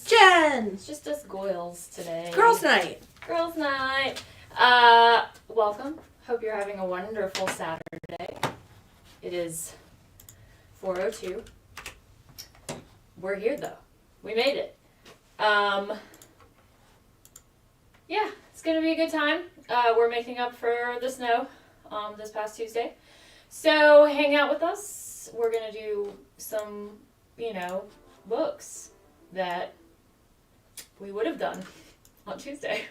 Jen! It's just us Goyles today. Girls' night. Girls' night. Welcome. Hope you're having a wonderful Saturday. It is 4:02. We're here though. We made it. Yeah, it's gonna be a good time. We're making up for the snow this past Tuesday. So hang out with us. We're gonna do some, books that we would have done on Tuesday.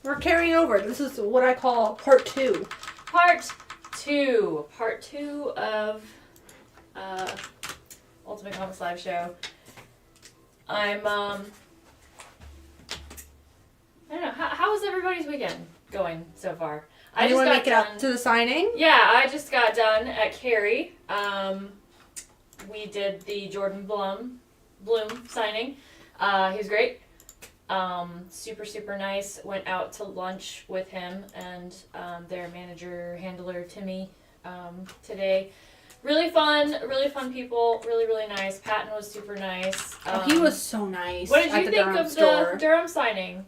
We're carrying over. This is what I call part 2. Part 2 of Ultimate Comics Live Show. I don't know, how was everybody's weekend going so far? You want to make it up to the signing? Yeah, I just got done at Cary. We did the Jordan Bloom signing. He was great. Super, super nice. Went out to lunch with him and their handler, Timmy, today. Really fun people. Really, really nice. Patton was super nice. He was so nice. What did you think of the Durham signing?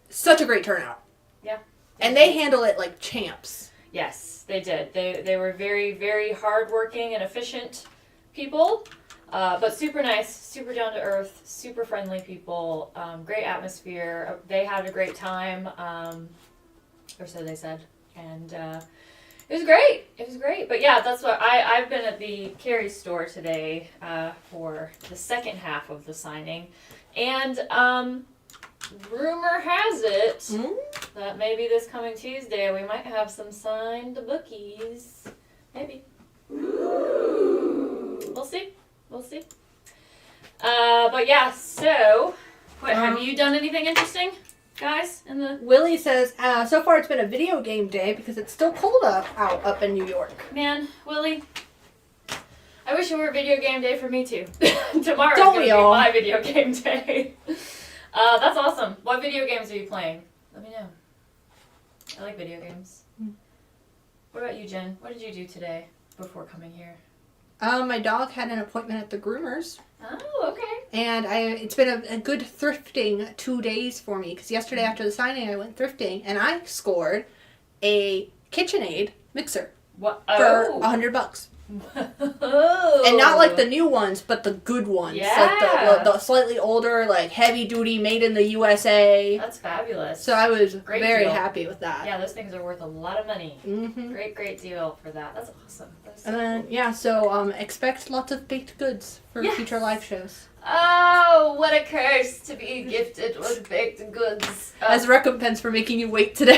Such a great turnout. Yeah. And they handle it like champs. Yes, they did. They were very, very hardworking and efficient people. But super nice, super down to earth, super friendly people, great atmosphere. They had a great time, or so they said, and it was great. It was great. But yeah, that's what I've been at the Cary store today for the second half of the signing, and rumor has it that maybe this coming Tuesday we might have some signed bookies. Maybe. We'll see. We'll see. But yeah, so, have you done anything interesting, guys? Willie says, so far it's been a video game day because it's still cold up in New York. Man, Willie, I wish it were a video game day for me too. Tomorrow's going to be my video game day. That's awesome. What video games are you playing? Let me know. I like video games. What about you, Jen? What did you do today before coming here? My dog had an appointment at the groomers. Oh, okay. And it's been a good thrifting 2 days for me. Because yesterday after the signing, I went thrifting. And I scored a KitchenAid mixer. What? For $100. Oh. And not like the new ones, but the good ones. Yeah. Like the slightly older, like heavy duty, made in the USA. That's fabulous. So I was very happy with that. Yeah, those things are worth a lot of money. Mm-hmm. Great deal for that. That's awesome. And then, yeah, so expect lots of baked goods for future live shows. Oh, what a curse to be gifted with baked goods. As a recompense for making you wait today.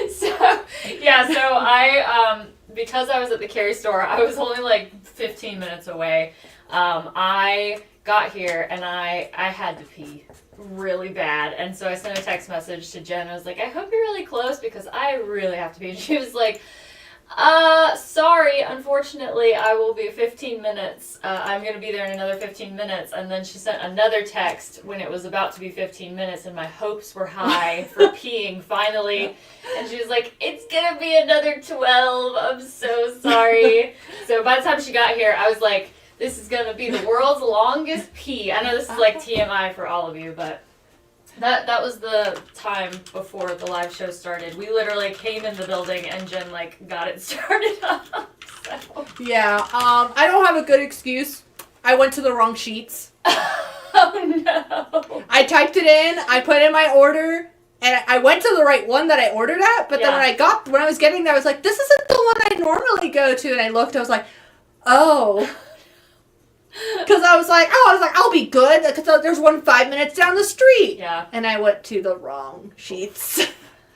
So I, because I was at the Cary store, I was only like 15 minutes away. I got here and I had to pee really bad. And so I sent a text message to Jen. I was like, I hope you're really close because I really have to pee. And she was like, sorry, unfortunately, I will be 15 minutes. I'm going to be there in another 15 minutes. And then she sent another text when it was about to be 15 minutes and my hopes were high for peeing finally. And she was like, it's going to be another 12. I'm so sorry. So by the time she got here, I was like, this is going to be the world's longest pee. I know this is like TMI for all of you, but that was the time before the live show started. We literally came in the building and Jen got it started up. So. Yeah, I don't have a good excuse. I went to the wrong sheets. Oh no. I typed it in, I put in my order, and I went to the right one that I ordered at, but then when I was getting there, I was like, this isn't the one I normally go to, and I looked, I was like, oh. Because I was like, I'll be good, because there's one 5 minutes down the street. Yeah. And I went to the wrong sheets. I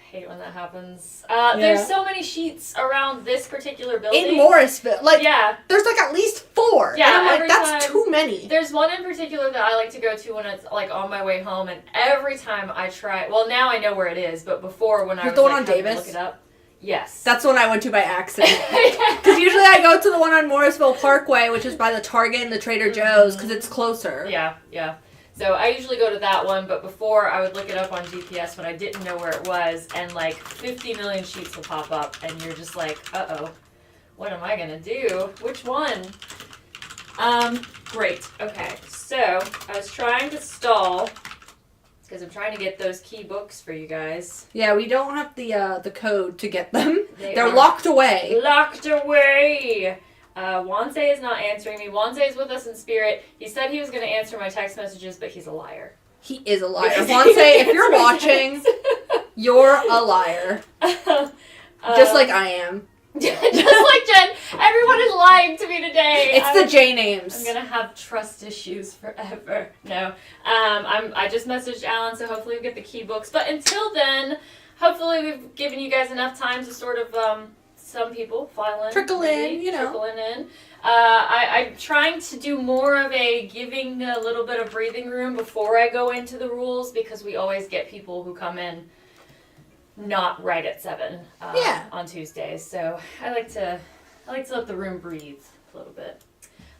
hate when that happens. There's so many sheets around this particular building. In Morrisville. There's at least 4. Yeah, and I'm that's too many. There's one in particular that I like to go to when it's on my way home, and every time I try, well, now I know where it is, but before when I was the one on Davis? look it up. Yes. That's the one I went to by accident. Because usually I go to the one on Morrisville Parkway, which is by the Target and the Trader Joe's, because it's closer. Yeah. So I usually go to that one, but before I would look it up on GPS when I didn't know where it was, and 50 million sheets will pop up, and you're just like, uh-oh, what am I going to do? Which one? Great. Okay. So I was trying to stall because I'm trying to get those key books for you guys. Yeah, we don't have the code to get them. They're are locked away. Locked away. Wanse is not answering me. Wanse is with us in spirit. He said he was going to answer my text messages, but he's a liar. He is a liar. Wanse, if you're watching, you're a liar. Just like I am. Just like Jen. Everyone is lying to me today. It's the J names. I'm gonna have trust issues forever. No. I just messaged Alan, so hopefully we'll get the key books. But until then, hopefully we've given you guys enough time to sort of some people file in. Trickling in. Trickling in. I'm trying to do more of a giving a little bit of breathing room before I go into the rules, because we always get people who come in not right at 7 on Tuesdays. So I like to let the room breathe a little bit.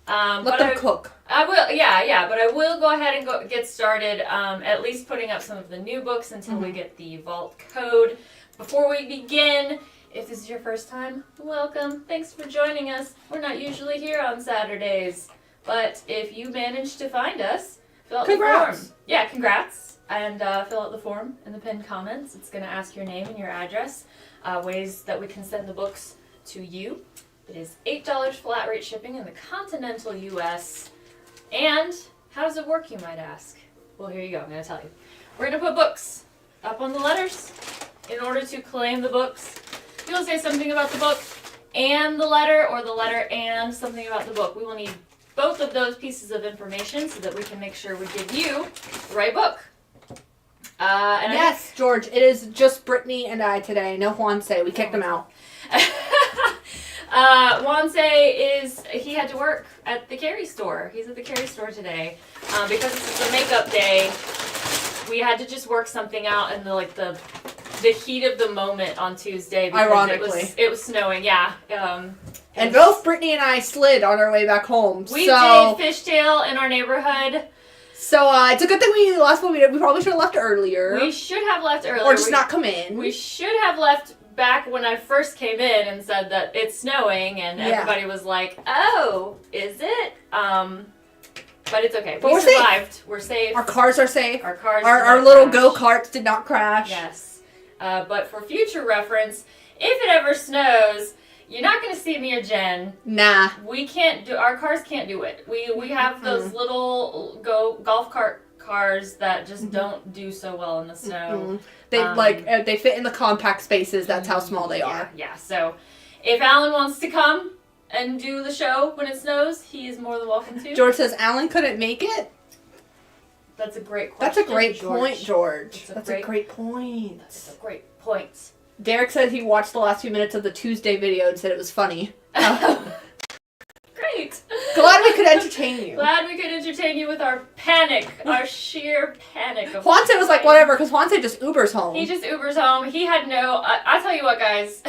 Let them cook. I will, but I will go ahead and get started, at least putting up some of the new books until we get the vault code. Before we begin, if this is your first time, welcome. Thanks for joining us. We're not usually here on Saturdays, but if you manage to find us, fill out the form. Yeah, congrats. And fill out the form in the pinned comments. It's going to ask your name and your address, ways that we can send the books to you. It is $8 flat rate shipping in the continental U.S. And how does it work, you might ask? Well, here you go. I'm going to tell you. We're going to put books up on the letters. In order to claim the books, you'll say something about the book and the letter, or the letter and something about the book. We will need both of those pieces of information so that we can make sure we give you the right book. And yes, George, it is just Brittany and I today. No Juanse. We kicked him out. Juanse he had to work at the Carrie store. He's at the Carrie store today. Because this is a makeup day, we had to just work something out in the heat of the moment on Tuesday. Because ironically. It was snowing, yeah. And both Brittany and I slid on our way back home. We did fishtail in our neighborhood. So it's a good thing the last one we did. We probably should have left earlier. We should have left earlier. Or just not come in. We should have left back when I first came in and said that it's snowing, and everybody was like, "Oh, is it?" But it's okay. But we survived. Safe. We're safe. Our cars are safe. Our little go-karts did not crash. Yes. But for future reference, if it ever snows, you're not going to see me or Jen. Nah. We can't do. Our cars can't do it. We have those little golf cart cars that just don't do so well in the snow. They they fit in the compact spaces. That's how small they are. Yeah. So if Alan wants to come and do the show when it snows, he is more than welcome to. George says Alan couldn't make it. That's a great question. That's a great point, George. That's a great point. Derek said he watched the last few minutes of the Tuesday video and said it was funny. Great. Glad we could entertain you. Glad we could entertain you with our panic, our sheer panic. Juanse was like, whatever, because Juanse just Ubers home. He just Ubers home. He had no... I tell you what, guys.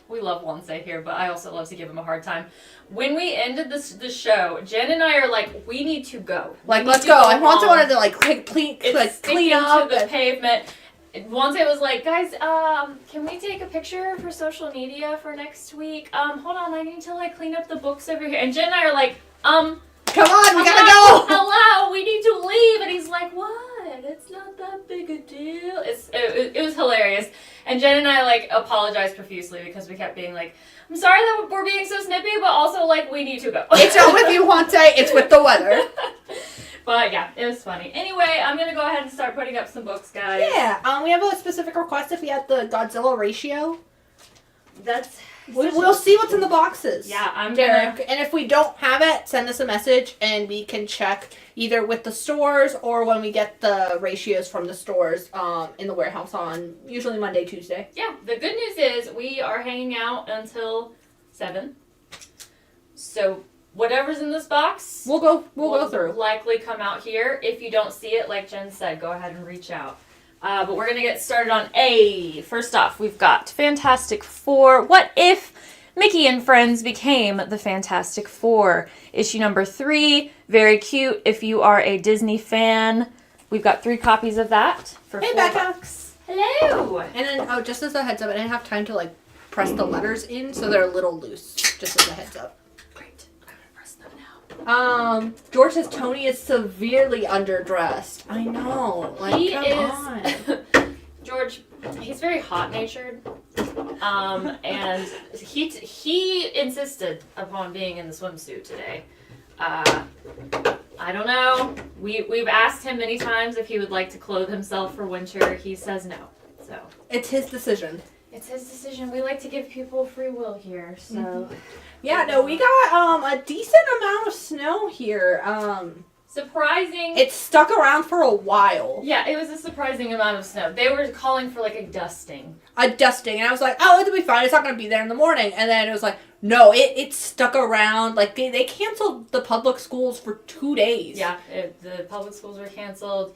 We love Juanse here, but I also love to give him a hard time. When we ended the show, Jen and I are like, we need to go. Let's go. And Juanse wanted to clean up to the pavement. Juanse was like, guys, can we take a picture for social media for next week? Hold on, I need to clean up the books over here. And Jen and I are like, come on, we gotta go. Hello, we need to leave. And he's like, what? It's not that big a deal. It was hilarious. And Jen and I apologized profusely because we kept being like, I'm sorry that we're being so snippy, but also we need to go. It's not with you, Juanse. It's with the weather. But yeah, it was funny. Anyway, I'm going to go ahead and start putting up some books, guys. Yeah, we have a specific request if we had the Godzilla ratio. We'll see what's in the boxes. Yeah, Derek. And if we don't have it, send us a message and we can check either with the stores or when we get the ratios from the stores in the warehouse on usually Monday, Tuesday. Yeah, the good news is we are hanging out until 7. So... whatever's in this box, we'll go through. Likely come out here. If you don't see it, like Jen said, go ahead and reach out. But we're going to get started on A. First off, we've got Fantastic Four. What if Mickey and Friends became the Fantastic Four? Issue number 3. Very cute. If you are a Disney fan, we've got 3 copies of that for $4. Becca. Hello. And then, just as a heads up, I didn't have time to press the letters in, so they're a little loose. Just as a heads up. George says Tony is severely underdressed. I know. Like, He come is. on. George, he's very hot-natured. And he insisted upon being in the swimsuit today. I don't know. We've asked him many times if he would like to clothe himself for winter. He says no. So It's his decision. it's his decision. We like to give people free will here. So Yeah, no, we got a decent amount of snow here. surprising. It stuck around for a while. Yeah, it was a surprising amount of snow. They were calling for like a dusting. A dusting, and I was like, oh, it'll be fine. It's not going to be there in the morning. And then it was like, no, it stuck around. Like, they canceled the public schools for 2 days. Yeah, the public schools were canceled.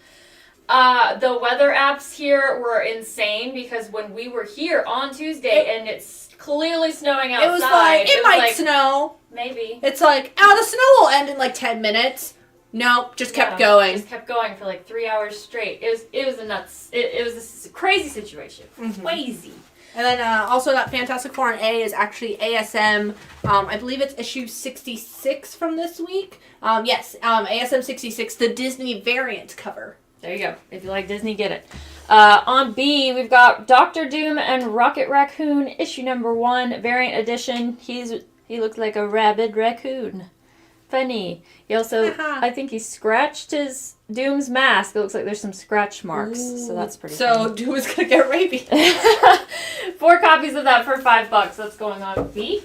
The weather apps here were insane because when we were here on Tuesday and it's clearly snowing outside. It was like, it might snow. Maybe. It's like, the snow will end in like 10 minutes. Nope, just kept going. Just kept going for like 3 hours straight. It was a nuts. It was a crazy situation. Mm-hmm. Crazy. And then also that Fantastic Four in A is actually ASM. I believe it's issue 66 from this week. Yes, ASM 66, the Disney variant cover. There you go. If you like Disney, get it. On B, we've got Doctor Doom and Rocket Raccoon, issue number 1, variant edition. He looks like a rabid raccoon. Funny. He also, I think he scratched his Doom's mask. It looks like there's some scratch marks. Ooh. So that's pretty So funny. Doom is going to get rabies. 4 copies of that for $5. That's going on B.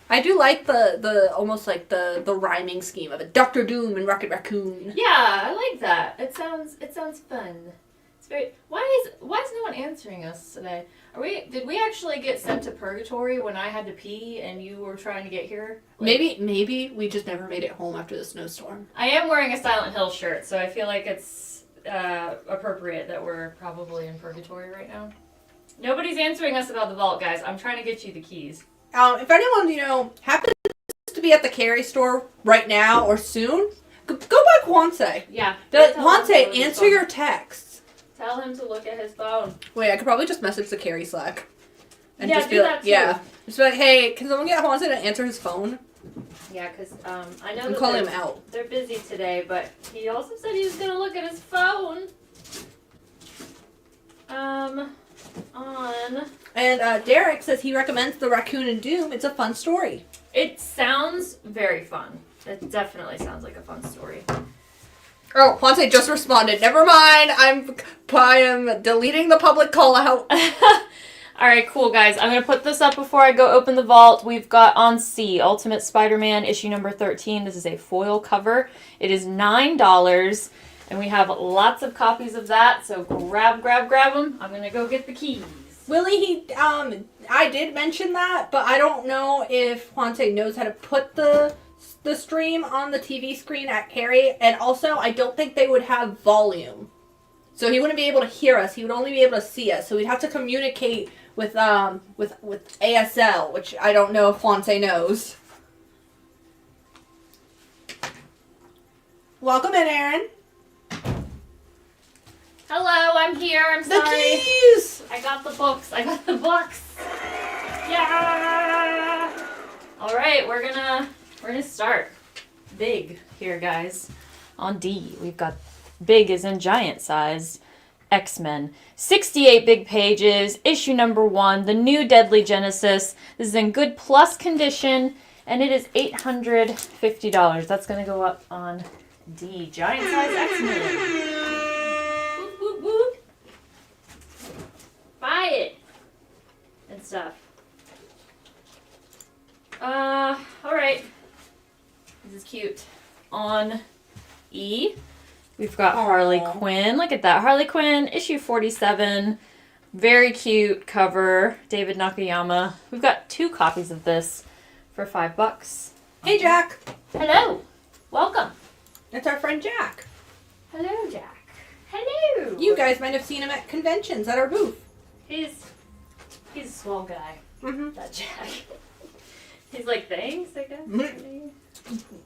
I do like the almost like the rhyming scheme of it. Dr. Doom and Rocket Raccoon. Yeah, I like that. It sounds fun. It's very. Why is no one answering us today? Did we actually get sent to purgatory when I had to pee and you were trying to get here? Like, maybe we just never made it home after the snowstorm. I am wearing a Silent Hill shirt, so I feel like it's appropriate that we're probably in purgatory right now. Nobody's answering us about the vault, guys. I'm trying to get you the keys. If anyone happens to be at the Carry store right now or soon, go by Kwanzaa. Yeah. Kwanzaa, answer your texts. Tell him to look at his phone. Wait, I could probably just message the Carry Slack. And Yeah, just do be like, that too. yeah. Just be like, hey, can someone get Kwanzaa to answer his phone? Yeah, because I know I'm that calling him out. they're busy today, but he also said he was going to look at his phone. And Derek says he recommends the Raccoon and Doom. It's a fun story. It sounds very fun. It definitely sounds like a fun story. Oh, Kwanzaa just responded. Never mind. I am deleting the public call out. Alright, cool, guys. I'm going to put this up before I go open the vault. We've got on C, Ultimate Spider-Man, issue number 13. This is a foil cover. It is $9, and we have lots of copies of that, so grab them. I'm going to go get the keys. Willie, I did mention that, but I don't know if Kwanzaa knows how to put the stream on the TV screen at Carrie, and also I don't think they would have volume. So he wouldn't be able to hear us. He would only be able to see us. So we'd have to communicate with ASL, which I don't know if Kwanzaa knows. Welcome in, Aaron. Hello, I'm here. I'm The sorry. keys! I got the books. Yeah! Alright, we're gonna start big here, guys. On D, we've got big as in giant size. X-Men. 68 big pages, issue number 1, the new Deadly Genesis. This is in good plus condition, and it is $850. That's going to go up on D. Giant size X-Men. Whoop, whoop, whoop. Buy it. And stuff. Alright. This is cute. On E, we've got Harley Quinn. Look at that. Harley Quinn, issue 47. Very cute cover. David Nakayama. We've got 2 copies of this for $5. Hey, Jack. Hello. Welcome. It's our friend Jack. Hello, Jack. Hello. You guys might have seen him at conventions at our booth. He's a swell guy. Mm-hmm. That Jack. He's like, thanks, I guess.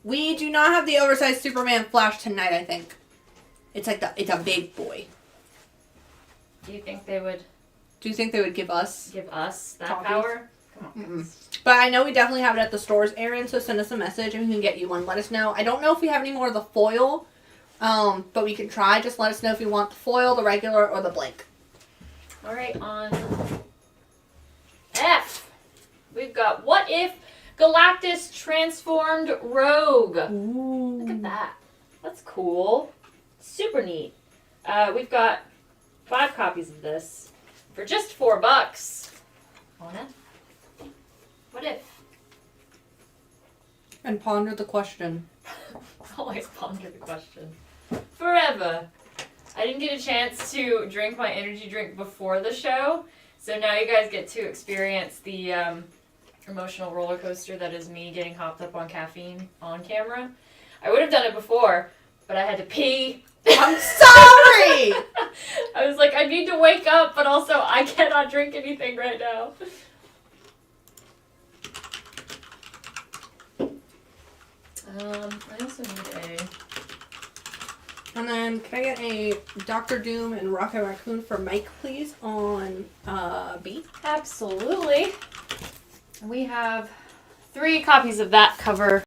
We do not have the oversized Superman Flash tonight, I think. It's like it's a big boy. Do you think they would Do you think they would give us? give us that Copies? power? But I know we definitely have it at the stores, Erin, so send us a message and we can get you one. Let us know. I don't know if we have any more of the foil, but we can try. Just let us know if you want the foil, the regular, or the blank. All right, on F, we've got What If Galactus Transformed Rogue. Ooh. Look at that. That's cool. Super neat. We've got 5 copies of this for just $4. On it. What if? And ponder the question. Always ponder the question. Forever. I didn't get a chance to drink my energy drink before the show, so now you guys get to experience the emotional roller coaster that is me getting hopped up on caffeine on camera. I would have done it before, but I had to pee. I'm sorry! I was like, I need to wake up, but also I cannot drink anything right now. I also need a... And then, can I get a Dr. Doom and Rocket Raccoon for Mike, please, on B? Absolutely. We have 3 copies of that cover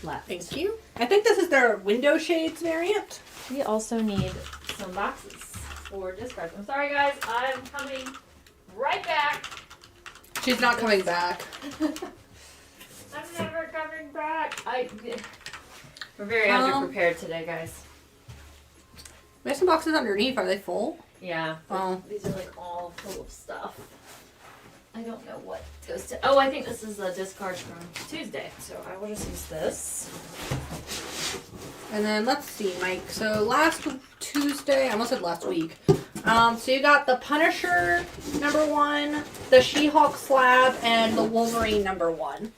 left. Thank you. I think this is their window shades variant. We also need some boxes for discards. I'm sorry, guys. I'm coming right back. She's not coming back. I'm never coming back. We're very underprepared today, guys. We have some boxes underneath. Are they full? Yeah. Oh. These are like all full of stuff. I don't know what goes to... Oh, I think this is a discard from Tuesday. So I will just use this. And then, let's see, Mike. So last Tuesday, I almost said last week. So you got the Punisher #1, the She-Hulk slab, and the Wolverine #1.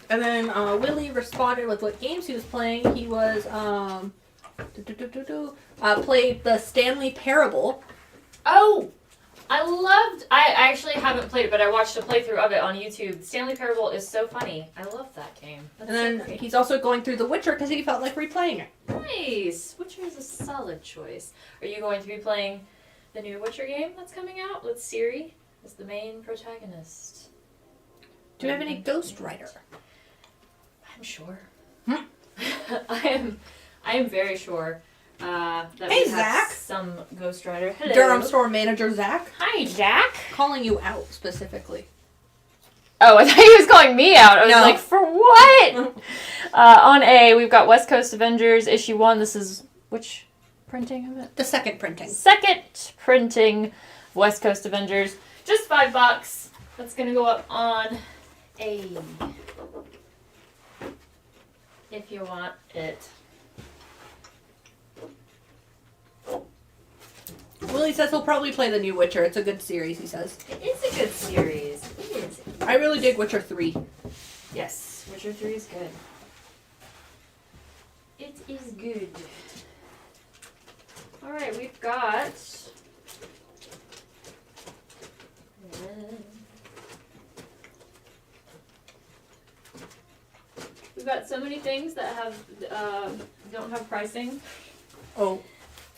And then Willie responded with what games he was playing. He was played the Stanley Parable. Oh! I actually haven't played it, but I watched a playthrough of it on YouTube. Stanley Parable is so funny. I love that game. That's and then so great. he's also going through The Witcher because he felt like replaying it. Nice! Witcher is a solid choice. Are you going to be playing the new Witcher game that's coming out with Ciri as the main protagonist? Do you have any Ghost Rider? I'm sure. I am very sure that Hey, we have Zach. some Ghost Rider. Hello. Durham store manager Zach. Hi, Jack. Calling you out specifically. Oh, I thought he was calling me out. I was No. like, for what? On A, we've got West Coast Avengers issue 1. This is which printing of it? The second printing. Second printing West Coast Avengers. Just $5. That's gonna go up on A. If you want it. Willie says he'll probably play the new Witcher. It's a good series, he says. It is a good series. It is. I really dig Witcher 3. Yes, Witcher 3 is good. It is good. Alright, we've got... We've got so many things that have don't have pricing. Oh.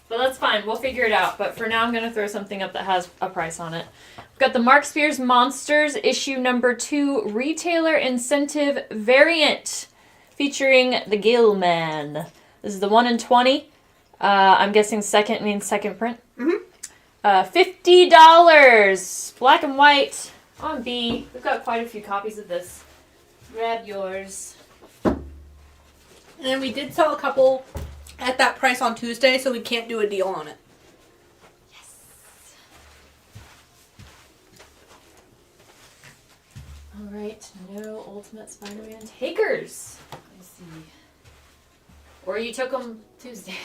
But that's fine. We'll figure it out. But for now, I'm going to throw something up that has a price on it. We've got the Mark Spears Monsters issue #2 Retailer Incentive Variant featuring the Gill Man. This is the 1 in 20. I'm guessing second means second print. Mm-hmm. $50. Black and white on B. We've got quite a few copies of this. Grab yours. And we did sell a couple at that price on Tuesday, so we can't do a deal on it. Yes. Alright, no Ultimate Spider-Man takers. I see. Or you took them Tuesday.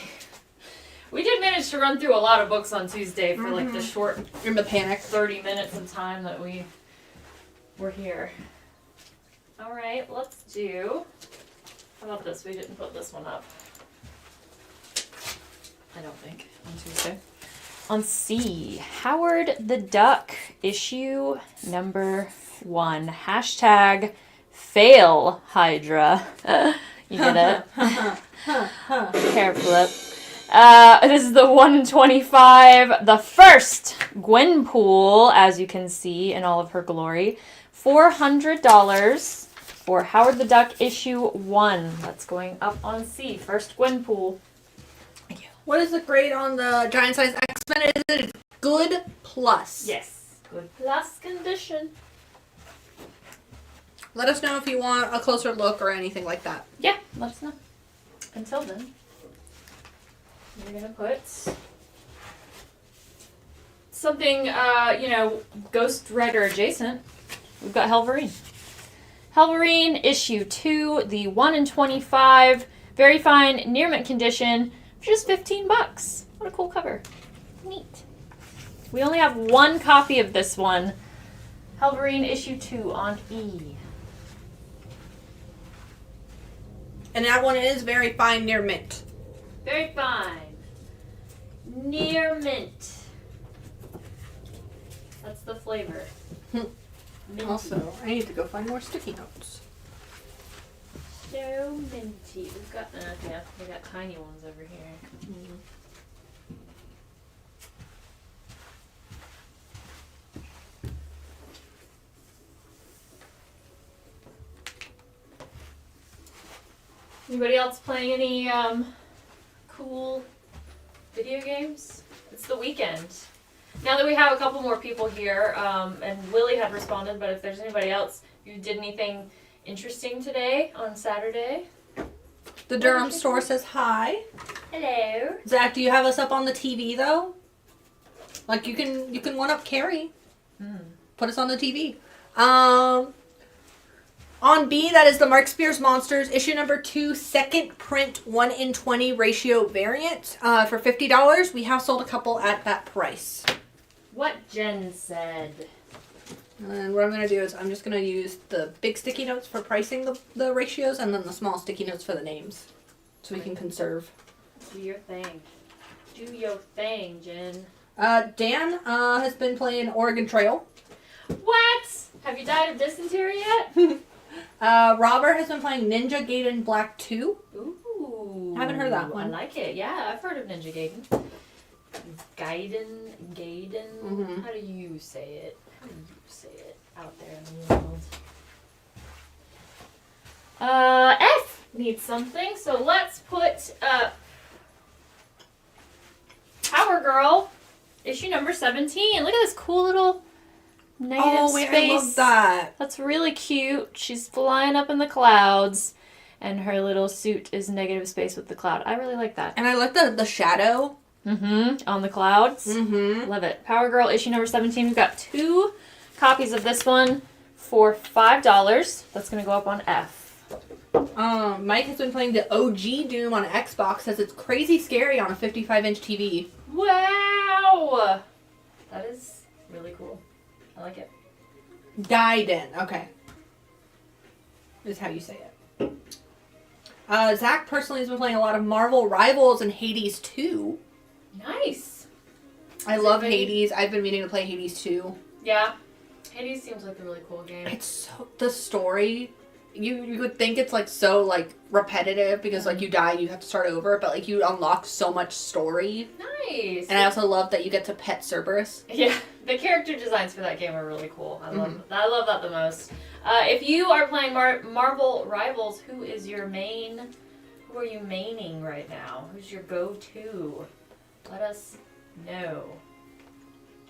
We did manage to run through a lot of books on Tuesday for like the short In the panic. 30 minutes of time that we were here. Alright, let's do... How about this? We didn't put this one up. I don't think. On Tuesday. On C, Howard the Duck, issue #1. #fail Hydra. You get it? Hair flip. This is the 1 in 25. The first Gwenpool, as you can see in all of her glory. $400 for Howard the Duck issue 1. That's going up on C. First Gwenpool. Thank you. What is the grade on the giant size X-Men? Is it good plus? Yes. Good plus condition. Let us know if you want a closer look or anything like that. Yeah, let us know. Until then, we're going to put something, Ghost Rider adjacent. We've got Helverine. Helverine, issue 2, the 1 in 25, very fine, near mint condition, just $15. What a cool cover. Neat. We only have one copy of this one. Helverine, issue 2 on E. And that one is very fine near mint. Very fine. Near mint. That's the flavor. Minty. Also, I need to go find more sticky notes. So minty. We've got, we got tiny ones over here. Mm-hmm. Anybody else playing any cool video games? It's the weekend. Now that we have a couple more people here, and Lily had responded, but if there's anybody else who did anything interesting today on Saturday. The Durham store says hi. Hello. Zach, do you have us up on the TV though? Like you can one up Carrie. Put us on the TV. On B, that is the Mark Spears Monsters, issue number 2, second print 1 in 20 ratio variant for $50. We have sold a couple at that price. What Jen said. And what I'm going to do is I'm just going to use the big sticky notes for pricing the ratios and then the small sticky notes for the names. So we can conserve. Do your thing. Do your thing, Jen. Dan has been playing Oregon Trail. What? Have you died of dysentery yet? Robert has been playing Ninja Gaiden Black 2. Ooh. Haven't heard that one. I like it. Yeah, I've heard of Ninja Gaiden. Gaiden? Mm-hmm. How do you say it? How do you say it out there in the world? F needs something, so let's put Power Girl, issue number 17. Look at this cool little negative space. I love that. That's really cute. She's flying up in the clouds, and her little suit is negative space with the cloud. I really like that. And I like the shadow. On the clouds. Love it. Power Girl issue number 17. We've got 2 copies of this one for $5. That's going to go up on F. Mike has been playing the OG Doom on Xbox. Says it's crazy scary on a 55-inch TV. Wow! That is really cool. I like it. Gaiden. Okay. Is how you say it. Zach personally has been playing a lot of Marvel Rivals and Hades 2. Nice. I love Hades. I've been meaning to play Hades 2. Yeah. Hades seems like a really cool game. It's so... The story... You would think it's like so like repetitive because like you die you have to start over, but like you unlock so much story. Nice. And I also love that you get to pet Cerberus. Yeah, the character designs for that game are really cool. I love that the most. If you are playing Marvel Rivals, who is your main? Who are you maining right now? Who's your go-to? Let us know.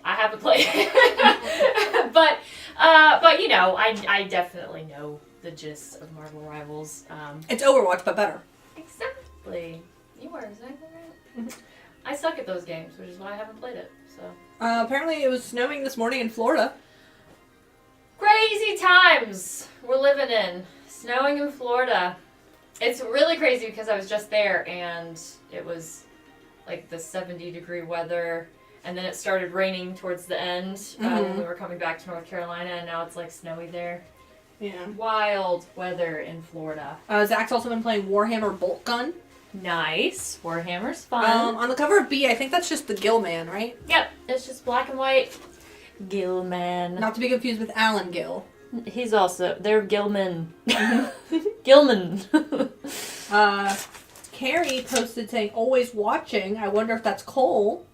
I haven't played it, but I definitely know the gist of Marvel Rivals. It's Overwatch, but better. Exactly. You are exactly right. I suck at those games, which is why I haven't played it. So. Apparently it was snowing this morning in Florida. Crazy times we're living in. Snowing in Florida. It's really crazy because I was just there and it was like the 70-degree weather. And then it started raining towards the end when we were coming back to North Carolina, and now it's like snowy there. Yeah. Wild weather in Florida. Zach's also been playing Warhammer Bolt Gun. Nice. Warhammer's fun. On the cover of B, I think that's just the Gill Man, right? Yep. It's just black and white. Gilman. Not to be confused with Alan Gill. He's also... They're Gilman. Gilman. Carey posted saying, always watching. I wonder if that's Cole.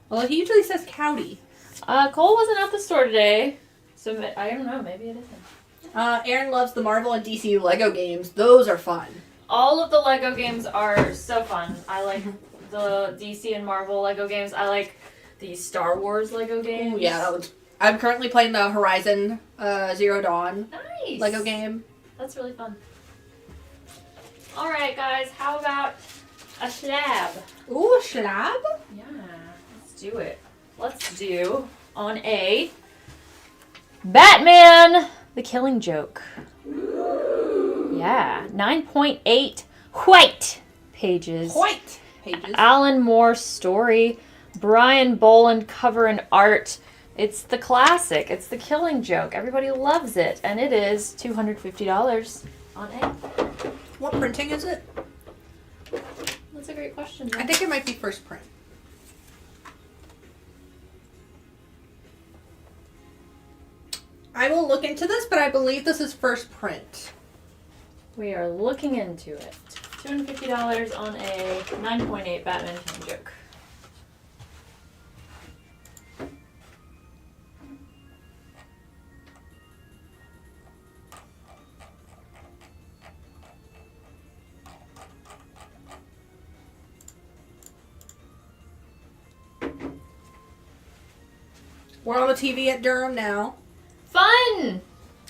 Well, he usually says Cowdy. Cole wasn't at the store today, so I don't know. Maybe it isn't. Aaron loves the Marvel and DC Lego games. Those are fun. All of the Lego games are so fun. I like the DC and Marvel Lego games. I like the Star Wars Lego games. Ooh, yeah, I'm currently playing the Horizon Zero Dawn Lego game. That's really fun. All right, guys. How about a slab? Ooh, a slab? Yeah, let's do it. Let's do on a Batman: The Killing Joke. Yeah, 9.8 white pages. White pages. Alan Moore story. Brian Boland cover and art. It's the classic. It's The Killing Joke. Everybody loves it, and it is $250 on A. What printing is it? That's a great question. I think it might be first print. I will look into this, but I believe this is first print. We are looking into it. $250 on a 9.8 Batman Killing Joke. We're on the TV at Durham now. Fun!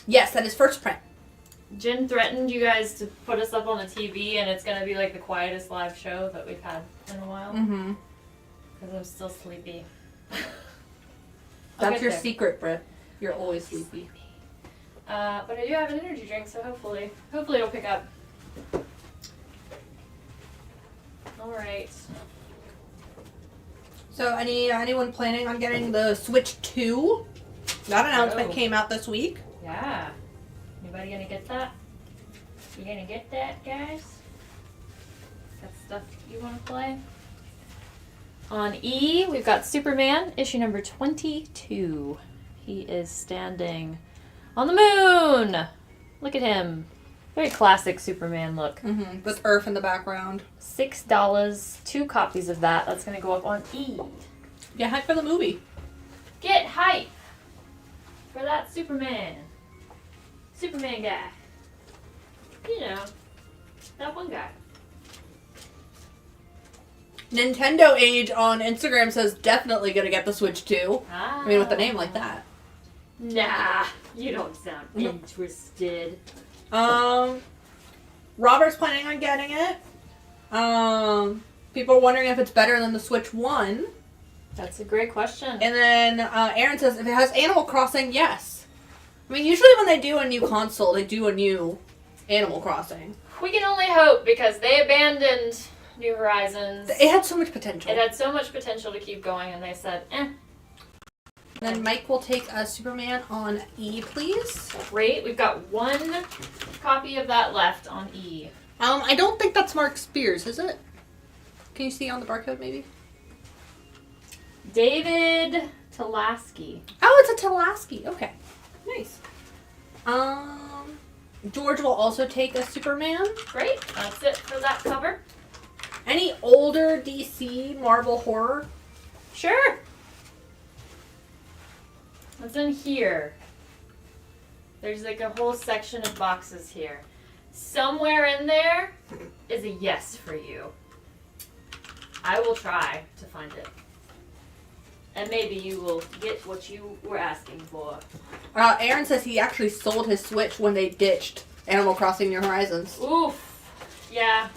Yes, that is first print. Jen threatened you guys to put us up on the TV, and it's going to be like the quietest live show that we've had in a while. Mm-hmm. Because I'm still sleepy. That's your secret, Britt. You're always sleepy. But I do have an energy drink, so hopefully it'll pick up. All right. So, anyone planning on getting the Switch 2? That announcement came out this week. Yeah. Anybody gonna get that? You gonna get that, guys? Got stuff you wanna play? On E, we've got Superman, issue number 22. He is standing on the moon. Look at him. Very classic Superman look. Mm-hmm. With Earth in the background. $6, 2 copies of that. That's gonna go up on E. Get hype for the movie. Get hype for that Superman guy. You know, that one guy. Nintendo Age on Instagram says definitely gonna get the Switch 2. Ah. I mean, with a name like that. Nah, you don't sound interested. Robert's planning on getting it. People are wondering if it's better than the Switch 1. That's a great question. And then Aaron says if it has Animal Crossing, yes. I mean, usually when they do a new console, they do a new Animal Crossing. We can only hope because they abandoned New Horizons. It had so much potential. It had so much potential to keep going, and they said, eh. Then Mike will take a Superman on E, please. Great. We've got 1 copy of that left on E. I don't think that's Mark Spears, is it? Can you see on the barcode, maybe? David Talaski. Oh, it's a Talaski. Okay. Nice. George will also take a Superman. Great. That's it for that cover. Any older DC Marvel horror? Sure. What's in here? There's like a whole section of boxes here. Somewhere in there is a yes for you. I will try to find it. And maybe you will get what you were asking for. Aaron says he actually sold his Switch when they ditched Animal Crossing New Horizons. Oof. Yeah.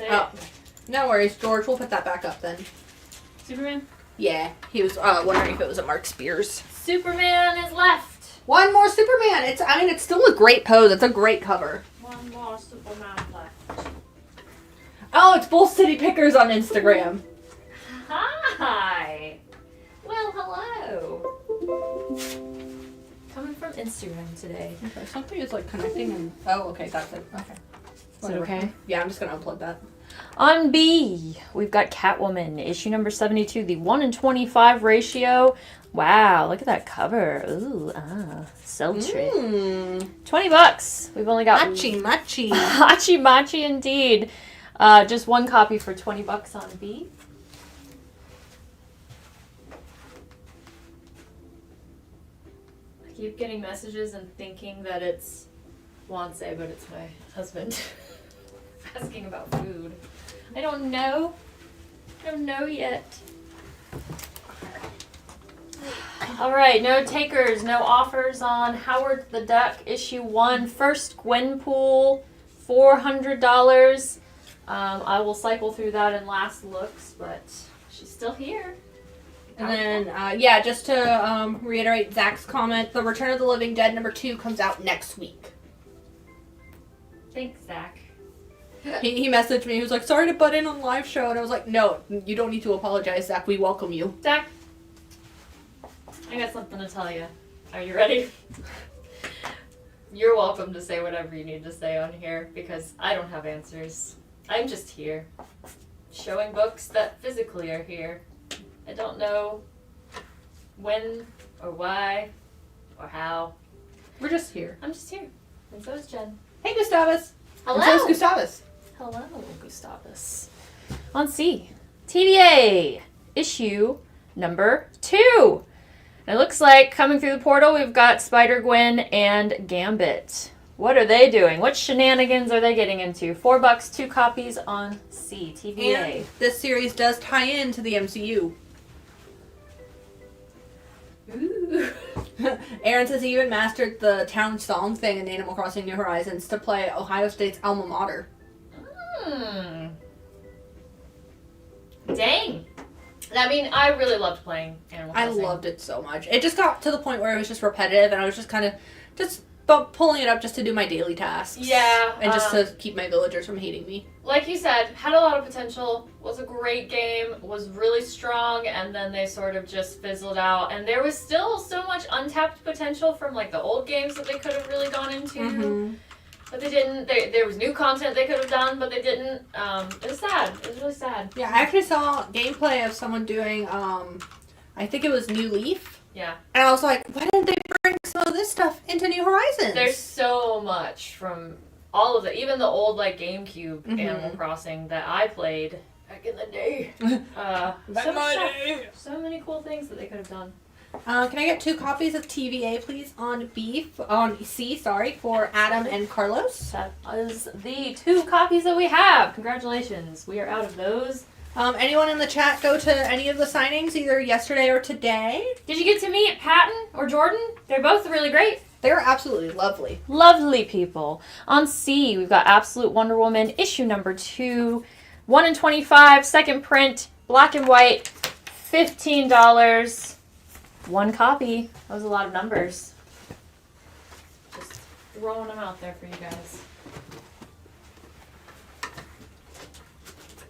No worries, George. We'll put that back up then. Superman? Yeah. He was wondering if it was a Mark Spears. Superman is left. One more Superman. It's still a great pose. It's a great cover. One more Superman left. Oh, it's both City Pickers on Instagram. Hi. Well, hello. Coming from Instagram today. Okay, something is like connecting and... Oh, okay, that's it. Okay. Is it okay? Yeah, I'm just going to unplug that. On B, we've got Catwoman, issue number 72, the 1:25 ratio. Wow, look at that cover. Ooh, sultry. $20. We've only got... Machi. Machi indeed. Just one copy for $20 on B. I keep getting messages and thinking that it's Wanse, but it's my husband asking about food. I don't know. I don't know yet. All right, no takers, no offers on Howard the Duck issue 1. First Gwenpool, $400. I will cycle through that in last looks, but she's still here. And then, just to reiterate Zach's comment, The Return of the Living Dead #2 comes out next week. Thanks, Zach. He messaged me. He was like, sorry to butt in on the live show. And I was like, no, you don't need to apologize, Zach. We welcome you. Zach, I got something to tell you. Are you ready? You're welcome to say whatever you need to say on here because I don't have answers. I'm just here. Showing books that physically are here. I don't know when or why or how. We're just here. I'm just here. And so is Jen. Hey, Gustavus. Hello. And so is Gustavus. Hello, Gustavus. On C. TVA. Issue number 2. It looks like coming through the portal, we've got Spider-Gwen and Gambit. What are they doing? What shenanigans are they getting into? $4, 2 copies on C. TVA. And this series does tie into the MCU. Ooh. Aaron says he even mastered the town song thing in Animal Crossing New Horizons to play Ohio State's alma mater. Dang. I mean, I really loved playing Animal Crossing. I loved it so much. It just got to the point where it was just repetitive, and I was just kind of pulling it up just to do my daily tasks. Yeah. And just to keep my villagers from hating me. Like you said, had a lot of potential, was a great game, was really strong, and then they sort of just fizzled out. And there was still so much untapped potential from like the old games that they could have really gone into. Mm-hmm. But they didn't. There was new content they could have done, but they didn't. It was sad. It was really sad. Yeah, I actually saw gameplay of someone doing, I think it was New Leaf. Yeah. And I was like, why didn't they bring some of this stuff into New Horizons? There's so much from all of it, even the old like GameCube Animal Crossing that I played back in the day. So many cool things that they could have done. Can I get 2 copies of TVA, please, on C, for Adam and Carlos? That is the 2 copies that we have. Congratulations. We are out of those. Anyone in the chat go to any of the signings, either yesterday or today? Did you get to meet Patton or Jordan? They're both really great. They're absolutely lovely. Lovely people. On C, we've got Absolute Wonder Woman, issue number 2, 1 in 25, second print, black and white, $15. 1 copy. That was a lot of numbers. Just throwing them out there for you guys.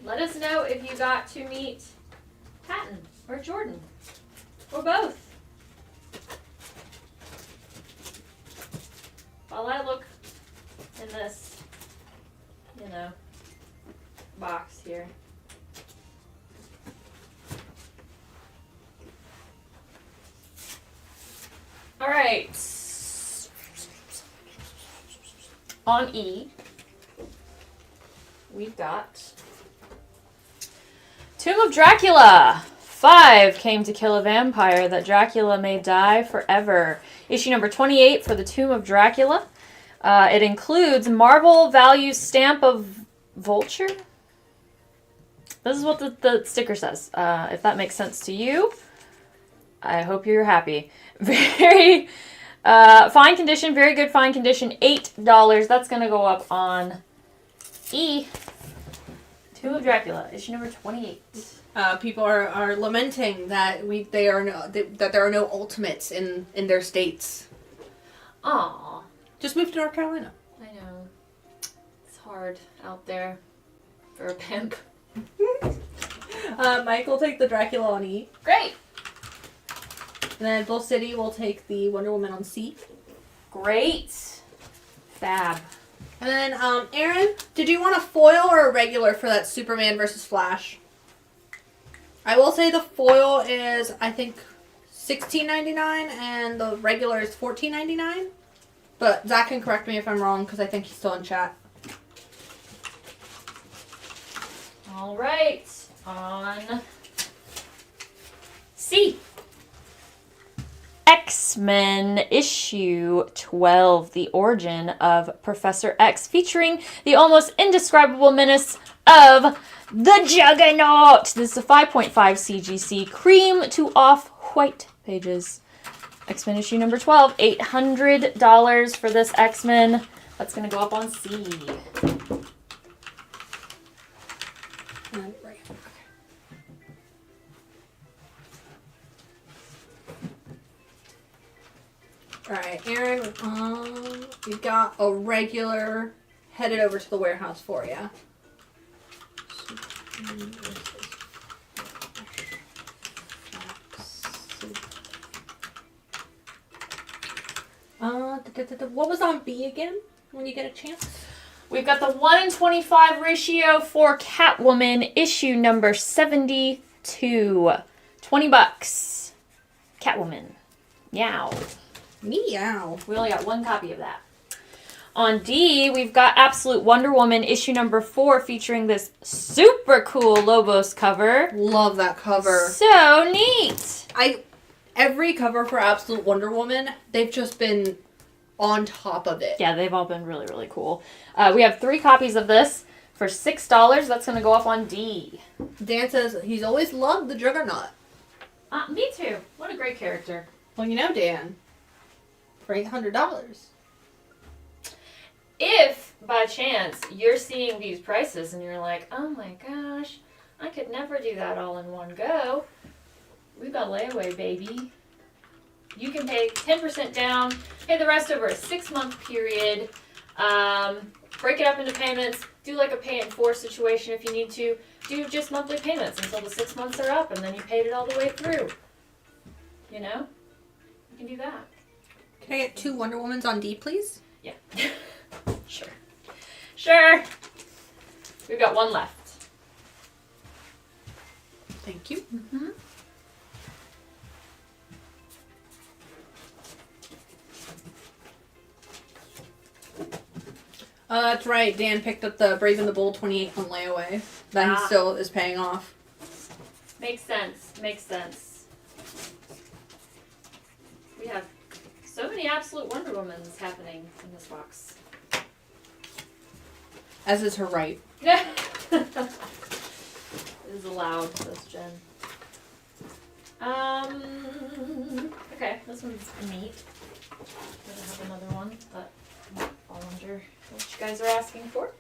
Let us know if you got to meet Patton or Jordan or both. While I look in this, box here. All right. On E, we've got Tomb of Dracula. 5 came to kill a vampire that Dracula may die forever. Issue number 28 for the Tomb of Dracula. It includes Marvel Values stamp of Vulture. This is what the sticker says. If that makes sense to you, I hope you're happy. Very fine condition, very good fine condition, $8. That's going to go up on E. Tomb of Dracula, issue number 28. People are lamenting that there are no ultimates in their states. Aww. Just move to North Carolina. I know. It's hard out there for a pimp. Mike will take the Dracula on E. Great. And then Bull City will take the Wonder Woman on C. Great. Fab. And then, Aaron, did you want a foil or a regular for that Superman versus Flash? I will say the foil is, I think, $16.99 and the regular is $14.99. But Zach can correct me if I'm wrong because I think he's still in chat. All right. On C. X-Men issue 12, The Origin of Professor X, featuring the almost indescribable menace of the Juggernaut. This is a 5.5 CGC, cream to off-white pages. X-Men issue number 12, $800 for this X-Men. That's going to go up on C. Alright, Aaron, we got a regular headed over to the warehouse for you. What was on B again when you get a chance? We've got the 1-in-25 ratio for Catwoman, issue number 72. $20. Catwoman. Meow. Meow. We only got one copy of that. On D, we've got Absolute Wonder Woman, issue number 4, featuring this super cool Lobos cover. Love that cover. So neat. Every cover for Absolute Wonder Woman, they've just been on top of it. Yeah, they've all been really, really cool. We have 3 copies of this for $6. That's going to go up on D. Dan says he's always loved the Juggernaut. Me too. What a great character. Well, you know, Dan, for $800. If, by chance, you're seeing these prices and you're like, oh my gosh, I could never do that all in one go, we've got layaway, baby. You can pay 10% down, pay the rest over a 6-month period, break it up into payments, do like a pay in 4 situation if you need to, do just monthly payments until the 6 months are up and then you paid it all the way through. You know? You can do that. Can I get 2 Wonder Womans on D, please? Yeah. Sure. Sure. We've got 1 left. Thank you. Mm-hmm. That's right. Dan picked up the Brave and the Bold 28 on layaway. That he still is paying off. Makes sense. Makes sense. We have so many Absolute Wonder Womans happening in this box. As is her right. Yeah. It is allowed, says Jen. Okay, this one's neat. I have another one, but I'll wonder what you guys are asking for.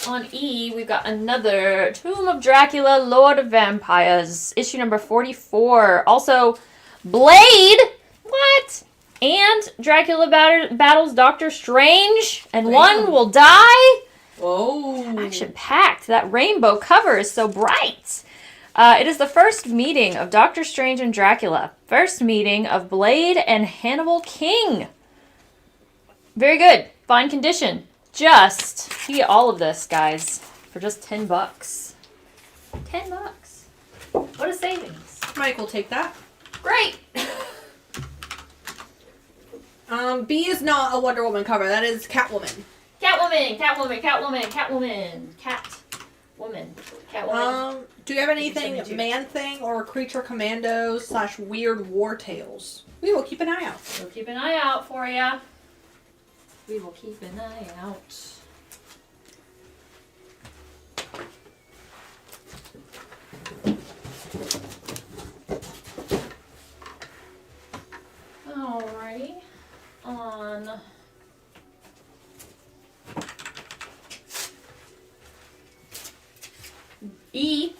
On E, we've got another Tomb of Dracula, Lord of Vampires, issue number 44. Also, Blade! What? And Dracula battles Doctor Strange, and one will die? Whoa. Action-packed. That rainbow cover is so bright. It is the first meeting of Doctor Strange and Dracula. First meeting of Blade and Hannibal King. Very good. Fine condition. Just, you get all of this, guys, for just $10. $10. What a savings. Mike will take that. Great. B is not a Wonder Woman cover. That is Catwoman. Catwoman, Catwoman, Catwoman, Catwoman, Catwoman, Catwoman. Do you have anything Man-Thing or Creature Commandos / Weird War Tales? We will keep an eye out. We'll keep an eye out for ya. We will keep an eye out. Alrighty. On E,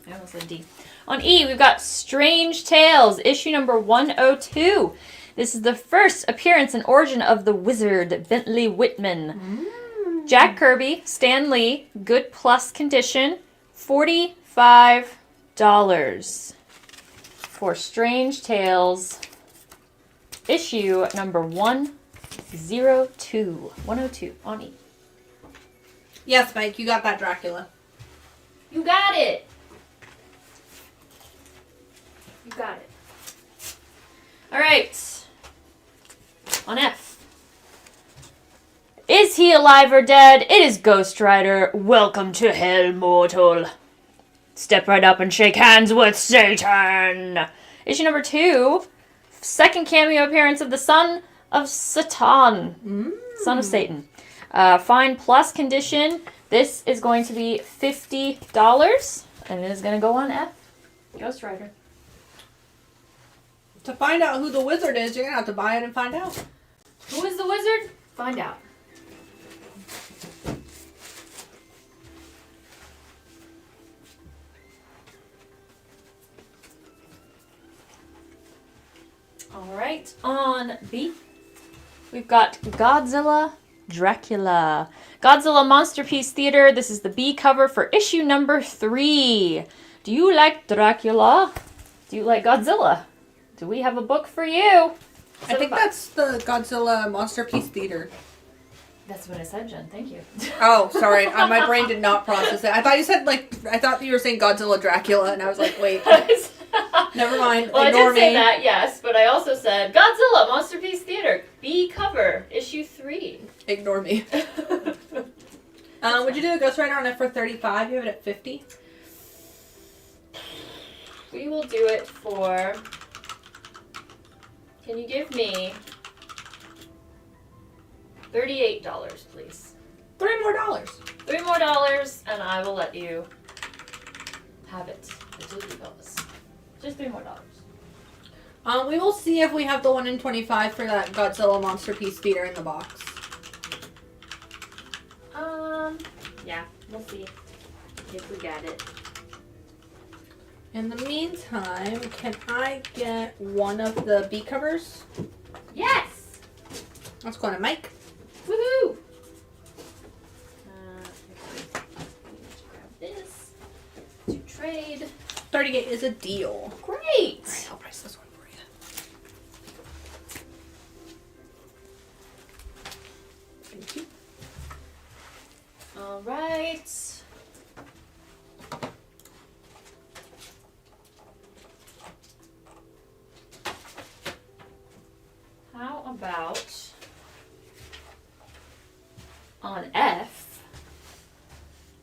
I almost said D. On E, we've got Strange Tales, issue number 102. This is the first appearance and origin of the wizard, Bentley Whitman. Jack Kirby, Stan Lee, good plus condition, $45 for Strange Tales, issue number 102. 102 on E. Yes, Mike, you got that Dracula. You got it. You got it. All right. On F. Is he alive or dead? It is Ghost Rider. Welcome to hell, mortal. Step right up and shake hands with Satan. Issue number 2, second cameo appearance of the son of Satan. Son of Satan. Fine plus condition. This is going to be $50, and it is going to go on F. Ghost Rider. To find out who the wizard is, you're going to have to buy it and find out. Who is the wizard? Find out. Alright, on B, we've got Godzilla, Dracula. Godzilla Monsterpiece Theater. This is the B cover for issue number 3. Do you like Dracula? Do you like Godzilla? Do we have a book for you? I think that's the Godzilla Monsterpiece Theater. That's what I said, Jen. Thank you. Oh, sorry. My brain did not process it. I thought you said, I thought you were saying Godzilla Dracula, and I was like, wait. Never mind. Well, Ignore I did say that, yes, but I also said Godzilla Monsterpiece Theater, B cover, issue 3. Ignore me. Would you do a Ghost Rider on it for 35? You have it at 50? We will do it for... Can you give me $38, please? $3 more. $3 more, and I will let you have it. Just $3 more. We will see if we have the 1 in 25 for that Godzilla Monsterpiece Theater in the box. Yeah, we'll see if we got it. In the meantime, can I get one of the B covers? Yes! Let's go to Mike. Woohoo! Grab this to trade. 38 is a deal. Great! Alright, I'll price this one for you. Thank you. Alright. How about on F,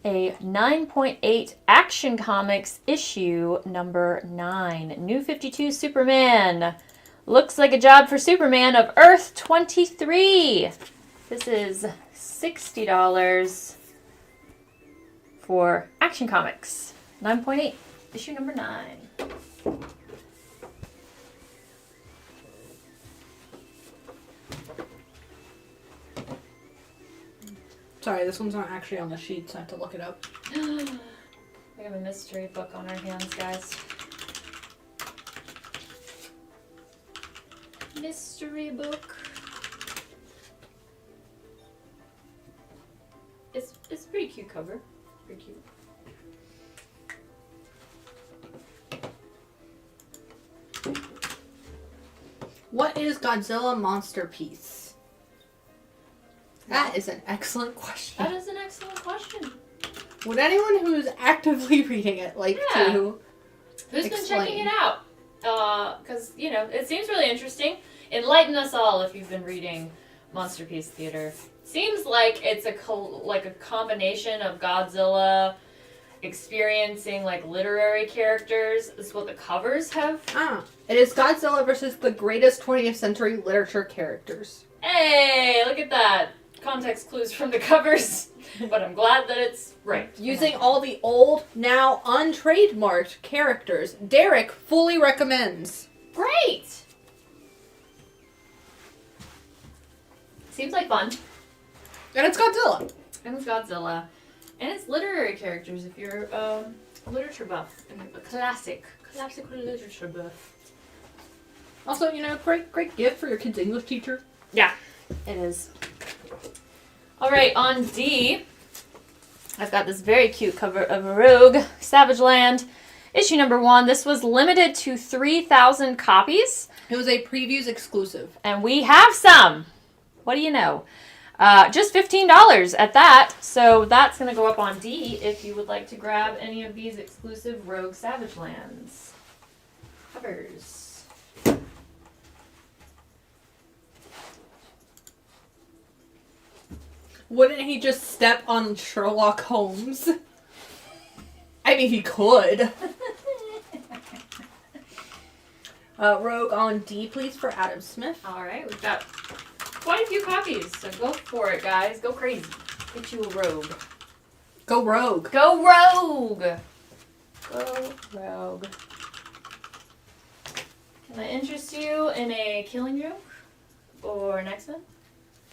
a 9.8 Action Comics issue number 9. New 52 Superman. Looks like a job for Superman of Earth 23. This is $60 for Action Comics. 9.8, issue number 9. Sorry, this one's not actually on the sheet, so I have to look it up. We have a mystery book on our hands, guys. Mystery book. It's a pretty cute cover. Pretty cute. What is Godzilla Monsterpiece? That is an excellent question. That is an excellent question. Would anyone who's actively reading it like to Who's explain? been checking it out? Because, it seems really interesting. Enlighten us all if you've been reading Monsterpiece Theater. Seems like it's a combination of Godzilla experiencing literary characters. Is what the covers have. It is Godzilla versus the greatest 20th century literature characters. Hey, look at that. Context clues from the covers. But I'm glad that it's right. Using all the old, now untrademarked characters. Derek fully recommends. Great! Seems like fun. And it's Godzilla. And it's Godzilla. And it's literary characters if you're a literature buff. And a classic literature buff. Also, great gift for your kid's English teacher. Yeah, it is. Alright, on D, I've got this very cute cover of Rogue Savage Land. Issue number 1. This was limited to 3,000 copies. It was a previews exclusive. And we have some. What do you know? Just $15 at that. So that's going to go up on D if you would like to grab any of these exclusive Rogue Savage Lands covers. Wouldn't he just step on Sherlock Holmes? I mean, he could. Rogue on D, please, for Adam Smith. All right, we've got quite a few copies, so go for it, guys. Go crazy. Get you a rogue. Go Rogue. Go rogue. Go rogue. Can I interest you in a Killing Joke, or an X-Men,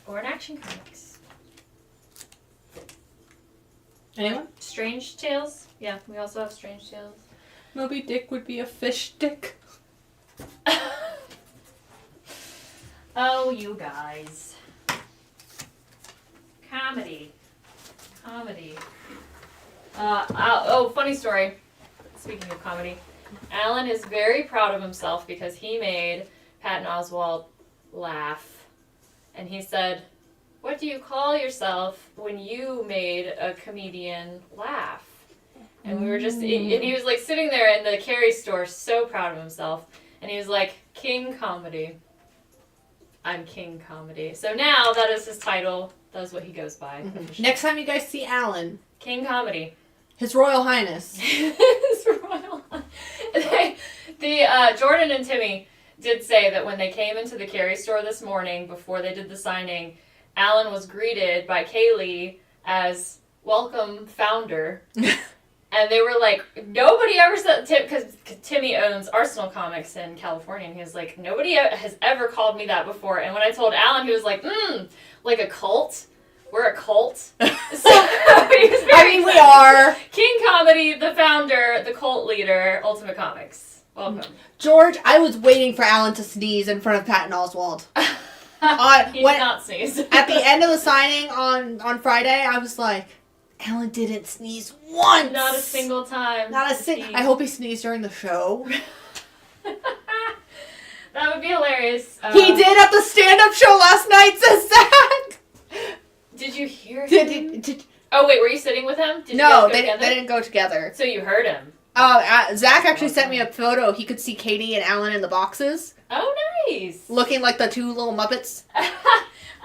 or an Action Comics? Anyone? Strange Tales? Yeah, we also have Strange Tales. Moby Dick would be a fish dick. Oh, you guys. Comedy. Funny story. Speaking of comedy, Alan is very proud of himself because he made Patton Oswalt laugh. And he said, "What do you call yourself when you made a comedian laugh?" And we were just, and he was like sitting there in the Carrie store, so proud of himself. And he was like, "King Comedy. I'm King Comedy." So now that is his title. That is what he goes by. Mm-hmm. Next time you guys see Alan. King Comedy. His Royal Highness. His Royal Highness. Jordan and Timmy did say that when they came into the Carrie store this morning, before they did the signing, Alan was greeted by Kaylee as "Welcome, Founder." And they were like, nobody ever said, because Timmy owns Arsenal Comics in California, and he was like, nobody has ever called me that before. And when I told Alan, he was like, like a cult? We're a cult? So we are. King Comedy, the founder, the cult leader, Ultimate Comics. Welcome. George, I was waiting for Alan to sneeze in front of Patton Oswalt. He did not sneeze. At the end of the signing on Friday, I was like, Alan didn't sneeze once. Not a single time. Not a single. I hope he sneezed during the show. That would be hilarious. He did at the stand-up show last night, says Zach. Did you hear him? Did Oh, wait, were you sitting with him? No, they didn't go together. So you heard him? Zach actually sent me a photo. He could see Katie and Alan in the boxes. Oh, nice. Looking like the two little Muppets.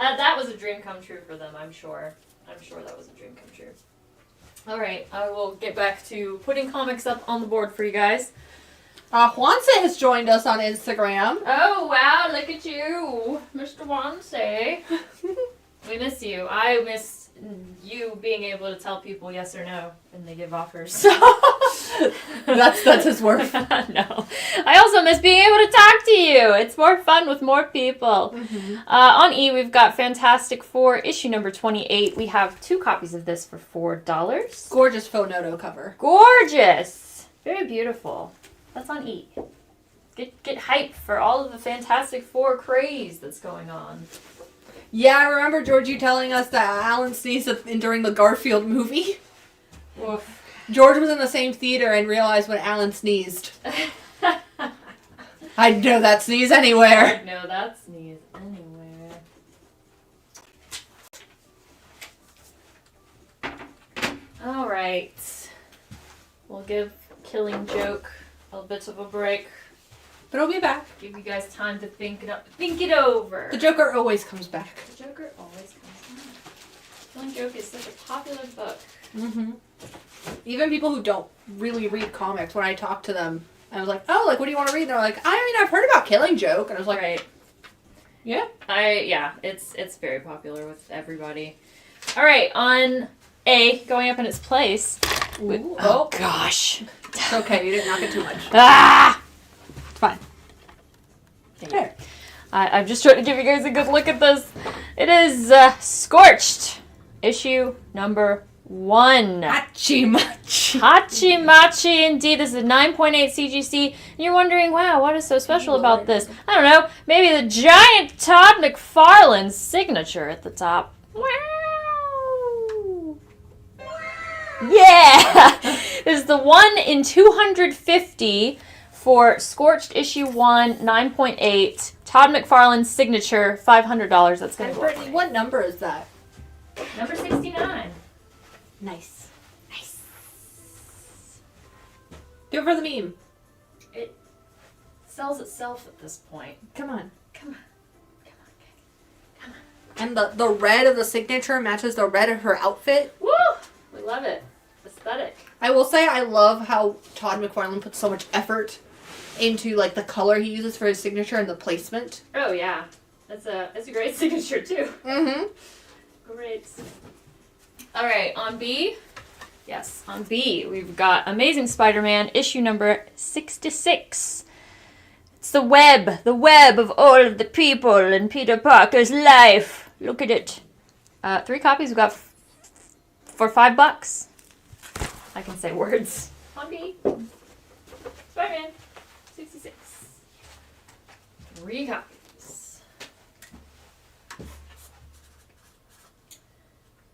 That was a dream come true for them, I'm sure. I'm sure that was a dream come true. All right, I will get back to putting comics up on the board for you guys. Juanse has joined us on Instagram. Oh, wow, look at you, Mr. Juanse. We miss you. I miss you being able to tell people yes or no when they give offers. That's his worth. No. I also miss being able to talk to you. It's more fun with more people. Mm-hmm. On E, we've got Fantastic Four, issue number 28. We have 2 copies of this for $4. Gorgeous photo cover. Gorgeous. Very beautiful. That's on E. Get hyped for all of the Fantastic Four craze that's going on. Yeah, I remember, George, you telling us that Alan sneezed during the Garfield movie. Oof. George was in the same theater and realized when Alan sneezed. I'd know that sneeze anywhere. I'd know that sneeze anywhere. All right. We'll give Killing Joke a bit of a break. But he'll be back. Give you guys time to think it over. The Joker always comes back. The Joker always comes back. Killing Joke is such a popular book. Mm-hmm. Even people who don't really read comics, when I talk to them, I was like, "Oh, like, what do you want to read?" And they're like, I've heard about Killing Joke," and I was like, "Right, yeah, it's very popular with everybody." All right, on A, going up in its place. Ooh. Oh gosh, it's okay. You didn't knock it too much. Ah, it's fine. There. I'm just trying to give you guys a good look at this. It is Scorched, issue number 1. Hachi-machi. Hachi-machi, indeed. This is a 9.8 CGC. And you're wondering, wow, what is so special about this? I don't know. Maybe the giant Todd McFarlane signature at the top. Wow. Yeah! This is the 1 in 250 for Scorched issue 1, 9.8. Todd McFarlane's signature, $500. That's going to go Brittany, what number is that? Number 69. Nice. Do it for the meme. It sells itself at this point. Come on. Come on. And the red of the signature matches the red of her outfit. Woo! We love it. Aesthetic. I will say I love how Todd McFarlane puts so much effort into like the color he uses for his signature and the placement. Oh yeah, that's a great signature too. Mm-hmm. Great. All right, on B. Yes, on B we've got Amazing Spider-Man issue number 66. It's the web of all of the people in Peter Parker's life. Look at it. 3 copies we got for $5. I can say words. On B. Spider-Man 66. 3 copies.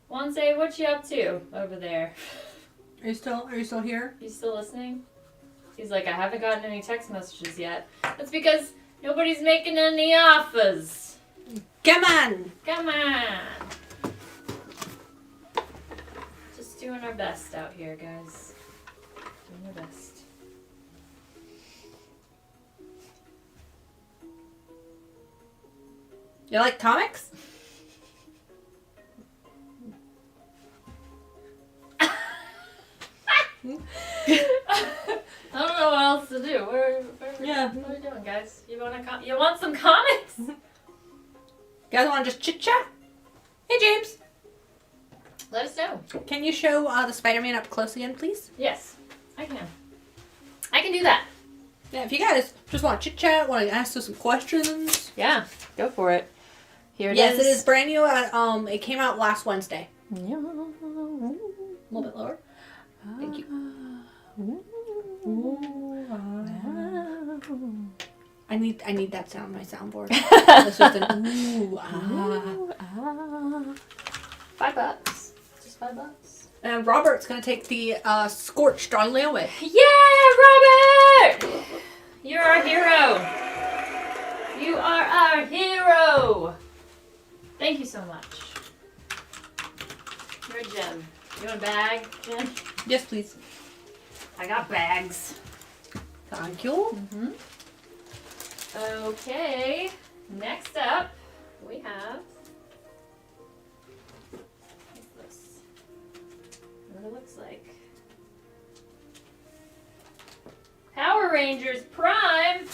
Wanse, what you up to over there? Are you still here? You still listening? He's like, I haven't gotten any text messages yet. That's because nobody's making any offers. Come on! Come on. Just doing our best out here, guys. Doing our best. You like comics? I don't know what else to do. What are we doing, guys? You want some comics? You guys want to just chit chat? Hey, James. Let us know. Can you show the Spider-Man up close again, please? Yes, I can. I can do that. Yeah, if you guys just want to chit chat, want to ask us some questions. Yeah, go for it. Here it is. Yes, it is brand new. It came out last Wednesday. Yeah. A little bit lower. Thank you. I need that sound on my soundboard. It's just an ooh, $5. Just $5. And Robert's gonna take the Scorched on layaway. Yeah, Robert! You're our hero. You are our hero. Thank you so much. You're a gem. You want a bag, Jen? Yes, please. I got bags. Thank you. Mm-hmm. Okay. Next up, we have. What's this? What it looks like. Power Rangers Prime.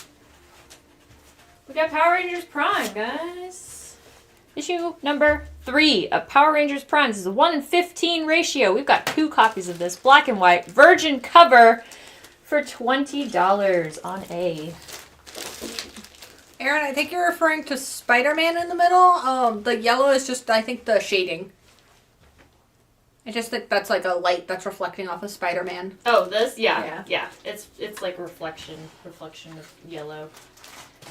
We got Power Rangers Prime, guys. Issue number 3 of Power Rangers Prime. This is a 1:15 ratio. We've got 2 copies of this, black and white, virgin cover, for $20 on A. Aaron, I think you're referring to Spider-Man in the middle. The yellow is just, I think, the shading. It's just that that's like a light that's reflecting off of Spider-Man. Oh, this? Yeah. It's like reflection of yellow.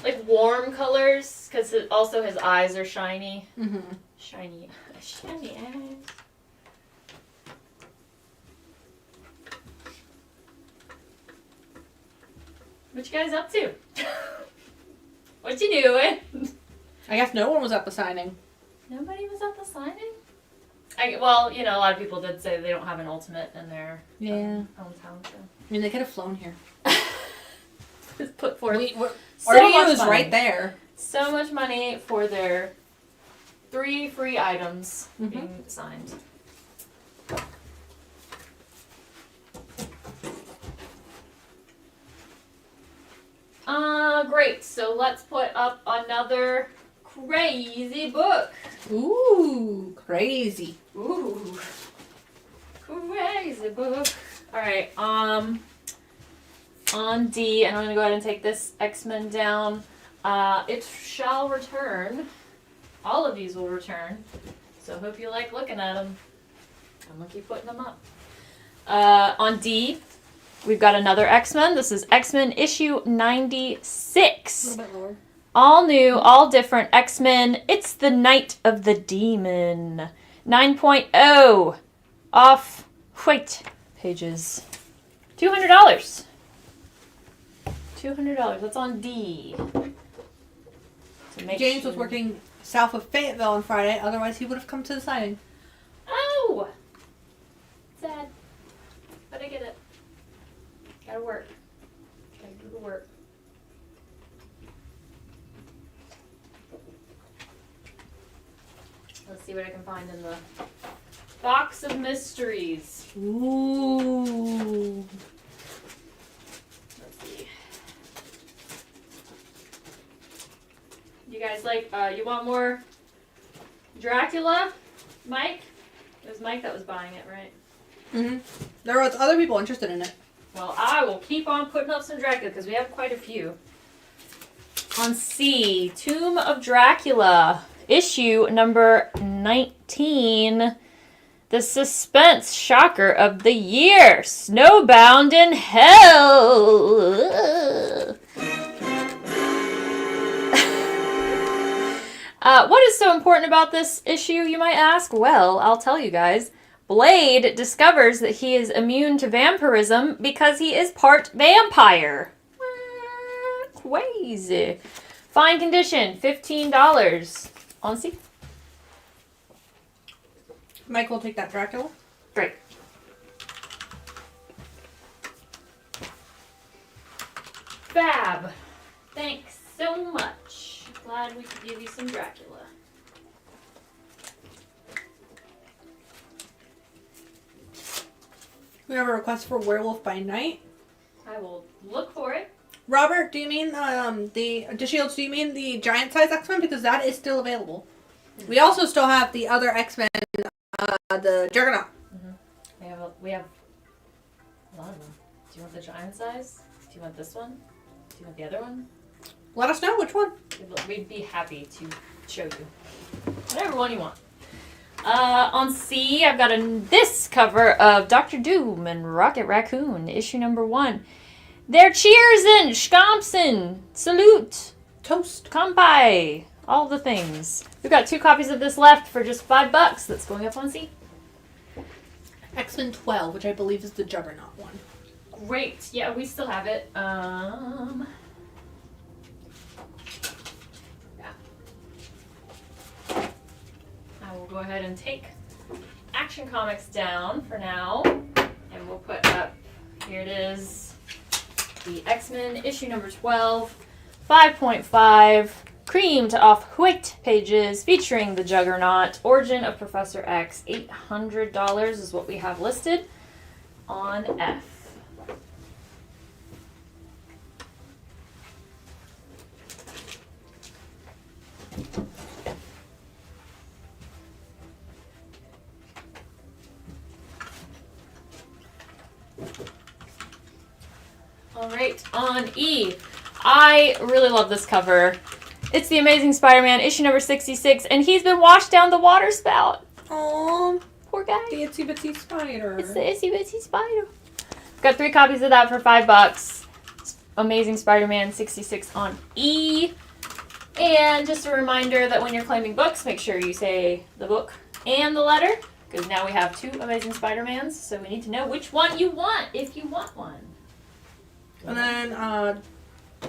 Like warm colors, because also his eyes are shiny. Mm-hmm. Shiny eyes. What you guys up to? What you doing? I guess no one was at the signing. Nobody was at the signing? Well, you know, a lot of people did say they don't have an Ultimate in their hometown. So. I mean, they could have flown here. Just put forth RDU is right there. So much money for their 3 free items being signed. Great. So let's put up another crazy book. Ooh, crazy. Ooh. Crazy book. Alright, on D, and I'm going to go ahead and take this X-Men down. It shall return. All of these will return. So hope you like looking at them. I'm going to keep putting them up. On D, we've got another X-Men. This is X-Men issue 96. A little bit lower. All new, all different X-Men. It's the Night of the Demon. 9.0 off white pages. $200. $200. That's on D. James was working south of Fayetteville on Friday. Otherwise, he would have come to the signing. Oh! Sad. But I get it. Gotta work. Gotta do the work. Let's see what I can find in the Box of Mysteries. Ooh. Let's see. You guys like, you want more Dracula? Mike? It was Mike that was buying it, right? Mm-hmm. There was other people interested in it. Well, I will keep on putting up some Dracula because we have quite a few. On C, Tomb of Dracula, issue number 19. The suspense shocker of the year, Snowbound in Hell. What is so important about this issue, you might ask? Well, I'll tell you guys. Blade discovers that he is immune to vampirism because he is part vampire. Crazy. Fine condition, $15. On C. Mike will take that Dracula. Great. Fab. Thanks so much. Glad we could give you some Dracula. We have a request for Werewolf by Night. I will look for it. Robert, do you mean the Shields? Do you mean the giant size X-Men? Because that is still available. We also still have the other X-Men, the Juggernaut. Mm-hmm. We have a lot of them. Do you want the giant size? Do you want this one? Do you want the other one? Let us know which one. We'd be happy to show you. Whatever one you want. On C, I've got this cover of Dr. Doom and Rocket Raccoon, issue number 1. They're cheersin', scompsin', salute, Toast. kampai, all the things. We've got 2 copies of this left for just $5. That's going up on C. X-Men 12, which I believe is the Juggernaut one. Great. Yeah, we still have it. Yeah. I will go ahead and take Action Comics down for now. And we'll put up, here it is, the X-Men issue number 12, 5.5, cream to off-white pages featuring the Juggernaut, Origin of Professor X. $800 is what we have listed on F. Alright, on E. I really love this cover. It's the Amazing Spider-Man, issue number 66, and he's been washed down the water spout. Aww. Poor guy. The itsy bitsy spider. It's the itsy bitsy spider. Got 3 copies of that for $5. Amazing Spider-Man 66 on E. And just a reminder that when you're claiming books, make sure you say the book and the letter, because now we have 2 Amazing Spider-Mans, so we need to know which one you want, if you want one. And then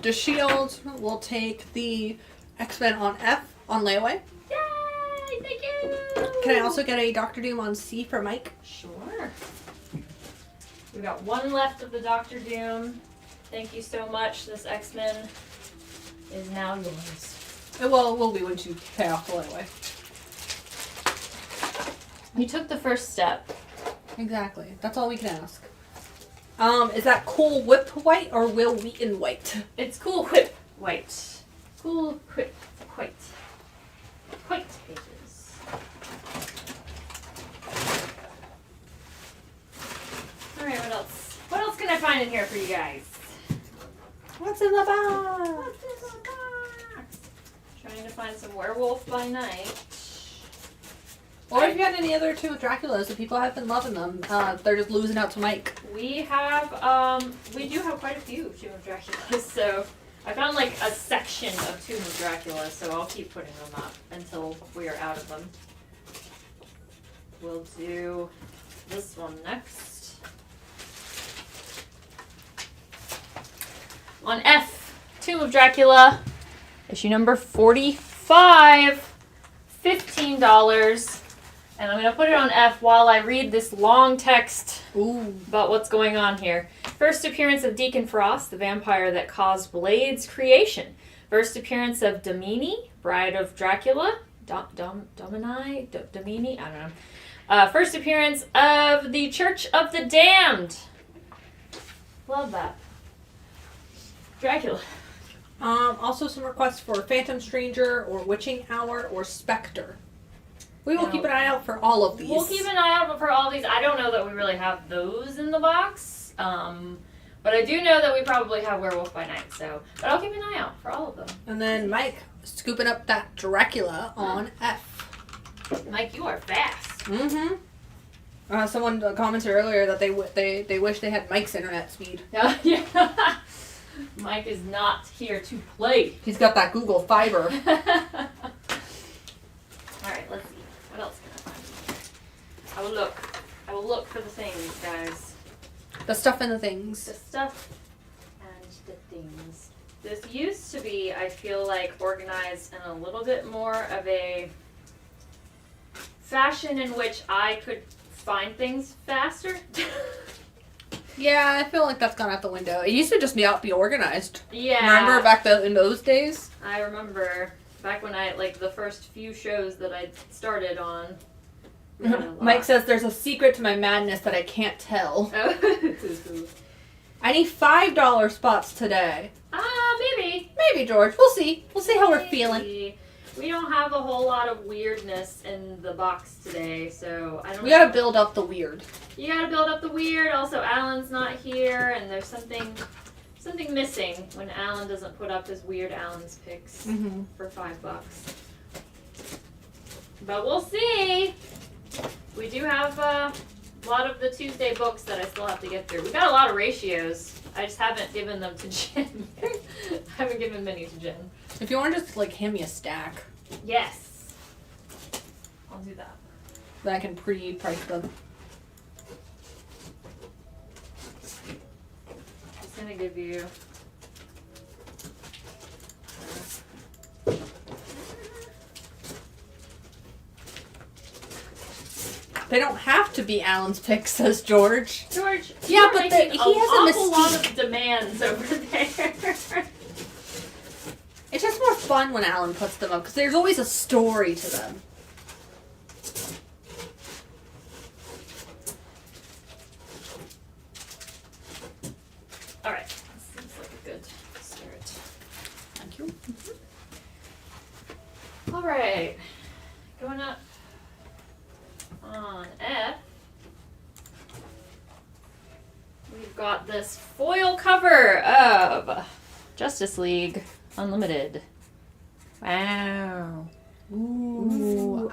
the Shield will take the X-Men on F on layaway. Yay! Thank you! Can I also get a Dr. Doom on C for Mike? Sure. We've got 1 left of the Dr. Doom. Thank you so much. This X-Men is now yours. It will be once you pay off the layaway. You took the first step. Exactly. That's all we can ask. Is that Cool Whip White or Will Wheaton White? It's Cool Whip White. Cool Whip White. White pages. Alright, what else? What else can I find in here for you guys? What's in the box? What's in the box? Trying to find some Werewolf by Night. Or if you had any other 2 Draculas, if people have been loving them, they're just losing out to Mike. We have, we do have quite a few Tomb of Dracula, so I found like a section of Tomb of Dracula, so I'll keep putting them up until we are out of them. We'll do this one next. On F, Tomb of Dracula, issue number 45, $15. And I'm going to put it on F while I read this long text about what's going on here. First appearance of Deacon Frost, the vampire that caused Blade's creation. First appearance of Damini, bride of Dracula. Domini? I don't know. First appearance of the Church of the Damned. Love that. Dracula. Also some requests for Phantom Stranger or Witching Hour or Spectre. We will keep an eye out for all of these. We'll keep an eye out for all these. I don't know that we really have those in the box. But I do know that we probably have Werewolf by Night. But I'll keep an eye out for all of them. And then Mike scooping up that Dracula on F. Mike, you are fast. Mm-hmm. Someone commented earlier that they wish they had Mike's internet speed. Yeah. Mike is not here to play. He's got that Google Fiber. All right, let's see. What else can I find? I will look for the things, guys. The stuff and the things. The stuff and the things. This used to be, I feel like, organized in a little bit more of a fashion in which I could find things faster. Yeah, I feel like that's gone out the window. It used to just be organized. Yeah. Remember back in those days? I remember back when the first few shows that I started on. Mike says there's a secret to my madness that I can't tell. Oh. I need $5 spots today. Maybe. Maybe, George. We'll see. We'll see how we're feeling. We don't have a whole lot of weirdness in the box today, so I don't know. We gotta build up the weird. You gotta build up the weird. Also, Alan's not here, and there's something missing when Alan doesn't put up his weird Alan's picks for $5. But we'll see. We do have a lot of the Tuesday books that I still have to get through. We've got a lot of ratios. I just haven't given them to Jen yet. I haven't given many to Jen. If you want to just hand me a stack. Yes. I'll do that. Then I can pre-price them. I'm just gonna give you. They don't have to be Alan's picks, says George. George, yeah, but he has a awful lot of demands over there. It's just more fun when Alan puts them up because there's always a story to them. All right, this seems like a good start. Thank you. All right, going up on F. We've got this foil cover of Justice League Unlimited. Wow. Ooh,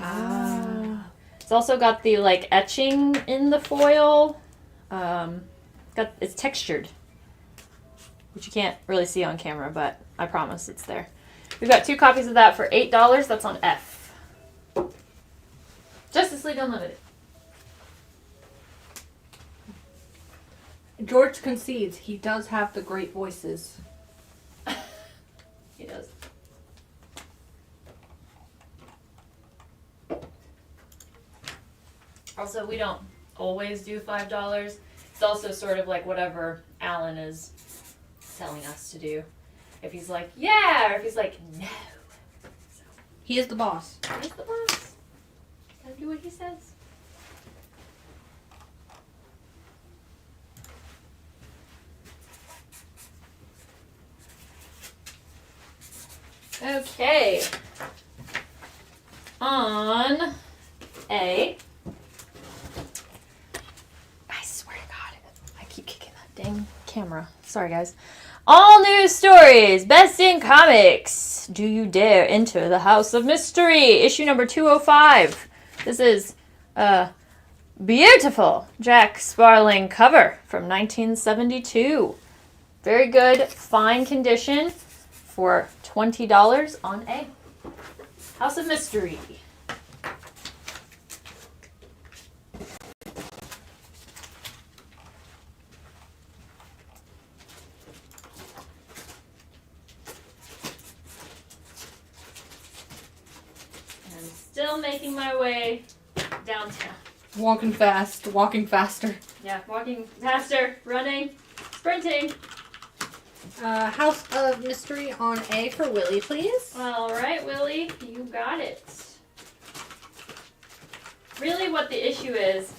It's also got the etching in the foil. It's textured, which you can't really see on camera, but I promise it's there. We've got 2 copies of that for $8. That's on F. Justice League Unlimited. George concedes he does have the great voices. He does. Also, we don't always do $5. It's also sort of whatever Alan is telling us to do. If he's like, yeah, or if he's like, no. So, He is the boss. he's the boss. Gotta do what he says. Okay. On A. I swear to God, I keep kicking that dang camera. Sorry, guys. All news stories, best in comics. Do you dare enter the House of Mystery? Issue number 205. This is a beautiful Jack Sparling cover from 1972. Very good, fine condition for $20 on A. House of Mystery. I'm still making my way downtown. Walking fast, walking faster. Yeah, walking faster, running, sprinting. House of Mystery on A for Willie, please. All right, Willie, you got it. Really what the issue is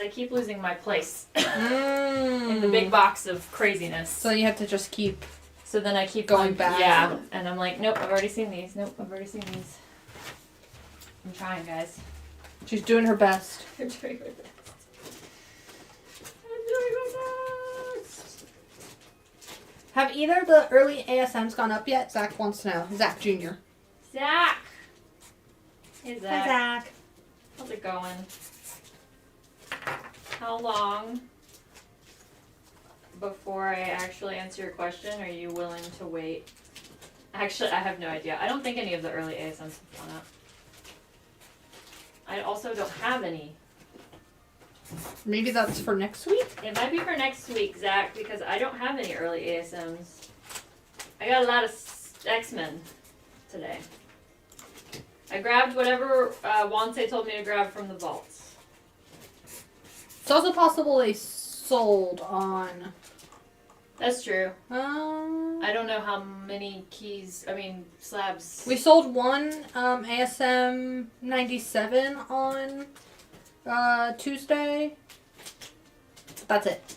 I keep losing my place in the big box of craziness. So you have to just keep... So then I keep going back. Yeah, and I'm like, nope, I've already seen these. Nope, I've already seen these. I'm trying, guys. She's doing her best. I'm doing my best. I'm doing my best. Have either of the early ASMs gone up yet? Zach wants to know. Zach Jr. Zach! Hey, Zach. Hi, Zach. How's it going? How long before I actually answer your question are you willing to wait? Actually, I have no idea. I don't think any of the early ASMs have gone up. I also don't have any. Maybe that's for next week? It might be for next week, Zach, because I don't have any early ASMs. I got a lot of X-Men today. I grabbed whatever Wanse told me to grab from the vaults. It's also possible they sold on... That's true. I don't know how many slabs. We sold one ASM 97 on Tuesday. That's it.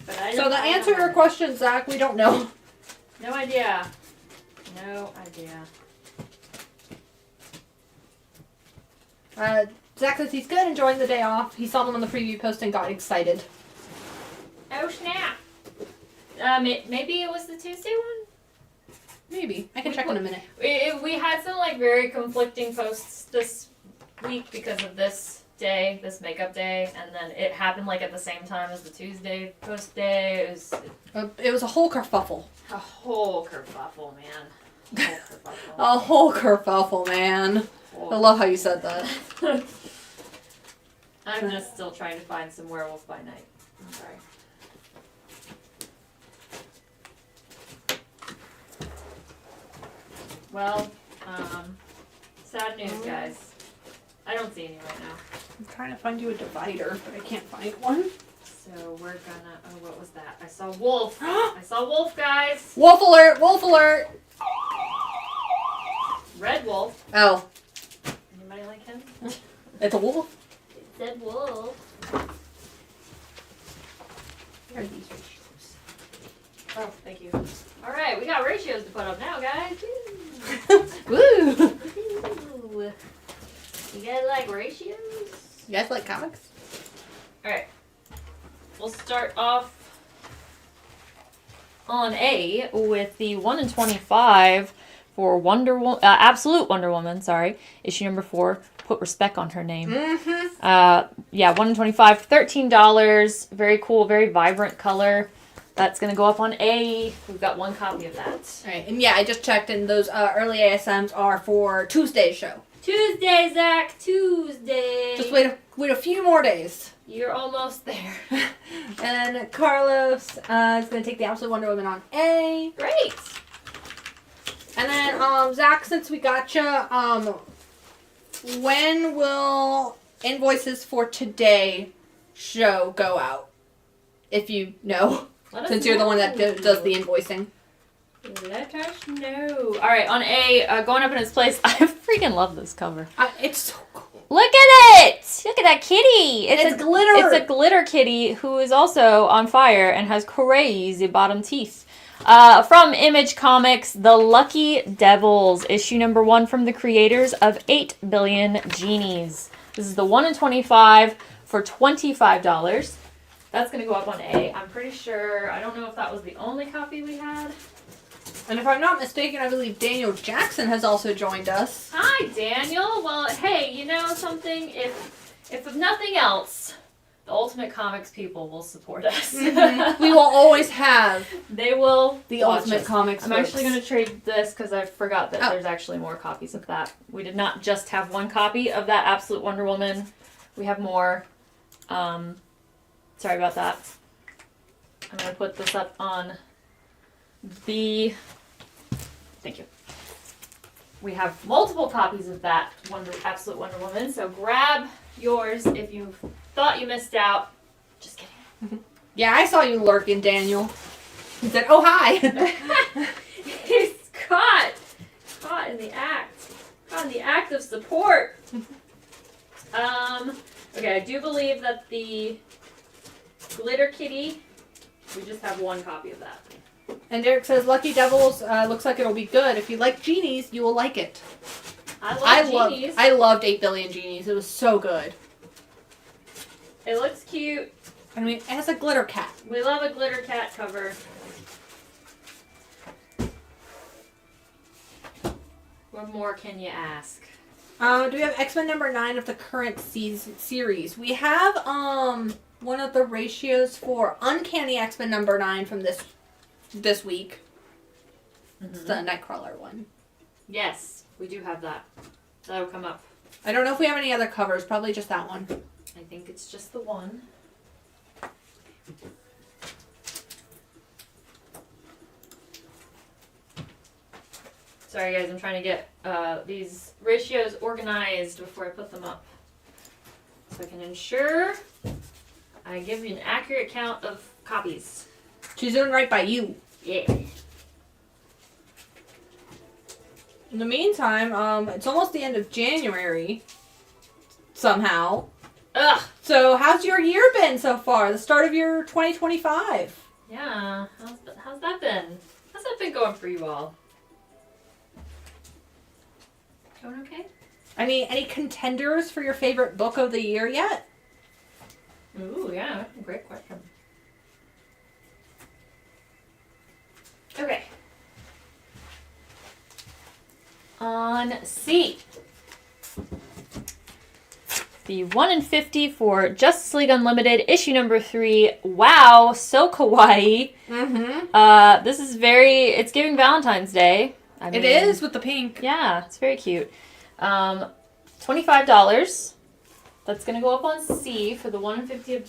But I So the answer to your question, Zach, we don't know. No idea. No idea. Zach says he's good, enjoying the day off. He saw them on the preview post and got excited. Oh snap! Maybe it was the Tuesday one. Maybe. I can check in a minute. We had some very conflicting posts this week because of this day, this makeup day, and then it happened at the same time as the Tuesday post day. It was a whole kerfuffle. A whole kerfuffle, man. A whole kerfuffle, man. I love how you said that. I'm just still trying to find some Werewolf by Night. I'm sorry. Well, sad news, guys. I don't see any right now. I'm trying to find you a divider, but I can't find one. So we're gonna... Oh, what was that? I saw Wolf. I saw Wolf, guys. Wolf alert! Wolf alert! Red Wolf. Oh. Anybody like him? It's a wolf? It said Wolf. Where are these ratios? Oh, thank you. All right, we got ratios to put up now, guys. Woo! Ooh. You guys like ratios? You guys like comics? All right. We'll start off on A with the 1 in 25 for Absolute Wonder Woman, issue number 4. Put respect on her name. Yeah, 1 in 25, $13. Very cool, very vibrant color. That's going to go up on A. We've got one copy of that. All right, and yeah, I just checked, and those early ASMs are for Tuesday's show. Tuesday, Zach, Tuesday. Just wait a few more days. You're almost there. And Carlos is going to take the Absolute Wonder Woman on A. Great. And then, Zach, since we gotcha, when will Invoices for Today show go out? If you know. Since you're the one that does the invoicing. Let us know. All right, on A, going up in its place. I freaking love this cover. It's so cool. Look at it! Look at that kitty! It's glitter! It's a glitter kitty who is also on fire and has crazy bottom teeth. From Image Comics, The Lucky Devils, issue number 1 from the creators of 8 Billion Genies. This is the 1 in 25 for $25. That's going to go up on A. I'm pretty sure, I don't know if that was the only copy we had. And if I'm not mistaken, I believe Daniel Jackson has also joined us. Hi, Daniel. Well, hey, you know something? If nothing else, the Ultimate Comics people will support us. Mm-hmm. We will always have. They will. The Ultimate Comics. I'm actually going to trade this because I forgot that there's actually more copies of that. We did not just have one copy of that Absolute Wonder Woman. We have more. Sorry about that. I'm going to put this up on B. Thank you. We have multiple copies of that Absolute Wonder Woman, so grab yours if you thought you missed out. Just kidding. Yeah, I saw you lurking, Daniel. He said, "Oh, hi." He's caught in the act. On the act of support. Okay, I do believe that the Glitter Kitty, we just have one copy of that. And Derek says, Lucky Devils looks like it'll be good. If you like genies, you will like it. I love genies. I loved 8 Billion Genies. It was so good. It looks cute. I mean, it has a glitter cat. We love a glitter cat cover. What more can you ask? Do we have X-Men number 9 of the current series? We have one of the ratios for Uncanny X-Men number 9 from this week. Mm-hmm. It's the Nightcrawler one. Yes, we do have that. That'll come up. I don't know if we have any other covers. Probably just that one. I think it's just the one. Sorry guys, I'm trying to get these ratios organized before I put them up. So I can ensure I give you an accurate count of copies. She's doing right by you. Yeah. In the meantime, it's almost the end of January. Somehow. Ugh! So how's your year been so far? The start of your 2025? Yeah, how's that been? How's that been going for you all? Going okay? Any contenders for your favorite book of the year yet? Ooh, yeah, great question. Okay. On C. The 1 in 50 for Justice League Unlimited, issue number 3. Wow, so kawaii. Mm-hmm. This is it's giving Valentine's Day. I mean, it is with the pink. Yeah, it's very cute. $25. That's going to go up on C for the 1 in 50 of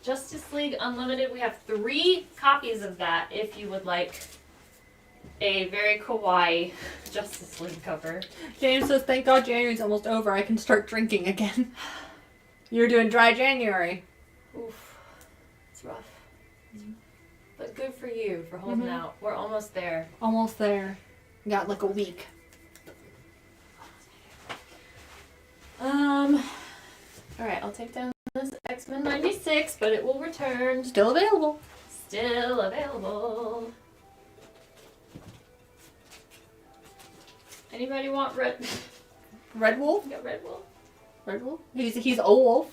Justice League Unlimited. We have 3 copies of that if you would like a very kawaii Justice League cover. James says, thank God January's almost over. I can start drinking again. You're doing dry January. Oof. It's rough. But good for you for holding out. We're almost there. Almost there. We got like a week. Alright, I'll take down this X-Men 96, but it will return. Still available. Still available. Anybody want Red Wolf? You got Red Wolf? Red Wolf? He's a wolf.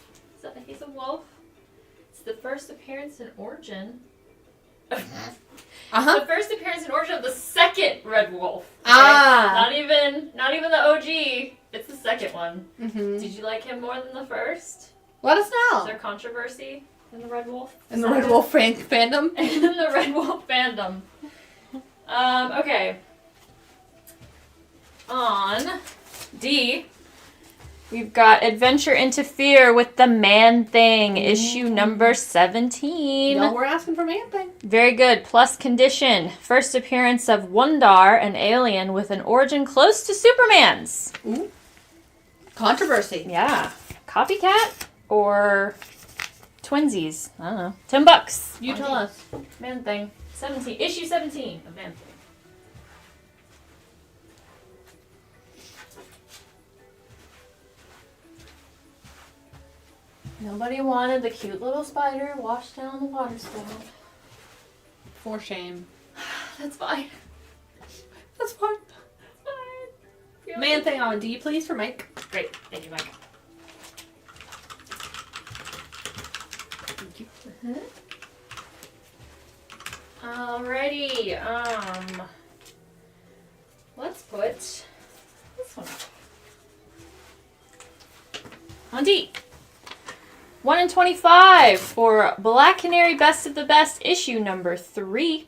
He's a wolf. It's the first appearance in Origin. The first appearance in Origin of the second Red Wolf. Okay? Not even the OG. It's the second one. Mm-hmm. Did you like him more than the first? Let us know. Is there controversy in the Red Wolf? In the Red Wolf fandom? In the Red Wolf fandom. Okay. On D, we've got Adventure into Fear with the Man-Thing, issue number 17. No, we're asking for Man-Thing. Very good. Plus condition. First appearance of Wundar, an alien with an origin close to Superman's. Ooh. Controversy. Yeah. Copycat or twinsies? I don't know. $10. You tell us. Man-Thing. 17. Issue 17 of Man-Thing. Nobody wanted the cute little spider washed down the water spout. For shame. That's fine. That's fine. That's fine. Man-Thing on D, please, for Mike. Great. Thank you, Mike. Thank you. Alrighty. Let's put this one up. On D. 1 in 25 for Black Canary Best of the Best, issue number 3.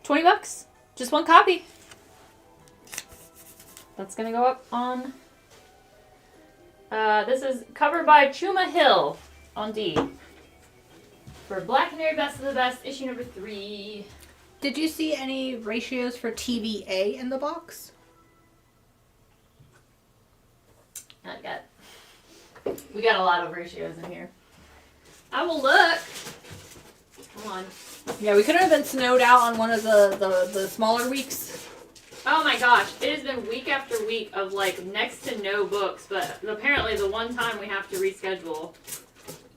$20. Just one copy. That's going to go up on... this is covered by Chuma Hill on D. For Black Canary Best of the Best, issue number 3. Did you see any ratios for TVA in the box? Not yet. We got a lot of ratios in here. I will look. Come on. Yeah, we could have been snowed out on one of the smaller weeks Oh my gosh, it has been week after week of like next to no books, but apparently the one time we have to reschedule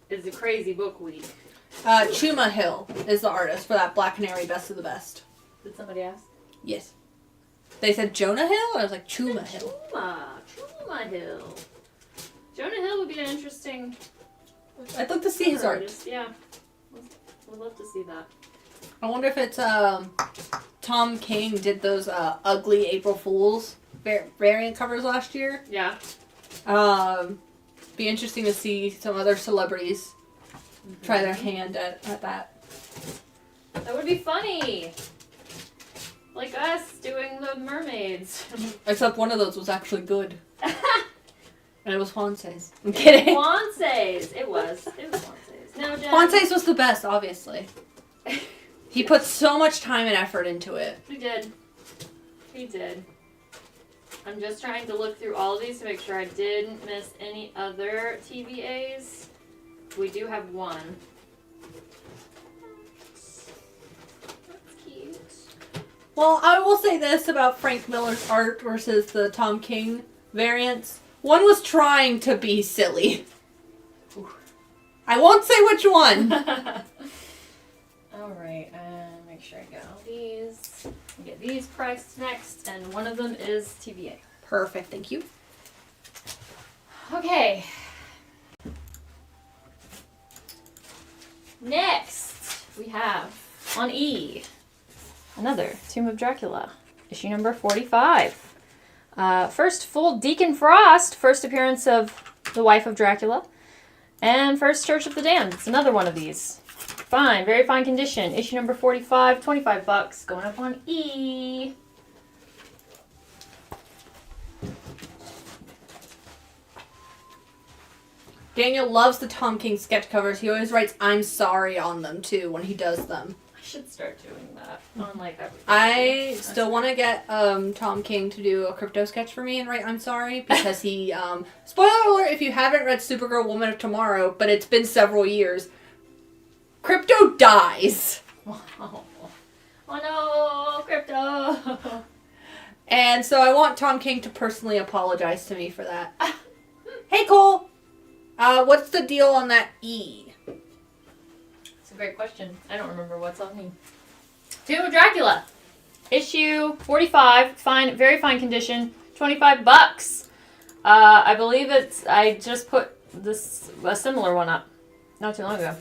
is a crazy book week. Chuma Hill is the artist for that Black Canary Best of the Best. Did somebody ask? Yes. They said Jonah Hill, and I was like, Chuma Hill. Chuma Hill. Jonah Hill would be an interesting... I'd love to see his art. Artist. Yeah. Would love to see that. I wonder if it's, Tom King did those, ugly April Fool's variant covers last year. Yeah. Be interesting to see some other celebrities try their hand at that. That would be funny. Like us doing the mermaids. Except one of those was actually good. And it was Juanse's. I'm kidding. Juanse's. It was Juanse's. No, Jen. Juanse's was the best, obviously. He put so much time and effort into it. He did. He did. I'm just trying to look through all of these to make sure I didn't miss any other TBAs. We do have one. That's cute. Well, I will say this about Frank Miller's art versus the Tom King variants. One was trying to be silly. I won't say which one. Alright, and make sure I get all these. I'll get these priced next, and one of them is TBA. Perfect, thank you. Okay. Next, we have on E, another Tomb of Dracula, issue number 45. First full Deacon Frost, first appearance of the wife of Dracula, and first Church of the Damned. It's another one of these. Fine, very fine condition. Issue number 45, $25, going up on E. Daniel loves the Tom King sketch covers. He always writes "I'm sorry" on them too when he does them. I should start doing that on like everything. I still want to get Tom King to do a crypto sketch for me and write "I'm sorry" because he spoiler alert if you haven't read Supergirl Woman of Tomorrow, but it's been several years. Crypto dies. Oh no, crypto. And so I want Tom King to personally apologize to me for that. Hey Cole, what's the deal on that E? It's a great question. I don't remember what's on me. Tomb of Dracula, issue 45, fine, very fine condition, $25. I believe I just put a similar one up not too long ago.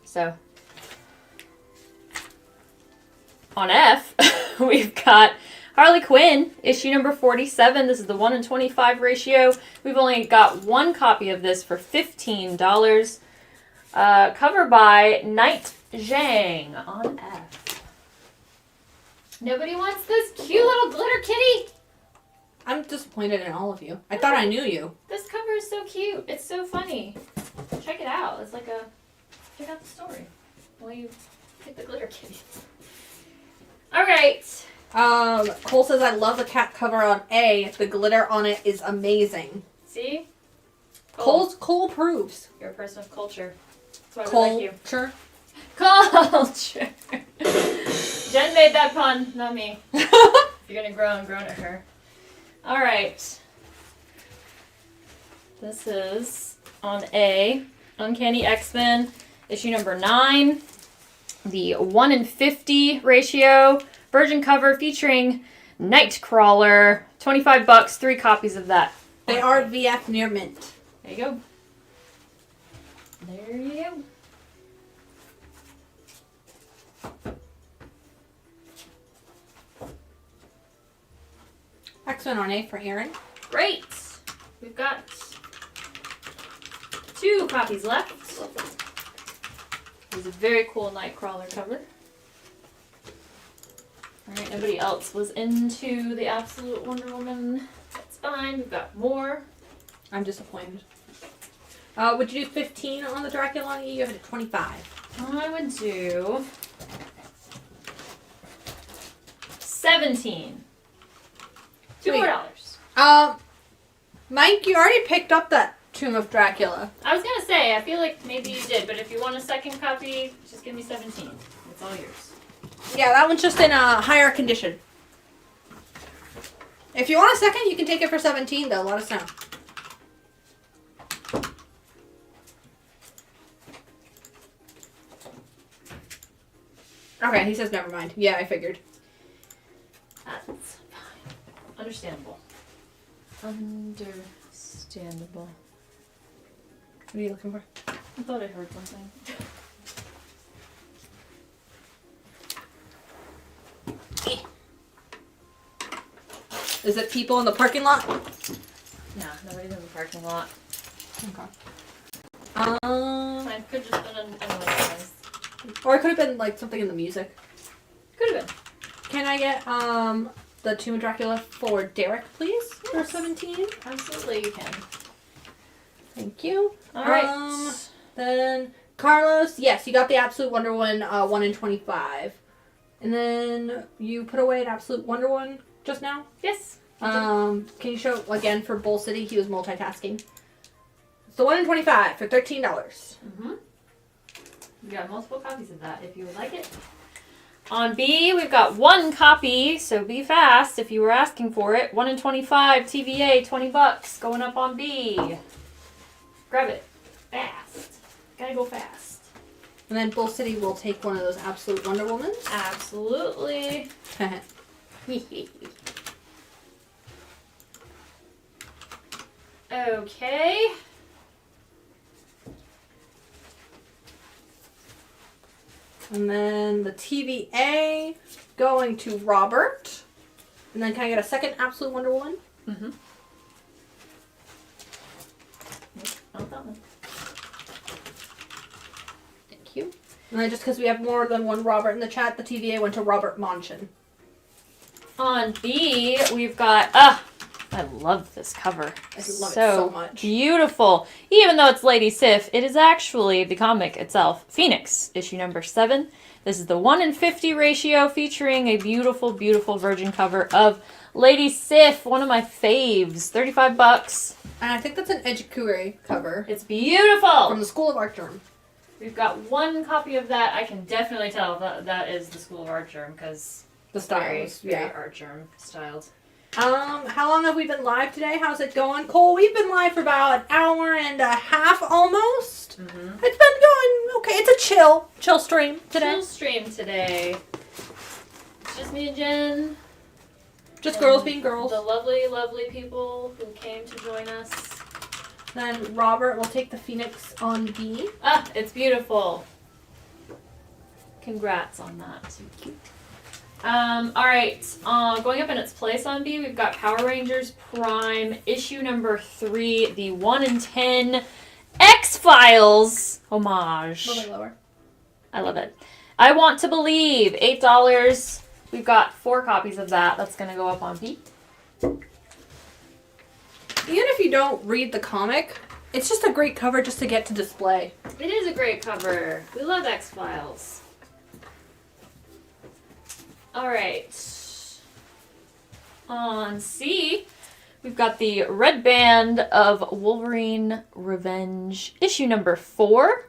So, on F, we've got Harley Quinn, issue number 47. This is the 1:25 ratio. We've only got one copy of this for $15. Cover by Night Zhang on F. Nobody wants this cute little glitter kitty? I'm disappointed in all of you. I thought I knew you. This cover is so cute. It's so funny. Check it out. It's like a... Check out the story while you hit the glitter kitty. Alright. Cole says, I love the cat cover on A. The glitter on it is amazing. See? Cole approves. You're a person of culture. That's why Cole, we like you. sure. Culture. Jen made that pun, not me. If you're gonna groan at her. Alright. This is on A. Uncanny X-Men, issue number 9. The 1:50 ratio. Virgin cover featuring Nightcrawler. $25, 3 copies of that. They are VF near mint. There you go. There you go. X-Men on A for Aaron. Great. We've got 2 copies left. There's a very cool Nightcrawler cover. Alright, nobody else was into the Absolute Wonder Woman. That's fine. We've got more. I'm disappointed. Would you do 15 on the Dracula on E? You have it at 25. I would do 17. $2 more. Mike, you already picked up that Tomb of Dracula. I was gonna say, I feel like maybe you did, but if you want a second copy, just give me 17. It's all yours. Yeah, that one's just in a higher condition. If you want a second, you can take it for $17 though. Let us know. Okay, he says never mind. Yeah, I figured. That's fine. Understandable. Understandable. What are you looking for? I thought I heard something. Is it people in the parking lot? No, nobody's in the parking lot. Okay. Mine could just been an noise. Or it could have been like something in the music. Could have been. Can I get the Tomb of Dracula for Derek, please? Yes. For 17? Absolutely, you can. Thank you. All right. Then Carlos, yes, you got the Absolute Wonder Woman 1 in 25. And then you put away an Absolute Wonder Woman just now? Yes. Can you show again for Bull City? He was multitasking. It's the 1 in 25 for $13. Mm-hmm. We got multiple copies of that if you would like it. On B, we've got 1 copy, so be fast if you were asking for it. 1 in 25, TVA, $20, going up on B. Grab it. Fast. Gotta go fast. And then Bull City will take one of those Absolute Wonder Womans. Absolutely. Okay. And then the TVA going to Robert. And then can I get a second Absolute Wonder Woman? Mm-hmm. Nope, not that one. Thank you. And then just because we have more than one Robert in the chat, the TVA went to Robert Monchin. On B, we've got... I love this cover. I love it so much. Beautiful. Even though it's Lady Sif, it is actually the comic itself. Phoenix, issue number 7. This is the 1 in 50 ratio featuring a beautiful, beautiful virgin cover of Lady Sif, one of my faves. $35. And I think that's an Ejikure cover. It's beautiful. From the School of Art Germ. We've got 1 copy of that. I can definitely tell that is the School of Art Germ because the style is very Art Germ styled. How long have we been live today? How's it going? Cole, we've been live for about an hour and a half almost. Mm-hmm. It's been going okay. It's a chill stream today. Chill stream today. It's just me and Jen. Just girls being girls. The lovely, lovely people who came to join us. Then Robert will take the Phoenix on B. Ah, it's beautiful. Congrats on that. So cute. Alright, going up in its place on B, we've got Power Rangers Prime, issue number 3, the 1 in 10 X-Files homage. A little bit lower. I love it. I Want to Believe, $8. We've got 4 copies of that. That's going to go up on B. Even if you don't read the comic, it's just a great cover just to get to display. It is a great cover. We love X-Files. Alright. On C, we've got the Red Band of Wolverine Revenge, issue number 4.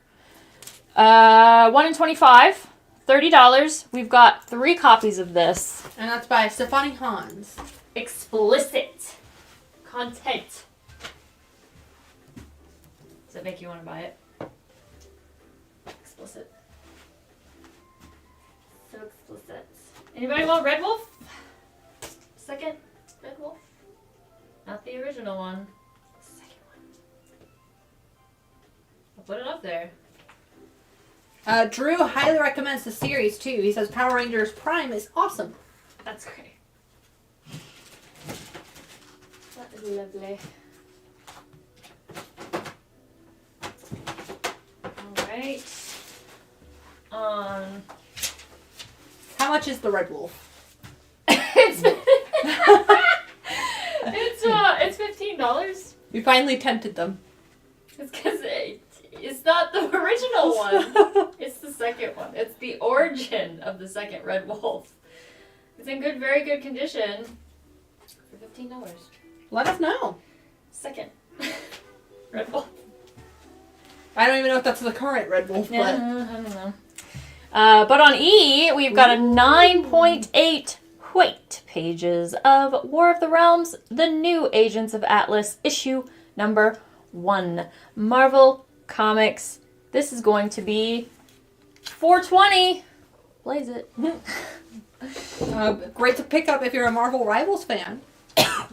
1 in 25, $30. We've got 3 copies of this. And that's by Stefani Hans. Explicit content. Does it make you want to buy it? Explicit. So explicit. Anybody want Red Wolf? Second Red Wolf? Not the original one. Second one. I'll put it up there. Drew highly recommends the series too. He says Power Rangers Prime is awesome. That's great. That is lovely. Alright. How much is the Red Wolf? It's $15. You finally tempted them. It's because it's not the original one. It's the second one. It's the origin of the second Red Wolf. It's in very good condition for $15. Let us know. Second Red Wolf. I don't even know if that's the current Red Wolf, but I don't know. But on E, we've got a 9.8 quaint pages of War of the Realms, The New Agents of Atlas, issue number 1. Marvel Comics. This is going to be $4.20. Blaze it. Great to pick up if you're a Marvel Rivals fan.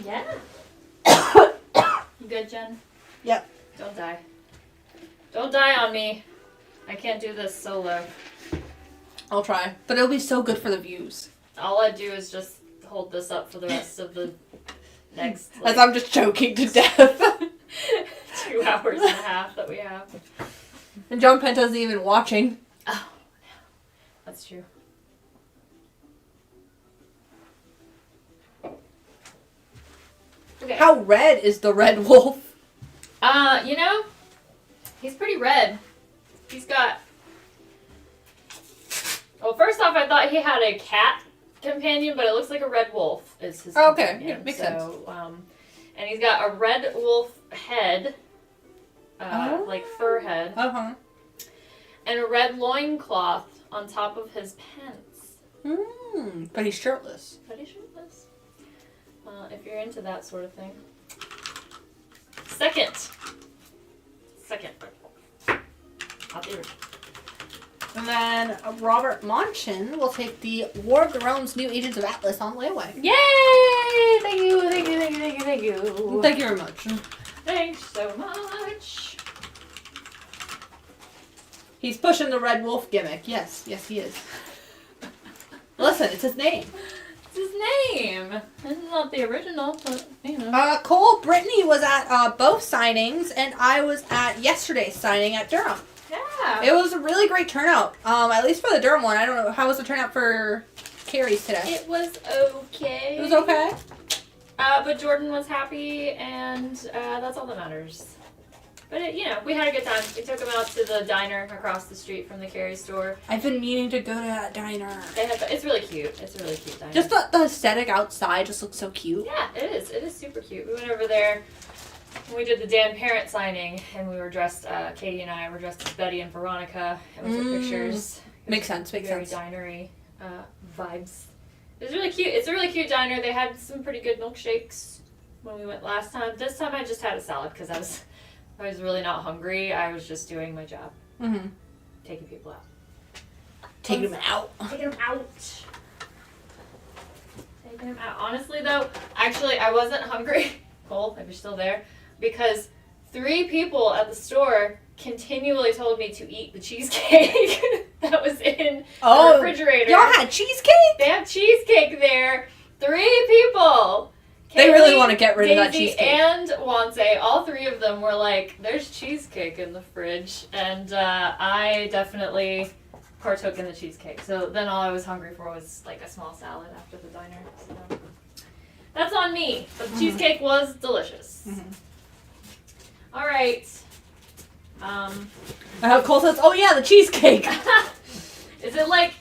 Yeah. You good, Jen? Yep. Don't die. Don't die on me. I can't do this solo. I'll try. But it'll be so good for the views. All I do is just hold this up for the rest of the next, As I'm just choking to death. 2 hours and a half that we have. And John Penta's even watching. Oh, that's true. Okay. How red is the red wolf? You know, he's pretty red. He's got... Well, first off, I thought he had a cat companion, but it looks like a red wolf is his companion. Okay, yeah, makes sense. And he's got a red wolf head, like fur head, and a red loincloth on top of his pants. But he's shirtless. But he's shirtless. If you're into that sort of thing. Second. Not the original. And then Robert Monchin will take the War of the Realms New Agents of Atlas on layaway. Yay! Thank you. Thank you very much. Thanks so much. He's pushing the red wolf gimmick. Yes, he is. Listen, it's his name. It's his name. It's not the original, but you know. Cole Brittany was at both signings, and I was at yesterday's signing at Durham. Yeah. It was a really great turnout. At least for the Durham one. I don't know. How was the turnout for Carrie's today? It was okay. It was okay? But Jordan was happy, and that's all that matters. But, we had a good time. We took him out to the diner across the street from the Carrie store. I've been meaning to go to that diner. It's really cute. It's a really cute diner. Just the aesthetic outside just looks so cute. Yeah, it is. It is super cute. We went over there. We did the Dan Parent signing, and we were dressed, Katie and I were dressed as Betty and Veronica, and we took pictures. Makes sense. Very dinery vibes. It was really cute. It's a really cute diner. They had some pretty good milkshakes when we went last time. This time I just had a salad because I was really not hungry. I was just doing my job. Taking people out. Taking them out. Taking them out. Taking them out. Honestly, though, I wasn't hungry. Cole, if you're still there. Because 3 people at the store continually told me to eat the cheesecake that was in the refrigerator. Y'all had cheesecake? They have cheesecake there. 3 people. They really want to get rid of that Daisy cheesecake. And Wanse, all 3 of them were like, there's cheesecake in the fridge. And I definitely partook in the cheesecake. So then all I was hungry for was like a small salad after the diner. So that's on me. But the cheesecake was delicious. All right. Cole says, oh yeah, the cheesecake. Is it like,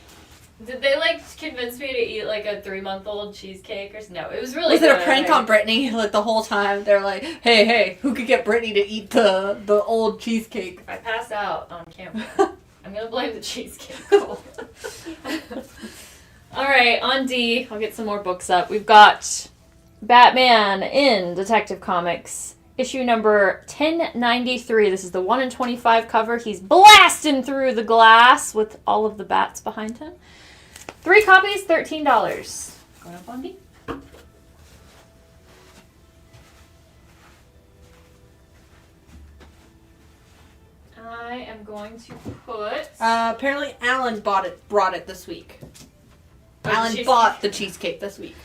did they convince me to eat like a 3-month-old cheesecake or no? It was really Was good. it a prank on Brittany? Like the whole time they're like, hey, who could get Brittany to eat the old cheesecake? If I pass out on camera, I'm gonna blame the cheesecake. Cool. All right, on D, I'll get some more books up. We've got Batman in Detective Comics. Issue number 1093. This is the 1 in 25 cover. He's blasting through the glass with all of the bats behind him. 3 copies, $13. Going up on D. I am going to put... Apparently Alan brought it this week. Alan bought the cheesecake this week.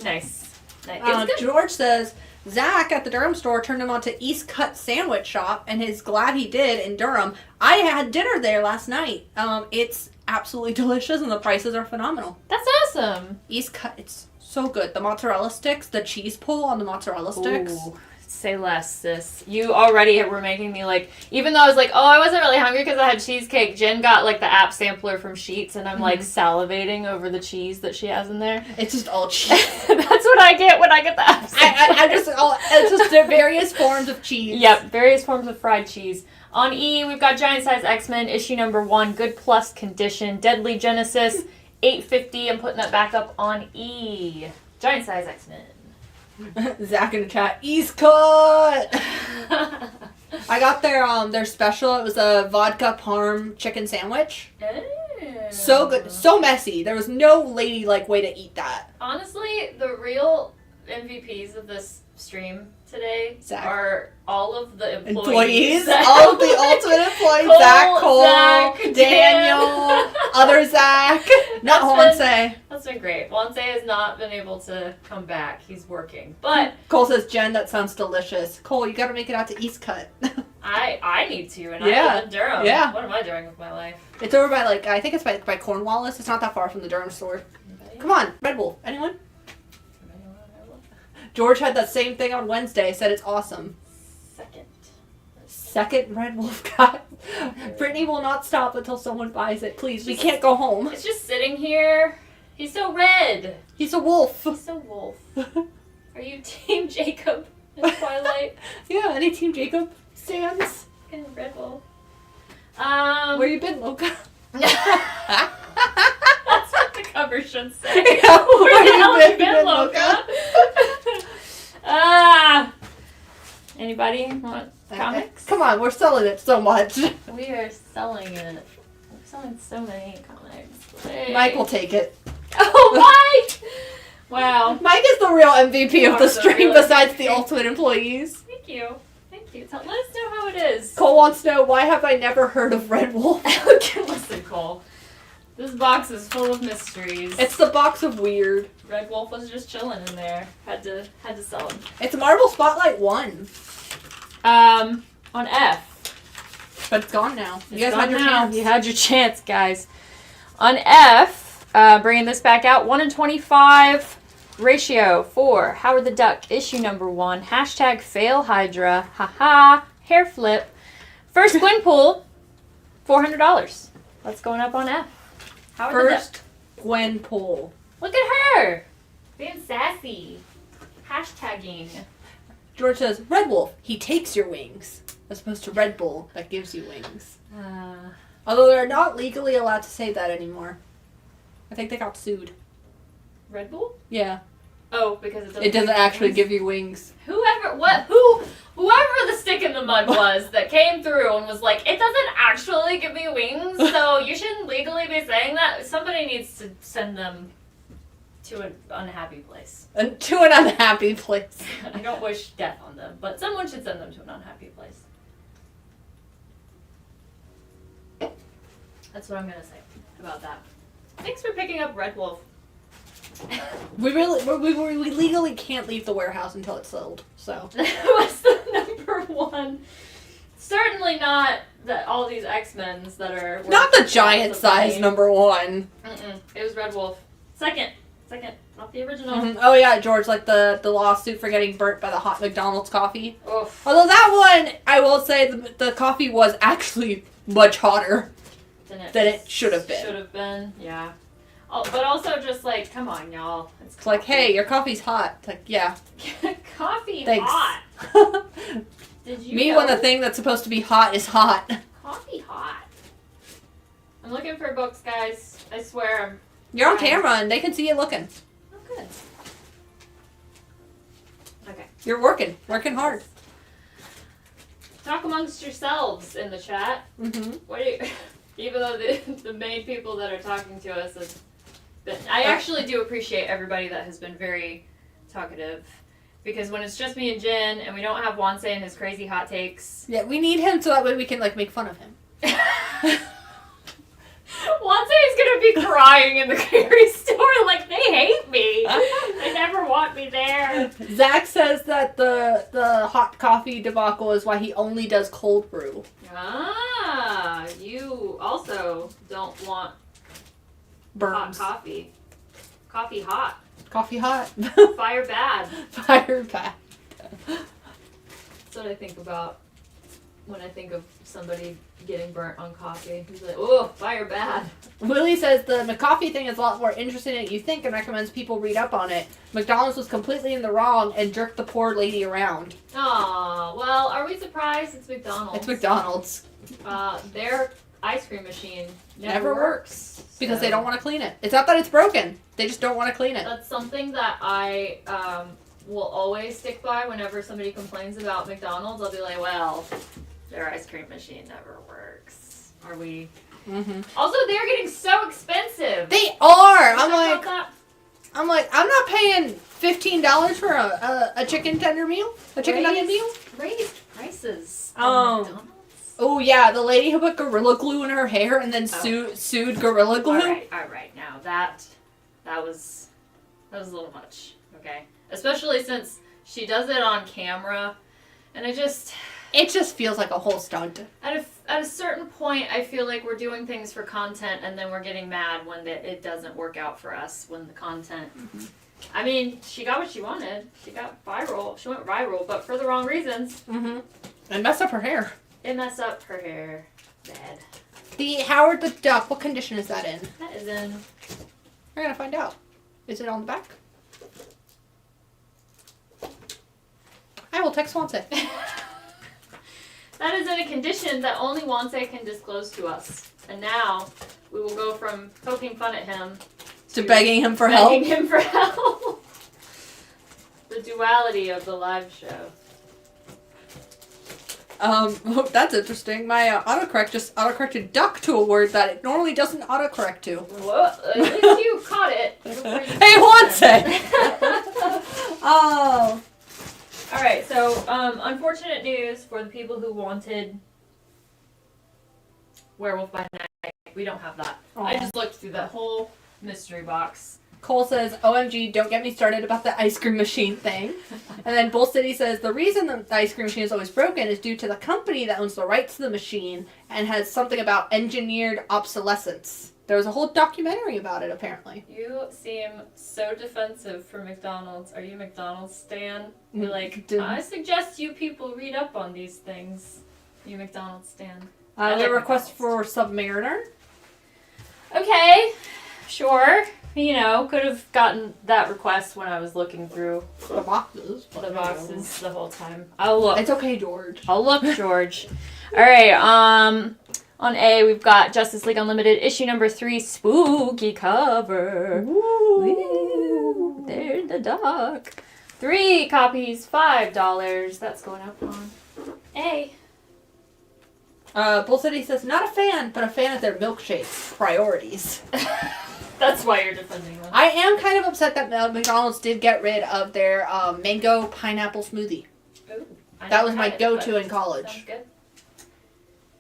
Nice. George says, Zach at the Durham store turned him on to East Cut Sandwich Shop, and is glad he did in Durham. I had dinner there last night. It's absolutely delicious, and the prices are phenomenal. That's awesome. East Cut, it's so good. The mozzarella sticks, the cheese pull on the mozzarella sticks. Ooh, say less, sis. You already were making me like, even though I was like, oh, I wasn't really hungry because I had cheesecake, Jen got like the app sampler from Sheets, and I'm like salivating over the cheese that she has in there. It's just all cheese. That's what I get when I get the app sampler. It's just various forms of cheese. Yep, various forms of fried cheese. On E, we've got Giant Size X-Men, issue number 1, Good Plus Condition, Deadly Genesis, $8.50. I'm putting that back up on E. Giant size X-Men. Zach in the chat. East Cut. I got their special. It was a vodka parm chicken sandwich. So good, so messy. There was no ladylike way to eat that. Honestly, the real MVPs of this stream today Zach. are all of the employees. All of the ultimate employees. Zach, Daniel, other Zach. Not Honse. That's been great. Honse has not been able to come back. He's working. But Cole says, Jen, that sounds delicious. Cole, you gotta make it out to East Cut. I need to, and I live in Durham. Yeah. What am I doing with my life? It's over by, I think it's by Cornwallis. It's not that far from the Durham store. Come on, Red Wolf. Anyone? George had that same thing on Wednesday. Said it's awesome. Second Red Wolf guy. Brittany will not stop until someone buys it. Please, we can't go home. It's just sitting here. He's so red. He's a wolf. He's so wolf. Are you Team Jacob in Twilight? Yeah, any Team Jacob stands. Fucking Red Wolf. Where you been, Loca? That's what the cover should say. Yeah, where the hell have you been, Loca? Anybody want comics? Come on, we're selling it so much. We are selling it. We're selling so many comics. Hey. Mike will take it. Oh, Mike! Wow. Mike is the real MVP of the stream besides MVP. the ultimate employees. Thank you. Thank you. Let us know how it is. Cole wants to know, why have I never heard of Red Wolf? Listen, Cole. This box is full of mysteries. It's the box of weird. Red Wolf was just chilling in there. Had to sell him. It's Marvel Spotlight 1. On F. But it's gone now. You It's guys gone had your now. chance. You had your chance, guys. On F, bringing this back out, 1 in 25 ratio for Howard the Duck, issue number 1. Hashtag fail Hydra. Haha. Hair flip. First win pool, $400. That's going up on F. Howard First the Duck. Gwen Pool. Look at her. Being sassy. Hashtagging. George says, Red Wolf, he takes your wings. As opposed to Red Bull, that gives you wings. Although they're not legally allowed to say that anymore. I think they got sued. Red Bull? Yeah. Oh, because it doesn't actually give you wings. Whoever the stick in the mud was that came through and was like, it doesn't actually give me wings, so you shouldn't legally be saying that. Somebody needs to send them to an unhappy place. To an unhappy place. I don't wish death on them, but someone should send them to an unhappy place. That's what I'm gonna say about that. Thanks for picking up Red Wolf. We legally can't leave the warehouse until it's sold. So What's the number 1? Certainly not all these X-Men's that are not the giant size number 1. It was Red Wolf. Second, not the original. Mm-hmm. Oh yeah, George, like the lawsuit for getting burnt by the hot McDonald's coffee. Oof. Although that one, I will say the coffee was actually much hotter than it should have been. Should have been, yeah. Oh, but also just like, come on, y'all. It's like, hey, your coffee's hot. It's like, yeah. Coffee Thanks. hot. Did you Me know? when the thing that's supposed to be hot is hot. Coffee hot. I'm looking for books, guys. I swear. You're on camera and they can see you looking. Oh, good. Okay. You're working hard. Talk amongst yourselves in the chat. Mm-hmm. What do you? Even though the main people that are talking to us have been, I actually do appreciate everybody that has been very talkative, because when it's just me and Jen and we don't have Wanse and his crazy hot takes. Yeah, we need him so that way we can make fun of him. Wanse is gonna be crying in the Carrie store like, they hate me. They never want me there. Zach says that the hot coffee debacle is why he only does cold brew. Ah, you also don't want Burns. hot coffee. Coffee hot. Coffee hot. Fire bad. Fire bad. That's what I think about when I think of somebody getting burnt on coffee. He's like, oh, fire bad. Willie says the McCoffee thing is a lot more interesting than you think and recommends people read up on it. McDonald's was completely in the wrong and jerked the poor lady around. Aw, well, are we surprised? It's McDonald's. It's McDonald's. Their ice cream machine never works. Because they don't want to clean it. It's not that it's broken. They just don't want to clean it. That's something that I will always stick by whenever somebody complains about McDonald's. I'll be like, well, their ice cream machine never works. Are we? Mm-hmm. Also, they're getting so expensive. They are. I'm like, I'm not paying $15 for a chicken tender meal, a chicken nugget meal. Raised prices. McDonald's. Oh yeah, the lady who put Gorilla Glue in her hair and then sued Gorilla Glue. All right. Now that was a little much. Okay, especially since she does it on camera, and it just feels like a whole stunt. At a certain point, I feel like we're doing things for content, and then we're getting mad when it doesn't work out for us when the content. Mm-hmm. I mean, she got what she wanted. She got viral. She went viral, but for the wrong reasons. Mm-hmm. And messed up her hair. It messed up her hair. Bad. The Howard the Duck, what condition is that in? That is in... We're gonna find out. Is it on the back? I will text Wanse. That is in a condition that only Wanse can disclose to us. And now, we will go from poking fun at him to begging him for help. The duality of the live show. That's interesting. My autocorrect just autocorrected duck to a word that it normally doesn't autocorrect to. Well, at least you caught it. Hey, Wanse! Oh. Alright, so, unfortunate news for the people who wanted Werewolf by Night. We don't have that. Aww. I just looked through that whole mystery box. Cole says, OMG, don't get me started about the ice cream machine thing. And then Bull City says, the reason the ice cream machine is always broken is due to the company that owns the rights to the machine and has something about engineered obsolescence. There was a whole documentary about it, apparently. You seem so defensive for McDonald's. Are you McDonald's stan? You're like, I suggest you people read up on these things. You McDonald's stan. The request for Submariner. Okay, sure. You know, could have gotten that request when I was looking through the boxes. The whole time. I'll look. It's okay, George. I'll look, George. All right. On A, we've got Justice League Unlimited issue number 3, spooky cover. Ooh, there in the dark. 3 copies, $5. That's going up on A. Bull City says, not a fan, but a fan of their milkshakes. Priorities. That's why you're defending them. I am kind of upset that McDonald's did get rid of their mango pineapple smoothie. Ooh, that was my go-to in college. Sounds good.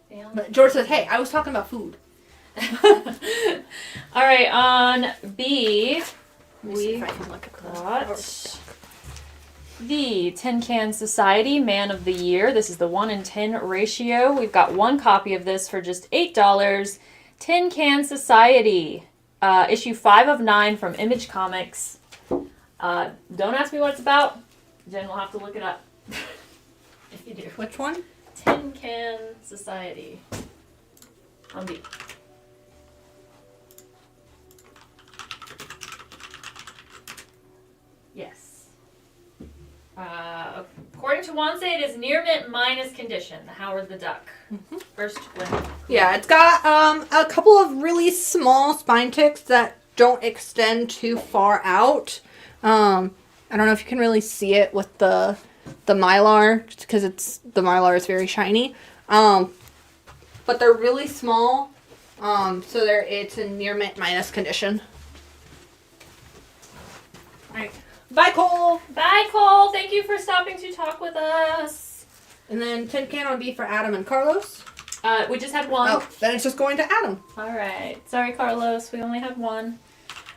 Yeah. But George says, hey, I was talking about food. All right, on B, we got the Tin Can Society Man of the Year. This is the 1 in 10 ratio. We've got 1 copy of this for just $8. Tin Can Society. Issue 5 of 9 from Image Comics. Don't ask me what it's about. Jen will have to look it up. If you do. Which one? Tin Can Society. On B. Yes. According to Wanse, it is near mint minus condition. The Howard the Duck. Mm-hmm. First win. Yeah, it's got a couple of really small spine ticks that don't extend too far out. I don't know if you can really see it with the Mylar, because the Mylar is very shiny. But they're really small, so it's in near mint minus condition. All right. Bye, Cole. Bye, Cole. Thank you for stopping to talk with us. And then Tin Can on B for Adam and Carlos. We just had 1. Oh, then it's just going to Adam. All right. Sorry, Carlos. We only had 1.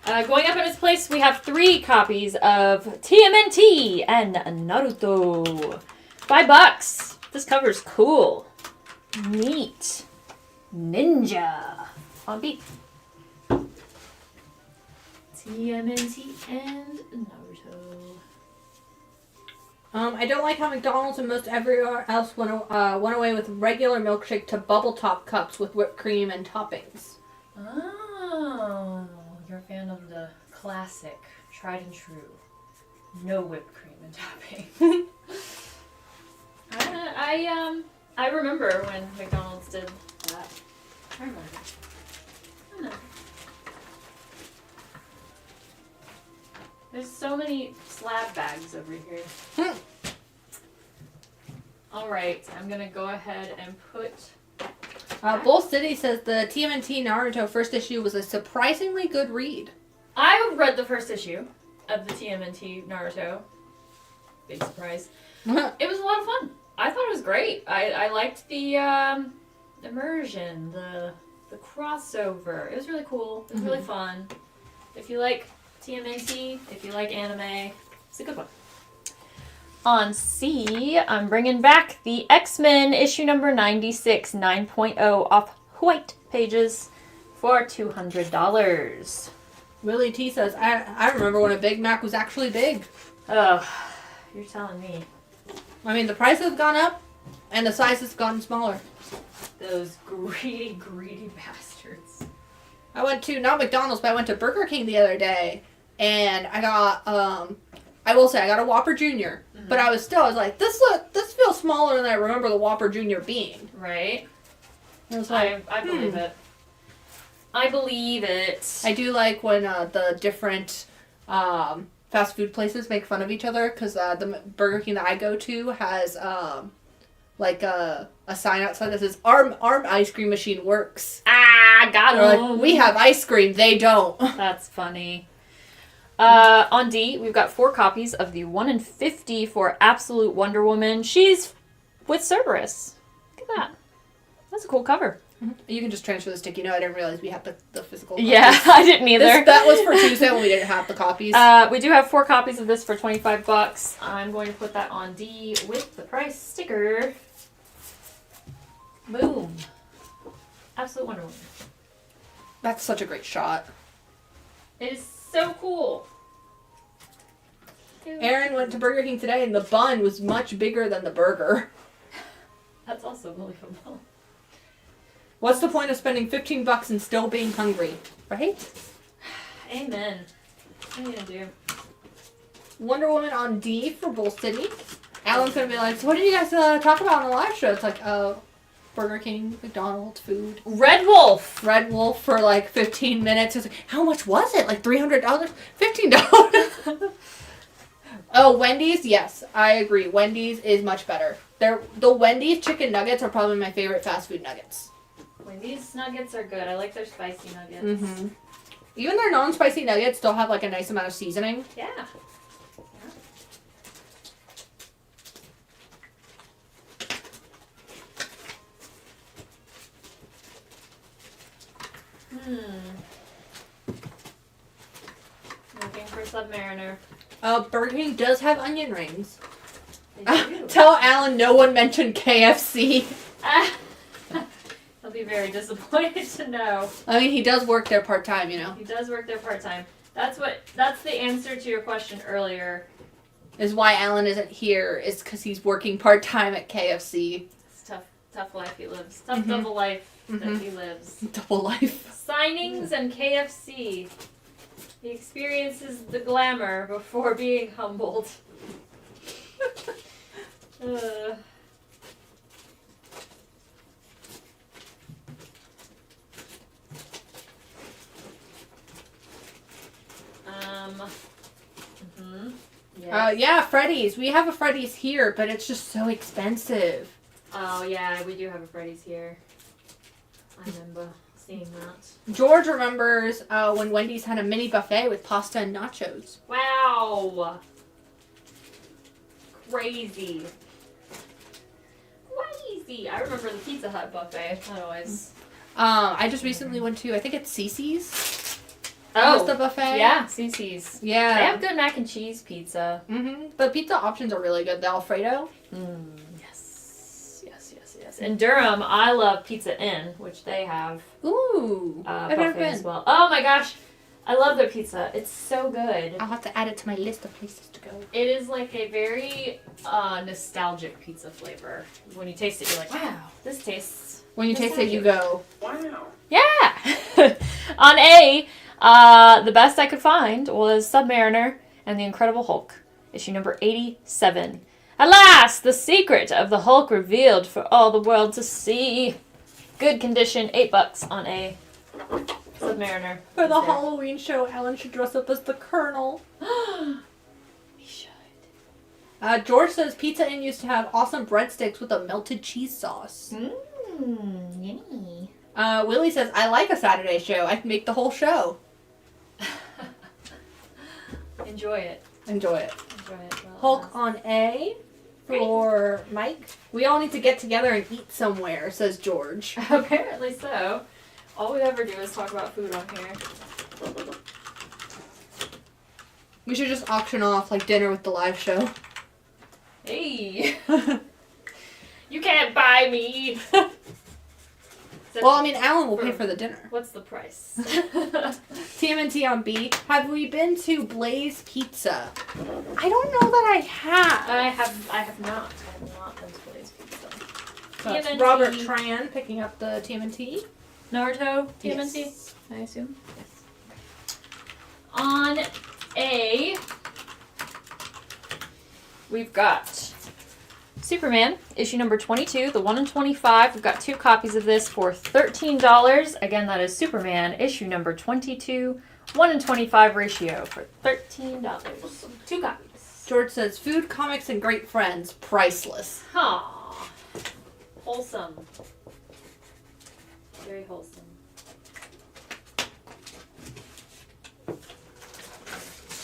Going up in its place, we have 3 copies of TMNT and Naruto. $5. This cover's cool. Neat. Ninja. On B. TMNT and Naruto. I don't like how McDonald's and most everywhere else went away with regular milkshake to bubble top cups with whipped cream and toppings. Oh, you're a fan of the classic, tried and true, no whipped cream and topping. I remember when McDonald's did that. There's so many slab bags over here. Alright, I'm gonna go ahead and put... Bull City says the TMNT Naruto first issue was a surprisingly good read. I read the first issue of the TMNT Naruto. Big surprise. It was a lot of fun. I thought it was great. I liked the immersion, the crossover. It was really cool. It was really fun. If you like TMNT, if you like anime, it's a good one. On C, I'm bringing back the X-Men issue number 96, 9.0 off white pages for $200. Willie T says, I remember when a Big Mac was actually big. Oh, you're telling me. I mean, the price has gone up, and the size has gotten smaller. Those greedy, greedy bastards. I went to, not McDonald's, but I went to Burger King the other day, and I got, I will say, I got a Whopper Jr., but I was like, this feels smaller than I remember the Whopper Jr. being. Right? I was like, I believe it. I believe it. I do like when the different fast food places make fun of each other, because the Burger King that I go to has like a sign outside that says, our ice cream machine works. Ah, got it. Like, we have ice cream, they don't. That's funny. On D, we've got 4 copies of the 1 in 50 for Absolute Wonder Woman. She's with Cerberus. Look at that. That's a cool cover. You can just transfer the sticky note. I didn't realize we had the physical copies. Yeah, I didn't either. That was for Tuesday when we didn't have the copies. We do have 4 copies of this for $25. I'm going to put that on D with the price sticker. Boom. Absolute Wonder Woman. That's such a great shot. It is so cool. Aaron went to Burger King today and the bun was much bigger than the burger. That's also believable. What's the point of spending $15 and still being hungry? Right? Amen. What are you gonna do? Wonder Woman on D for Bull City. Alan's gonna be like, so what did you guys talk about on the live show? It's like, Burger King, McDonald's, food. Red Wolf! Red Wolf for like 15 minutes. It's like, how much was it? Like $300? $15? Oh, Wendy's? Yes, I agree. Wendy's is much better. The Wendy's chicken nuggets are probably my favorite fast food nuggets. Wendy's nuggets are good. I like their spicy nuggets. Mm-hmm. Even their non-spicy nuggets still have like a nice amount of seasoning. Yeah. Looking for Submariner. Burger King does have onion rings. They do. Tell Alan no one mentioned KFC. He'll be very disappointed to know. I mean, he does work there part-time, you know. He does work there part-time. That's the answer to your question earlier. Is why Alan isn't here, is because he's working part-time at KFC. It's tough life he lives. Tough double life that he lives. Double life. Signings and KFC. He experiences the glamour before being humbled. Yes. Yeah, Freddy's. We have a Freddy's here, but it's just so expensive. Oh, yeah, we do have a Freddy's here. I remember seeing that. George remembers when Wendy's had a mini buffet with pasta and nachos. Wow. Crazy. I remember the Pizza Hut buffet. That always... I just recently went to, I think it's Cece's. Oh, the buffet. Yeah, Cece's. Yeah. They have good mac and cheese pizza. The pizza options are really good. The Alfredo. Yes. In Durham, I love Pizza Inn, which they have. Ooh. I've never buffet been. as well. Oh my gosh. I love their pizza. It's so good. I'll have to add it to my list of places to go. It is like a very nostalgic pizza flavor. When you taste it, you're like, wow, this tastes... When you taste it, you go, wow. Yeah! On A, the best I could find was Submariner and the Incredible Hulk, issue number 87. Alas, the secret of the Hulk revealed for all the world to see. Good condition, $8 on a Submariner. For the Halloween show, Ellen should dress up as the Colonel. We should. George says Pizza Inn used to have awesome breadsticks with a melted cheese sauce. Yummy. Willie says, I like a Saturday show. I can make the whole show. Enjoy it. Enjoy it. Well, Hulk on A for Mike. We all need to get together and eat somewhere, says George. Apparently so. All we ever do is talk about food on here. We should just auction off like dinner with the live show. Hey! You can't buy me! Well, I mean, Alan will pay for the dinner. What's the price? TMNT on B. Have we been to Blaze Pizza? I don't know that I have. I have not. I have not been to Blaze Pizza. That's TMNT. Robert Tran picking up the TMNT. Naruto TMNT? Yes. I assume. Yes. On A, we've got Superman, issue number 22, the 1 in 25. We've got 2 copies of this for $13. Again, that is Superman, issue number 22, 1 in 25 ratio for $13. 2 copies. George says, food, comics, and great friends. Priceless. Aww. Wholesome. Very wholesome.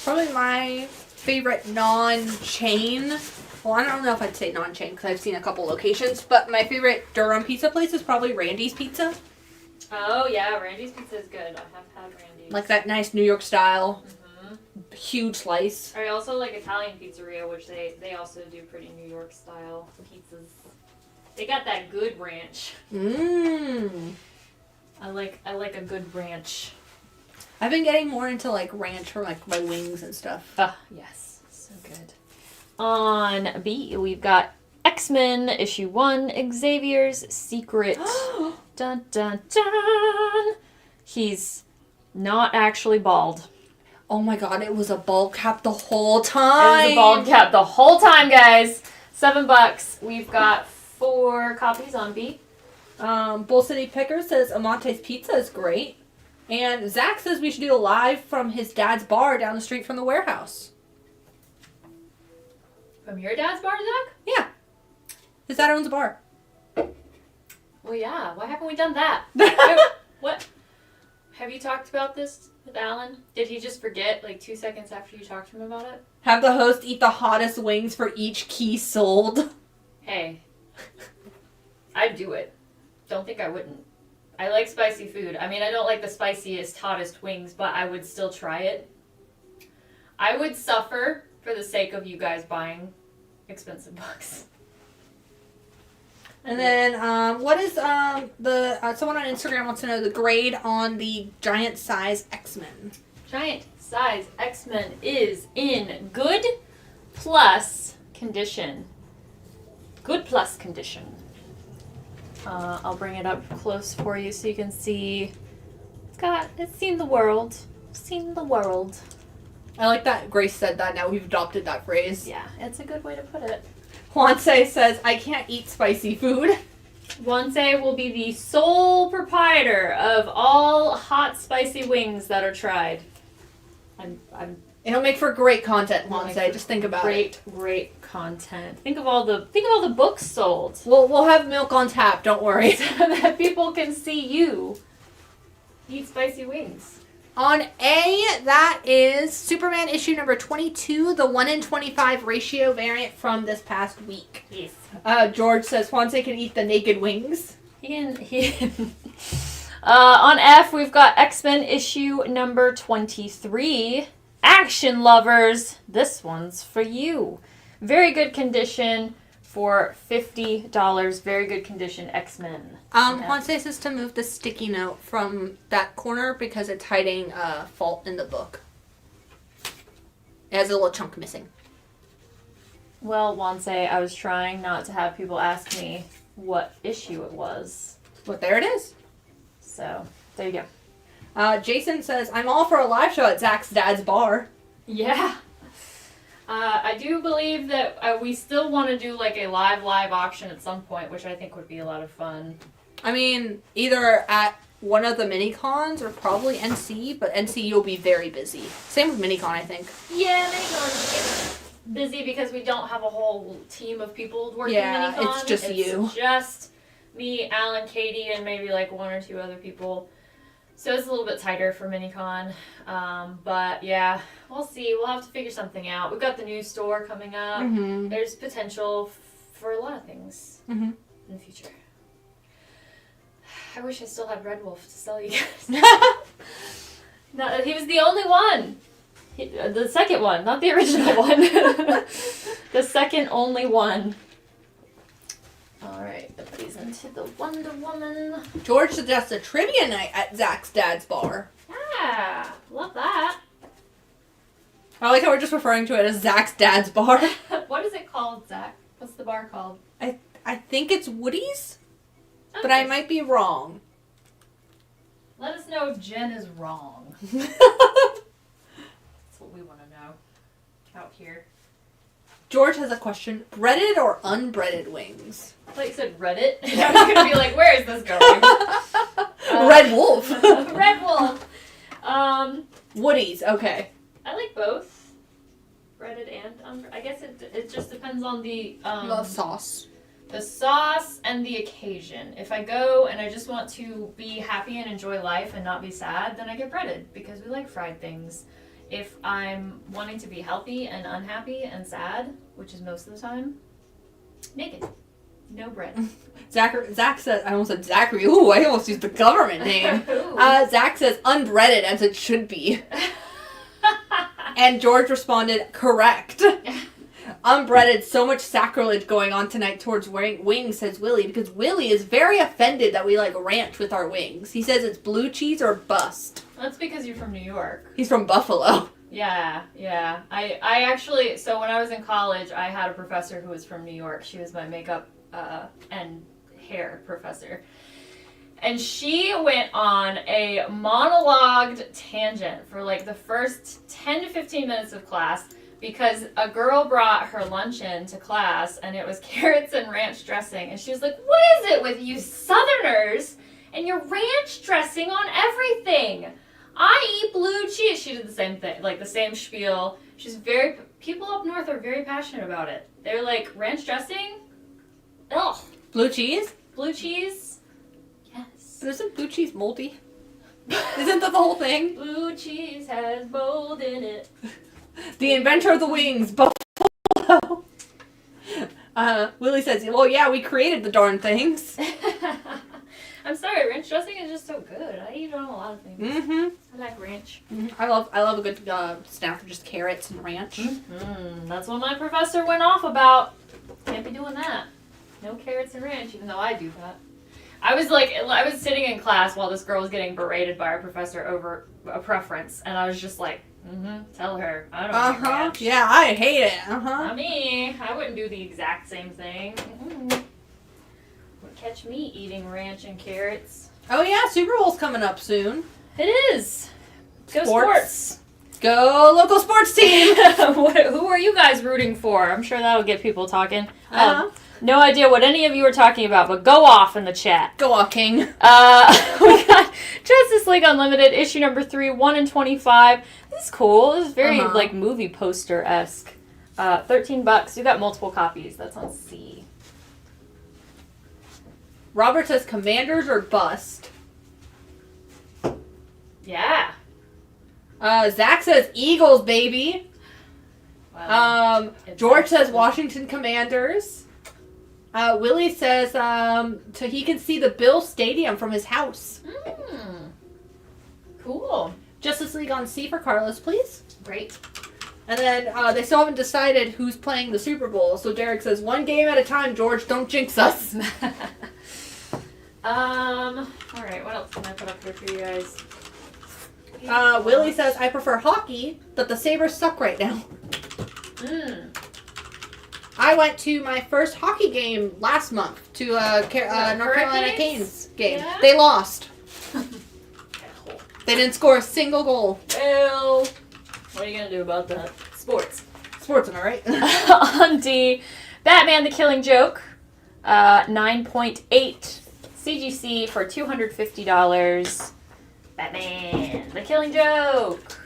Probably my favorite non-chain. Well, I don't know if I'd say non-chain because I've seen a couple locations, but my favorite Durham pizza place is probably Randy's Pizza. Oh, yeah, Randy's Pizza is good. I have had Randy's. Like that nice New York style, huge slice. I also like Italian pizzeria, which they also do pretty New York style pizzas. They got that good ranch. Mmm. I like a good ranch. I've been getting more into like ranch for like my wings and stuff. Ah, yes. So good. On B, we've got X-Men issue 1, Xavier's Secret. Dun dun dun. He's not actually bald. Oh my god, it was a bald cap the whole time. It was a bald cap the whole time, guys. $7. We've got 4 copies on B. Bull City Picker says Amante's Pizza is great. And Zach says we should do a live from his dad's bar down the street from the warehouse. From your dad's bar, Zach? Yeah. His dad owns a bar. Well, yeah. Why haven't we done that? What? Have you talked about this with Alan? Did he just forget like 2 seconds after you talked to him about it? Have the host eat the hottest wings for each key sold. Hey. I'd do it. Don't think I wouldn't. I like spicy food. I mean, I don't like the spiciest, hottest wings, but I would still try it. I would suffer for the sake of you guys buying expensive books. And then, what is someone on Instagram wants to know the grade on the giant size X-Men. Giant size X-Men is in good plus condition. Good plus condition. I'll bring it up close for you so you can see. It's seen the world. Seen the world. I like that Grace said that. Now we've adopted that phrase. Yeah, it's a good way to put it. Juanse says, I can't eat spicy food. Juanse will be the sole proprietor of all hot spicy wings that are tried. It'll make for great content, Juanse. Just think about it. Great content. Think of all the books sold. We'll have milk on tap, don't worry. So that people can see you eat spicy wings. On A, that is Superman issue number 22, the 1 in 25 ratio variant from this past week. Yes. George says Juanse can eat the naked wings. On F, we've got X-Men issue number 23. Action lovers, this one's for you. Very good condition for $50. Very good condition X-Men. Juanse says to move the sticky note from that corner because it's hiding a fault in the book. It has a little chunk missing. Well, Juanse, I was trying not to have people ask me what issue it was. But there it is. So, there you go. Jason says, I'm all for a live show at Zach's dad's bar. Yeah. I do believe that we still want to do like a live auction at some point, which I think would be a lot of fun. I mean, either at one of the mini-cons or probably NC, but NC you'll be very busy. Same with mini-con, I think. Yeah, mini-con's busy because we don't have a whole team of people working mini-con. It's just you. It's just me, Alan, Katie, and maybe like one or two other people. So it's a little bit tighter for mini-con. But yeah, we'll see. We'll have to figure something out. We've got the new store coming up. Mm-hmm. There's potential for a lot of things in the future. I wish I still had Red Wolf to sell you guys. No, he was the only one. The second one, not the original one. The second only one. Alright, put these into the Wonder Woman. George suggests a trivia night at Zach's dad's bar. Yeah, love that. I like how we're just referring to it as Zach's dad's bar. What is it called, Zach? What's the bar called? I think it's Woody's, Okay. but I might be wrong. Let us know if Jen is wrong. That's what we want to know out here. George has a question. Breaded or unbreaded wings? I thought you said Reddit. And I was going to be like, where is this going? Red Wolf. Red Wolf. Woody's, okay. I like both. Breaded and I guess it just depends on the sauce. The sauce and the occasion. If I go and I just want to be happy and enjoy life and not be sad, then I get breaded because we like fried things. If I'm wanting to be healthy and unhappy and sad, which is most of the time, naked. No bread. Zach says, I almost said Zachary. Ooh, I almost used the government name. Zach says unbreaded as it should be. And George responded, correct. Unbreaded, so much sacrilege going on tonight towards wearing wings, says Willie, because Willie is very offended that we like ranch with our wings. He says it's blue cheese or bust. That's because you're from New York. He's from Buffalo. Yeah. I actually, so when I was in college, I had a professor who was from New York. She was my makeup and hair professor. And she went on a monologued tangent for like the first 10 to 15 minutes of class because a girl brought her luncheon to class and it was carrots and ranch dressing. And she was like, what is it with you Southerners and your ranch dressing on everything? I eat blue cheese. She did the same thing, like the same spiel. People up north are very passionate about it. They're like, ranch dressing? Ugh. Blue cheese? Blue cheese? Yes. But isn't blue cheese moldy? Isn't that the whole thing? Blue cheese has mold in it. The inventor of the wings, Buffalo. Willie says, well, yeah, we created the darn things. I'm sorry, ranch dressing is just so good. I eat it on a lot of things. Mm-hmm. I like ranch. Mm-hmm. I love a good snack of just carrots and ranch. Mm-hmm. That's what my professor went off about. Can't be doing that. No carrots and ranch, even though I do that. I was sitting in class while this girl was getting berated by our professor over a preference, and I was just like, tell her. I don't eat ranch. Yeah, I hate it. Not me. I wouldn't do the exact same thing. Would catch me eating ranch and carrots. Oh yeah, Super Bowl's coming up soon. It is. Go sports. Go local sports team. Who are you guys rooting for? I'm sure that'll get people talking. No idea what any of you are talking about, but go off in the chat. Go off, King. We got Justice League Unlimited, issue number 3, 1 in 25. This is cool. This is very like movie poster-esque. $13. You got multiple copies. That's on C. Robert says Commanders or bust. Yeah. Zach says Eagles, baby. Wow. George says Washington Commanders. Willie says so he can see the Bill Stadium from his house. Cool. Justice League on C for Carlos, please. Great. And then they still haven't decided who's playing the Super Bowl. So Derek says, one game at a time, George. Don't jinx us. Alright, what else can I put up here for you guys? Willie says, I prefer hockey, but the Sabres suck right now. I went to my first hockey game last month to North Carolina Canes game. Yeah? They lost. They didn't score a single goal. Well, what are you going to do about that? Sports, am I right? On D, Batman the Killing Joke, 9.8 CGC for $250. Batman, The Killing Joke.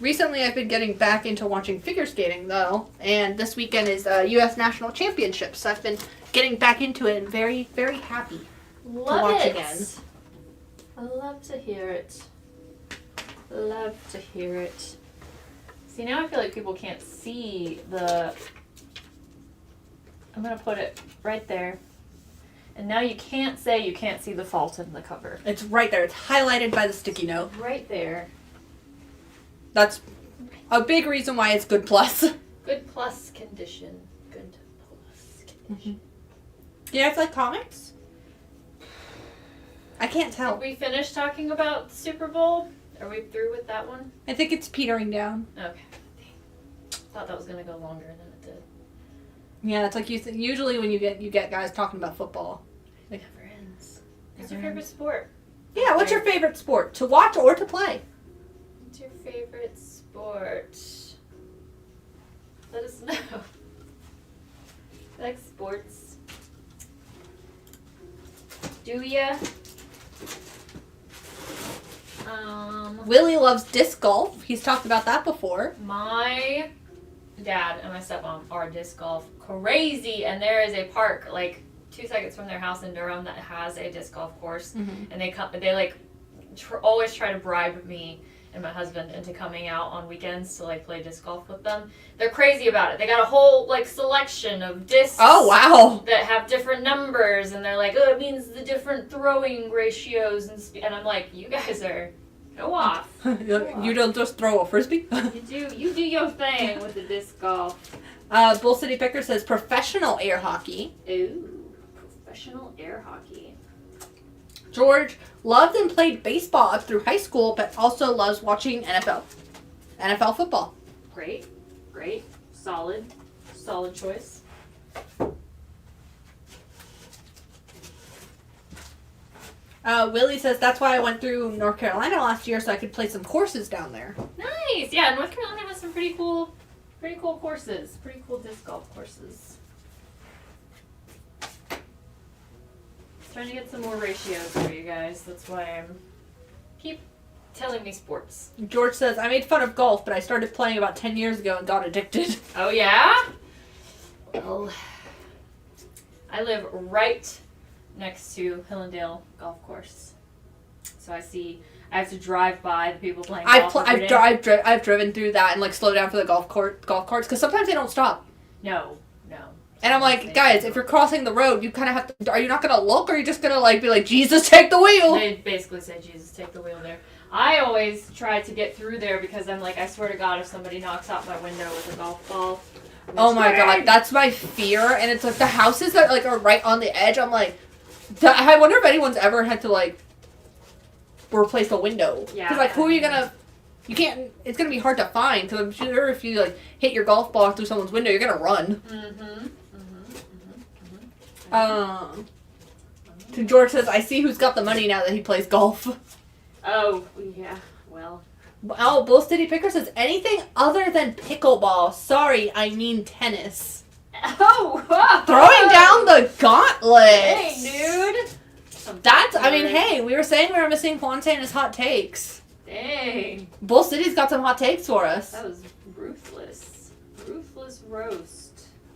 Recently, I've been getting back into watching figure skating, though, and this weekend is U.S. National Championships, so I've been getting back into it and very, very happy to watch again. I love to hear it. Love to hear it. See, now I feel like people can't see the... I'm going to put it right there. And now you can't say you can't see the fault in the cover. It's right there. It's highlighted by the sticky note. Right there. That's a big reason why it's good plus. Good plus condition. Good plus condition. Do you guys like comics? I can't tell. Did we finish talking about the Super Bowl? Are we through with that one? I think it's petering down. Okay. Thought that was going to go longer than it did. Yeah, it's like usually when you get guys talking about football. It never ends. What's your favorite sport? Yeah, what's your favorite sport? To watch or to play? What's your favorite sport? Let us know. You like sports? Do ya? Willie loves disc golf. He's talked about that before. My dad and my stepmom are disc golf crazy, and there is a park like 2 seconds from their house in Durham that has a disc golf course, and they like always try to bribe me and my husband into coming out on weekends to like play disc golf with them. They're crazy about it. They got a whole like selection of discs. Oh wow! That have different numbers, and they're like, oh, it means the different throwing ratios and I'm like, you guys are go off. You don't just throw a frisbee. You do your thing with the disc golf. Bull City Picker says professional air hockey. Ooh, professional air hockey. George loved and played baseball up through high school, but also loves watching NFL football. Great. Solid choice. Willie says that's why I went through North Carolina last year so I could play some courses down there. Nice. Yeah, North Carolina has some pretty cool courses. Pretty cool disc golf courses. Trying to get some more ratios for you guys. That's why I'm keep telling me sports. George says I made fun of golf, but I started playing about 10 years ago and got addicted. Oh yeah? Well, I live right next to Hillendale Golf Course, so I have to drive by the people playing golf. I've driven through that and like slow down for the golf carts because sometimes they don't stop. No. And I'm like, guys, if you're crossing the road, you kind of have to. Are you not gonna look, or are you just gonna like be like, Jesus, take the wheel? They basically say, Jesus, take the wheel there. I always try to get through there because I'm like, I swear to God, if somebody knocks out my window with a golf ball. Oh my God, that's my fear. And it's like the houses that like are right on the edge. I'm like, I wonder if anyone's ever had to like replace a window. Yeah. Because like, who are you gonna? You can't. It's gonna be hard to find. Because I'm sure if you like hit your golf ball through someone's window, you're gonna run. George says, I see who's got the money now that he plays golf. Oh, yeah, well. Oh, Bull City Picker says, anything other than pickleball. Sorry, I mean tennis. Oh! Throwing down the gauntlet. Dang, dude. Hey, we were saying we were missing Ponce and his hot takes. Dang. Bull City's got some hot takes for us. That was ruthless. Ruthless roast.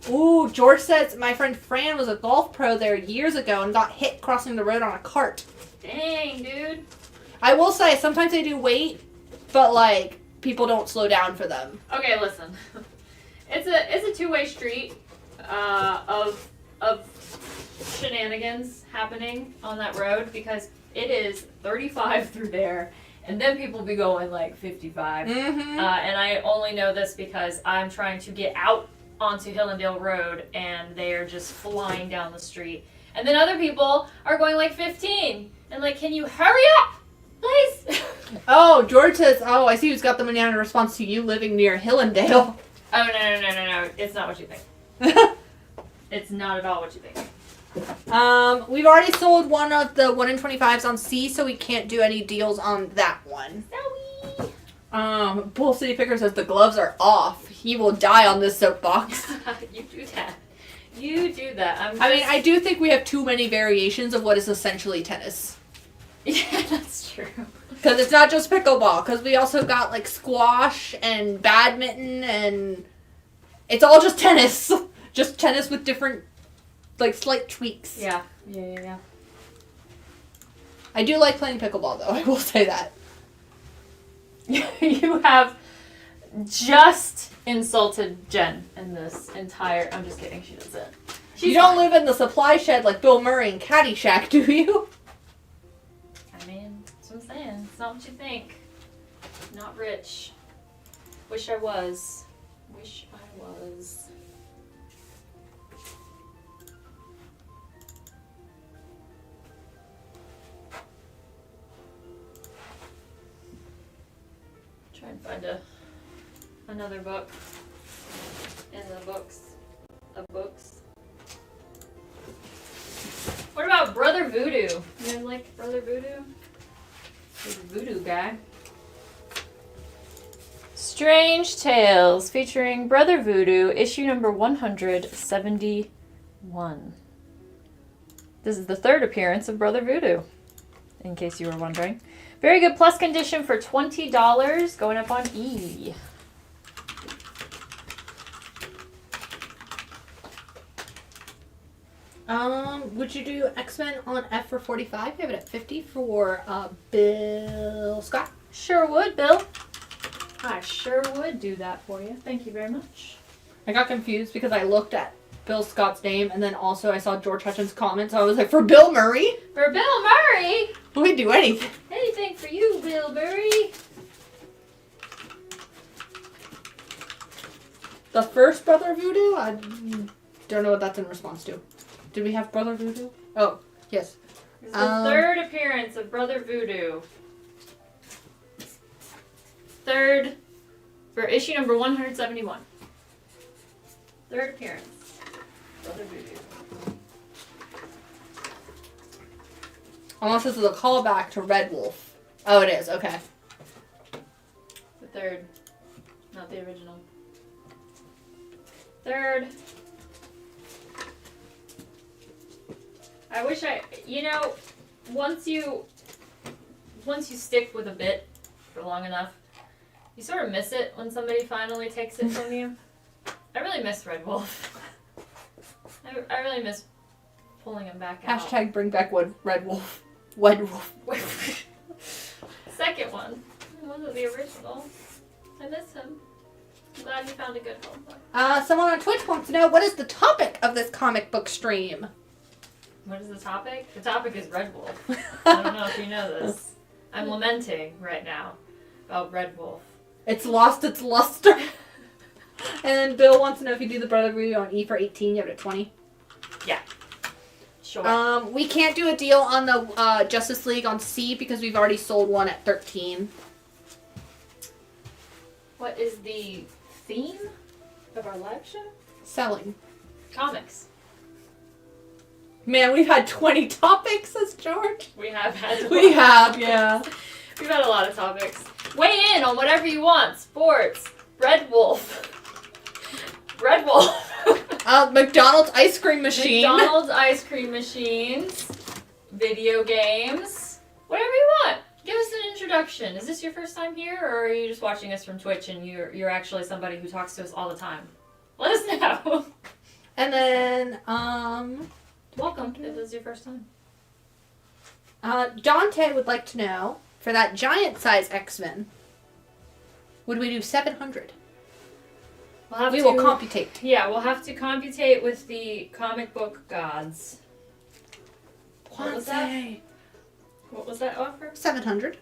Ooh, George says, my friend Fran was a golf pro there years ago and got hit crossing the road on a cart. Dang, dude. I will say, sometimes they do wait, but, like, people don't slow down for them. Okay, listen. It's a two-way street of shenanigans happening on that road because it is 35 through there, and then people be going, like, 55. Mm-hmm. And I only know this because I'm trying to get out onto Hillendale Road, and they are just flying down the street. And then other people are going like 15. And like, can you hurry up, please? Oh, George says, oh, I see who's got the money in response to you living near Hillendale. Oh, no. It's not what you think. It's not at all what you think. We've already sold one of the 1 in 25s on C, so we can't do any deals on that one. Sorry. Bull City Picker says the gloves are off. He will die on this soapbox. You do that. You do that. I mean, I do think we have too many variations of what is essentially tennis. Yeah, that's true. Because it's not just pickleball. Because we also got, like, squash and badminton and... It's all just tennis. Just tennis with different, like, slight tweaks. Yeah. Yeah. I do like playing pickleball, though. I will say that. You have just insulted Jen in this entire... I'm just kidding. She doesn't. You don't live in the supply shed like Bill Murray in Caddyshack, do you? I mean, that's what I'm saying. It's not what you think. Not rich. Wish I was. Wish I was. Try and find another book in the books. Of books. What about Brother Voodoo? You guys like Brother Voodoo? He's a voodoo guy. Strange Tales featuring Brother Voodoo, issue number 171. This is the third appearance of Brother Voodoo, in case you were wondering. Very good plus condition for $20, going up on E. Would you do X-Men on F for 45? You have it at 50 for Bill Scott. Sure would, Bill. I sure would do that for you. Thank you very much. I got confused because I looked at Bill Scott's name and then also I saw George Hutchins' comment, so I was like, for Bill Murray? For Bill Murray? We'd do anything. Anything for you, Bill Murray. The first Brother Voodoo? I don't know what that's in response to. Did we have Brother Voodoo? Oh, yes. It's the third appearance of Brother Voodoo. Third, for issue number 171. Third appearance. Brother Voodoo. Unless this is a callback to Red Wolf. Oh, it is. Okay. The third. Not the original. Third. I wish once you stick with a bit for long enough, you sort of miss it when somebody finally takes it from you. I really miss Red Wolf. I really miss pulling him back out. Hashtag bring back Red Wolf. Red Wolf. Second one. It wasn't the original. I miss him. I'm glad you found a good home. Someone on Twitch wants to know, what is the topic of this comic book stream? What is the topic? The topic is Red Wolf. I don't know if you know this. I'm lamenting right now about Red Wolf. It's lost its luster. And then Bill wants to know if you do the Brother Voodoo on E for 18, you have it at 20. Yeah. Sure. We can't do a deal on the Justice League on C because we've already sold one at 13. What is the theme of our live show? Selling. Comics. Man, we've had 20 topics, says George. We have had We have, yeah. We've had a lot of topics. Weigh in on whatever you want. Sports. Red Wolf. Red Wolf. McDonald's ice cream machine. McDonald's ice cream machines. Video games. Whatever you want. Give us an introduction. Is this your first time here, or are you just watching us from Twitch and you're actually somebody who talks to us all the time? Let us know. And then, welcome if this is your first time. Dante would like to know, for that giant size X-Men, would we do 700? We will computate. Yeah, we'll have to computate with the comic book gods. What was that? What was that offer? 700.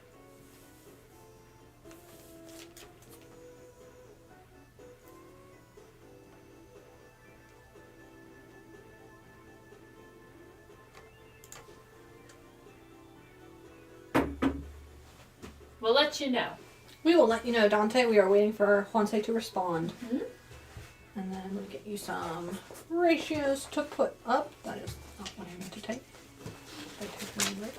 We'll let you know. We will let you know, Dante. We are waiting for Juanse to respond. Mm-hmm. And then we'll get you some ratios to put up. That is not what I meant to take. I typed them in right.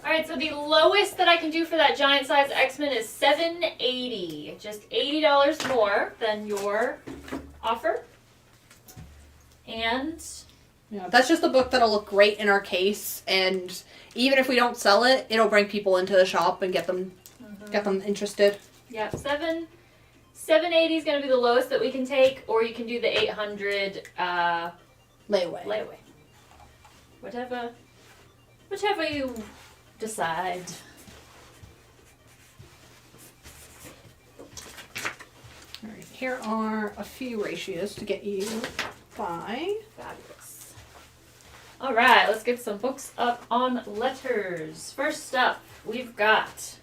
Alright, right, so the lowest that I can do for that giant size X-Men is $7.80. Just $80 more than your offer. And yeah, that's just a book that'll look great in our case, and even if we don't sell it, it'll bring people into the shop and get them interested. Yeah, $7.80 is gonna be the lowest that we can take, or you can do the $800 layaway. Whichever you decide. All right, here are a few ratios to get you by. Fabulous. All right, let's get some books up on letters. First up, we've got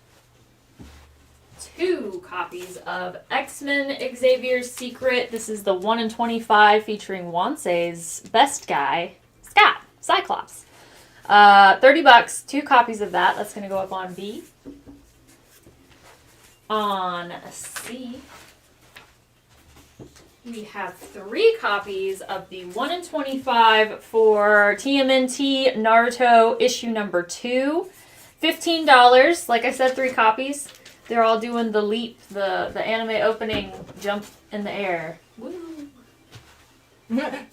2 copies of X-Men Xavier's Secret. This is the 1 in 25 featuring Wansei's best guy, Scott, Cyclops. $30, 2 copies of that. That's going to go up on B. On C, we have 3 copies of the 1 in 25 for TMNT Naruto issue number 2. $15. Like I said, 3 copies. They're all doing the leap, the anime opening jump in the air. Woo.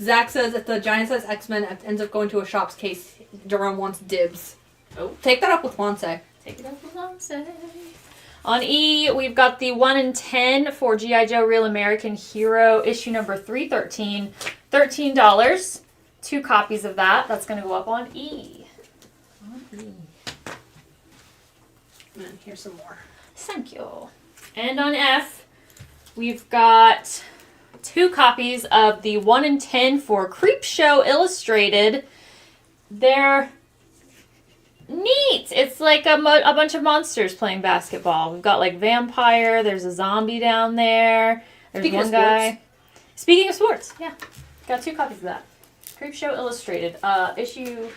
Zach says if the giant size X-Men ends up going to a shop's case, Jerome wants dibs. Oh. Take that up with Wansei. Take it up with Wansei. On E, we've got the 1 in 10 for G.I. Joe Real American Hero, issue number 313. $13. 2 copies of that. That's going to go up on E. And here's some more. Thank you. And on F, we've got 2 copies of the 1 in 10 for Creepshow Illustrated. They're neat. It's like a bunch of monsters playing basketball. We've got like vampire. There's a zombie down there. There's Speaking one of guy. sports. Speaking of sports, yeah. Got 2 copies of that. Creepshow Illustrated. Issue...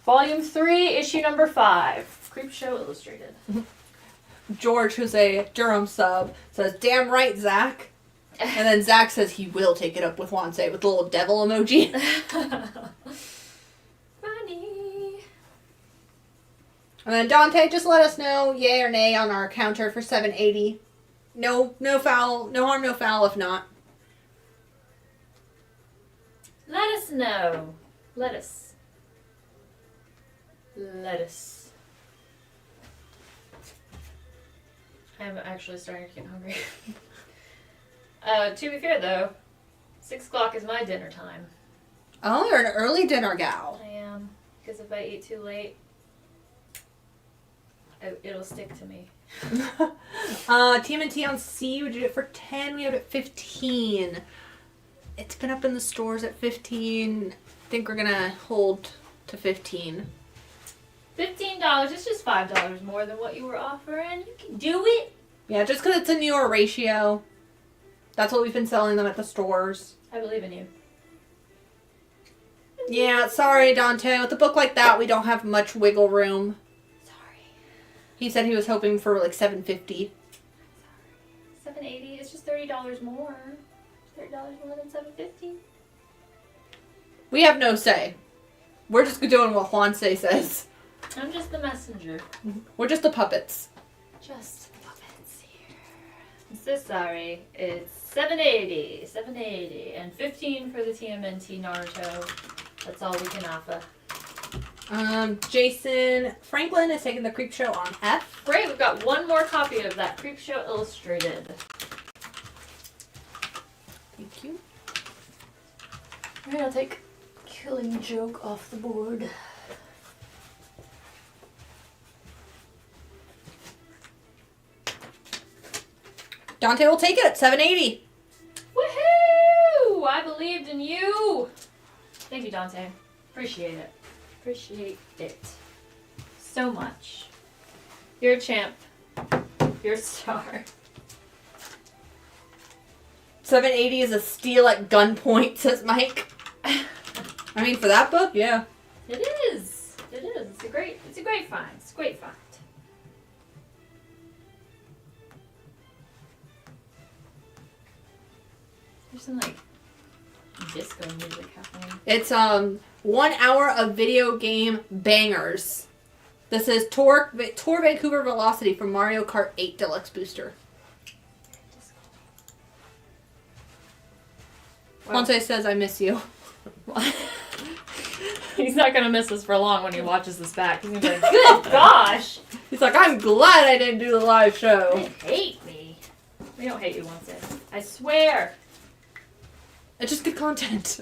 Volume 3, issue number 5. Creepshow Illustrated. George, who's a Jerome sub, says, "Damn right, Zach." And then Zach says he will take it up with Wansei with the little devil emoji. Funny. And then Dante, just let us know yay or nay on our counter for $7.80. No foul, no harm, no foul if not. Let us know. Let us. I'm actually starting to get hungry. To be fair though, 6 o'clock is my dinner time. Oh, you're an early dinner gal. I am, because if I eat too late, it'll stick to me. TMNT on C, we did it for 10, we have it at 15. It's been up in the stores at 15. I think we're gonna hold to 15. $15, it's just $5 more than what you were offering. You can do it. Yeah, just because it's a newer ratio. That's what we've been selling them at the stores. I believe in you. Yeah, sorry, Dante. With a book like that, we don't have much wiggle room. Sorry. He said he was hoping for like $7.50. $7.80 is just $30 more. $30 more than $7.50. We have no say. We're just doing what Wansei says. I'm just the messenger. We're just the puppets. Just the puppets here. I'm so sorry. It's $7.80, and 15 for the TMNT Naruto. That's all we can offer. Jason Franklin is taking the Creepshow on F. Great, we've got 1 more copy of that Creepshow Illustrated. Thank you. Alright, I'll take Killing Joke off the board. Dante will take it at $7.80. Woohoo! I believed in you! Thank you, Dante. Appreciate it. Appreciate it. So much. You're a champ. You're a star. $7.80 is a steal at gunpoint, says Mike. I mean, for that book, yeah. It is. It is. It's a great find. It's a great find. There's some like disco music happening. It's 1 hour of video game bangers. This is Tour Vancouver Velocity from Mario Kart 8 Deluxe Booster. Wow. Ponce says, I miss you. He's not going to miss us for long when he watches this back. He's going to be like, good gosh. He's like, I'm glad I didn't do the live show. They hate me. We don't hate you, Ponce. I swear. It's just good content.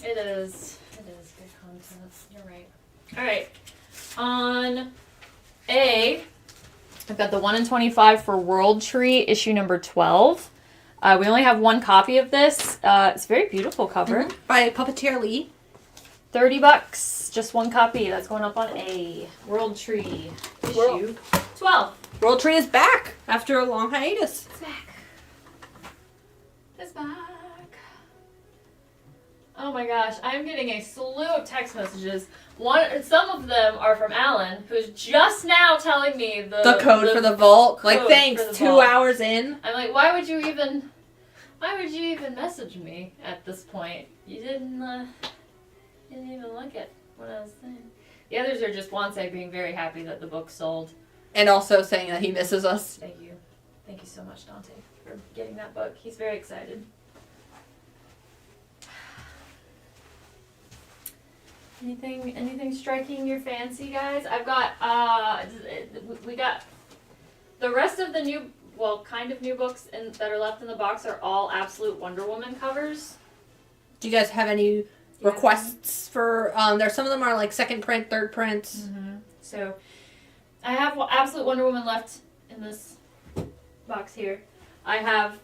It is. It is good content. You're right. All right. On A, I've got the 1 in 25 for World Tree, issue number 12. We only have one copy of this. It's a very beautiful cover. Mm-hmm. By Puppeteer Lee. $30. Just one copy. That's going up on A. World Tree, issue 12. World Tree is back after a long hiatus. It's back. It's back. Oh my gosh, I'm getting a slew of text messages. Some of them are from Alan, who's just now telling me the code for the vault. Like, code thanks, for the 2 vault. hours in. I'm like, why would you even message me at this point? You didn't even look at what I was saying. The others are just Wansei being very happy that the book sold. And also saying that he misses us. Thank you. Thank you so much, Dante, for getting that book. He's very excited. Anything striking your fancy, guys? I've got, we got the rest of the new, kind of new books that are left in the box are all Absolute Wonder Woman covers. Do you guys have any requests for, there's some of them are like second print, third print. Mm-hmm. So, I have Absolute Wonder Woman left in this box here. I have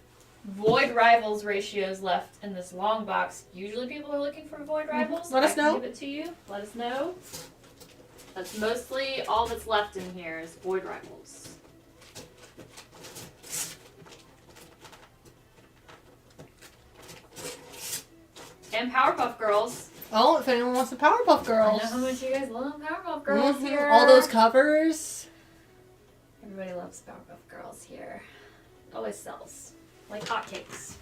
Void Rivals ratios left in this long box. Usually people are looking for Void Rivals. Let us know. I can give it to you. Let us know. That's mostly all that's left in here is Void Rivals. And Powerpuff Girls. Oh, if anyone wants the Powerpuff Girls. I know how much you guys love Powerpuff Girls here. All those covers. Everybody loves Powerpuff Girls here. Always sells. Like hotcakes.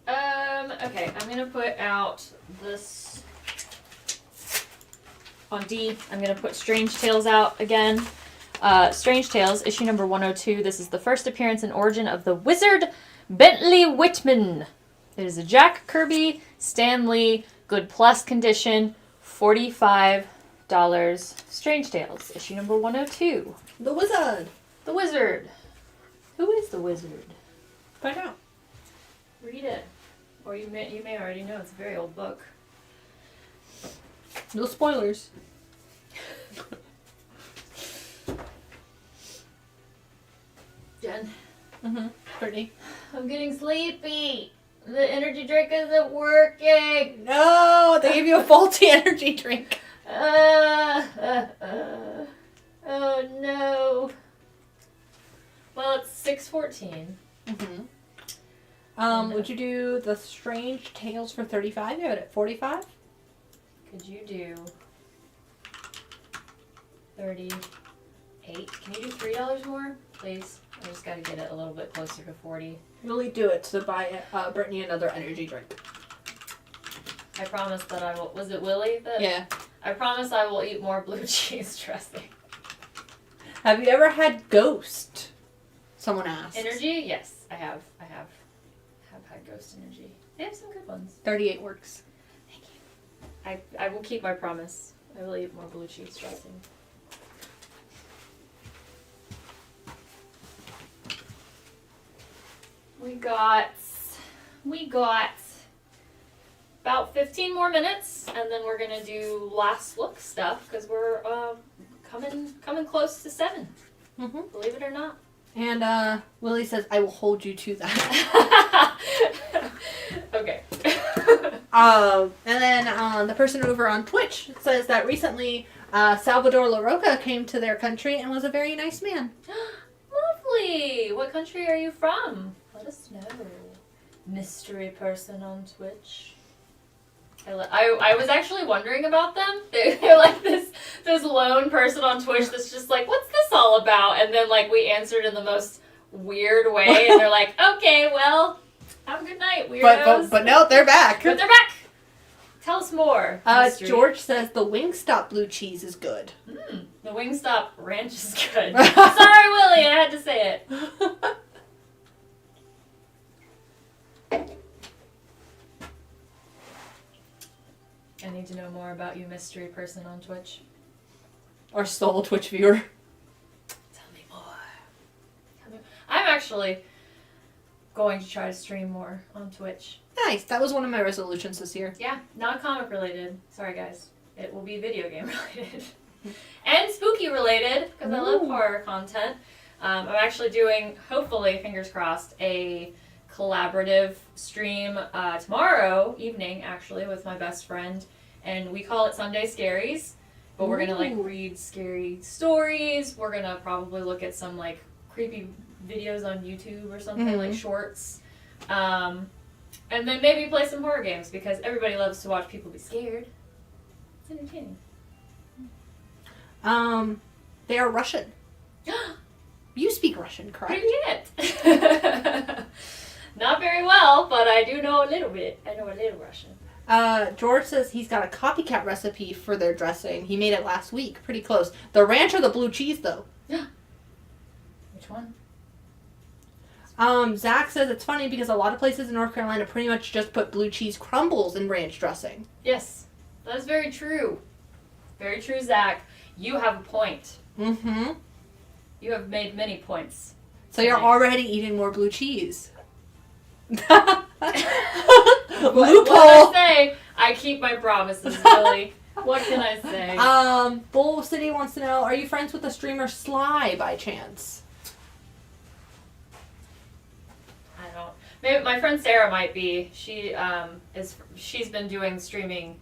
Okay, I'm gonna put out this on D. I'm gonna put Strange Tales out again. Strange Tales, issue number 102. This is the first appearance and origin of the wizard Bentley Whitman. It is a Jack Kirby, Stan Lee, good plus condition, $45. Strange Tales, issue number 102. The Wizard. The Wizard. Who is the Wizard? Find out. Read it. Or you may already know, it's a very old book. No spoilers. Jen. Mm-hmm. Brittany. I'm getting sleepy. The energy drink isn't working. No, they gave you a faulty energy drink. Oh no. Well, it's 6:14. Mm-hmm. Would you do the Strange Tales for 35? You have it at 45? Could you do 38? Can you do $3 more, please? I just got to get it a little bit closer to 40. Really do it to buy Brittany another energy drink. I promise that I will. Was it Willie? Yeah. I promise I will eat more blue cheese dressing. Have you ever had Ghost? Someone asked. Energy? Yes, I have. I have had Ghost Energy. They have some good ones. 38 works. Thank you. I will keep my promise. I will eat more blue cheese dressing. We got about 15 more minutes, and then we're gonna do last look stuff because we're coming close to 7. Mm-hmm. Believe it or not. And Willie says, "I will hold you to that." Okay. And then the person over on Twitch says that recently Salvador LaRocca came to their country and was a very nice man. Lovely. What country are you from? Let us know. Mystery person on Twitch. I was actually wondering about them. They're like this lone person on Twitch that's just like, what's this all about? And then like we answered in the most weird way, and they're like, okay, well, Have a good night, weirdos. But no, they're back. But they're back. Tell us more. George says the Wingstop blue cheese is good. The Wingstop ranch is good. Sorry, Willie, I had to say it. I need to know more about you, mystery person on Twitch. Our sole Twitch viewer. Tell me more. I'm actually going to try to stream more on Twitch. Nice. That was one of my resolutions this year. Yeah, not comic related. Sorry, guys. It will be video game related. And spooky related, because I love horror content. I'm actually doing, hopefully, fingers crossed, a collaborative stream tomorrow evening, actually, with my best friend. And we call it Sunday Scaries. But we're going to, read scary stories. We're going to probably look at some, creepy videos on YouTube or something, like shorts. And then maybe play some horror games, because everybody loves to watch people be scared. It's entertaining. They are Russian. You speak Russian, correct? Привет! Not very well, but I do know a little bit. I know a little Russian. George says he's got a copycat recipe for their dressing. He made it last week. Pretty close. The ranch or the blue cheese, though? Which one? Zach says it's funny because a lot of places in North Carolina pretty much just put blue cheese crumbles in ranch dressing. Yes, that's very true. Very true, Zach. You have a point. Mm-hmm. You have made many points. So you're already eating more blue cheese. Loophole. What can I say? I keep my promises, Billy. What can I say? Bull City wants to know, are you friends with the streamer Sly by chance? I don't. Maybe my friend Sarah might be. She's been doing streaming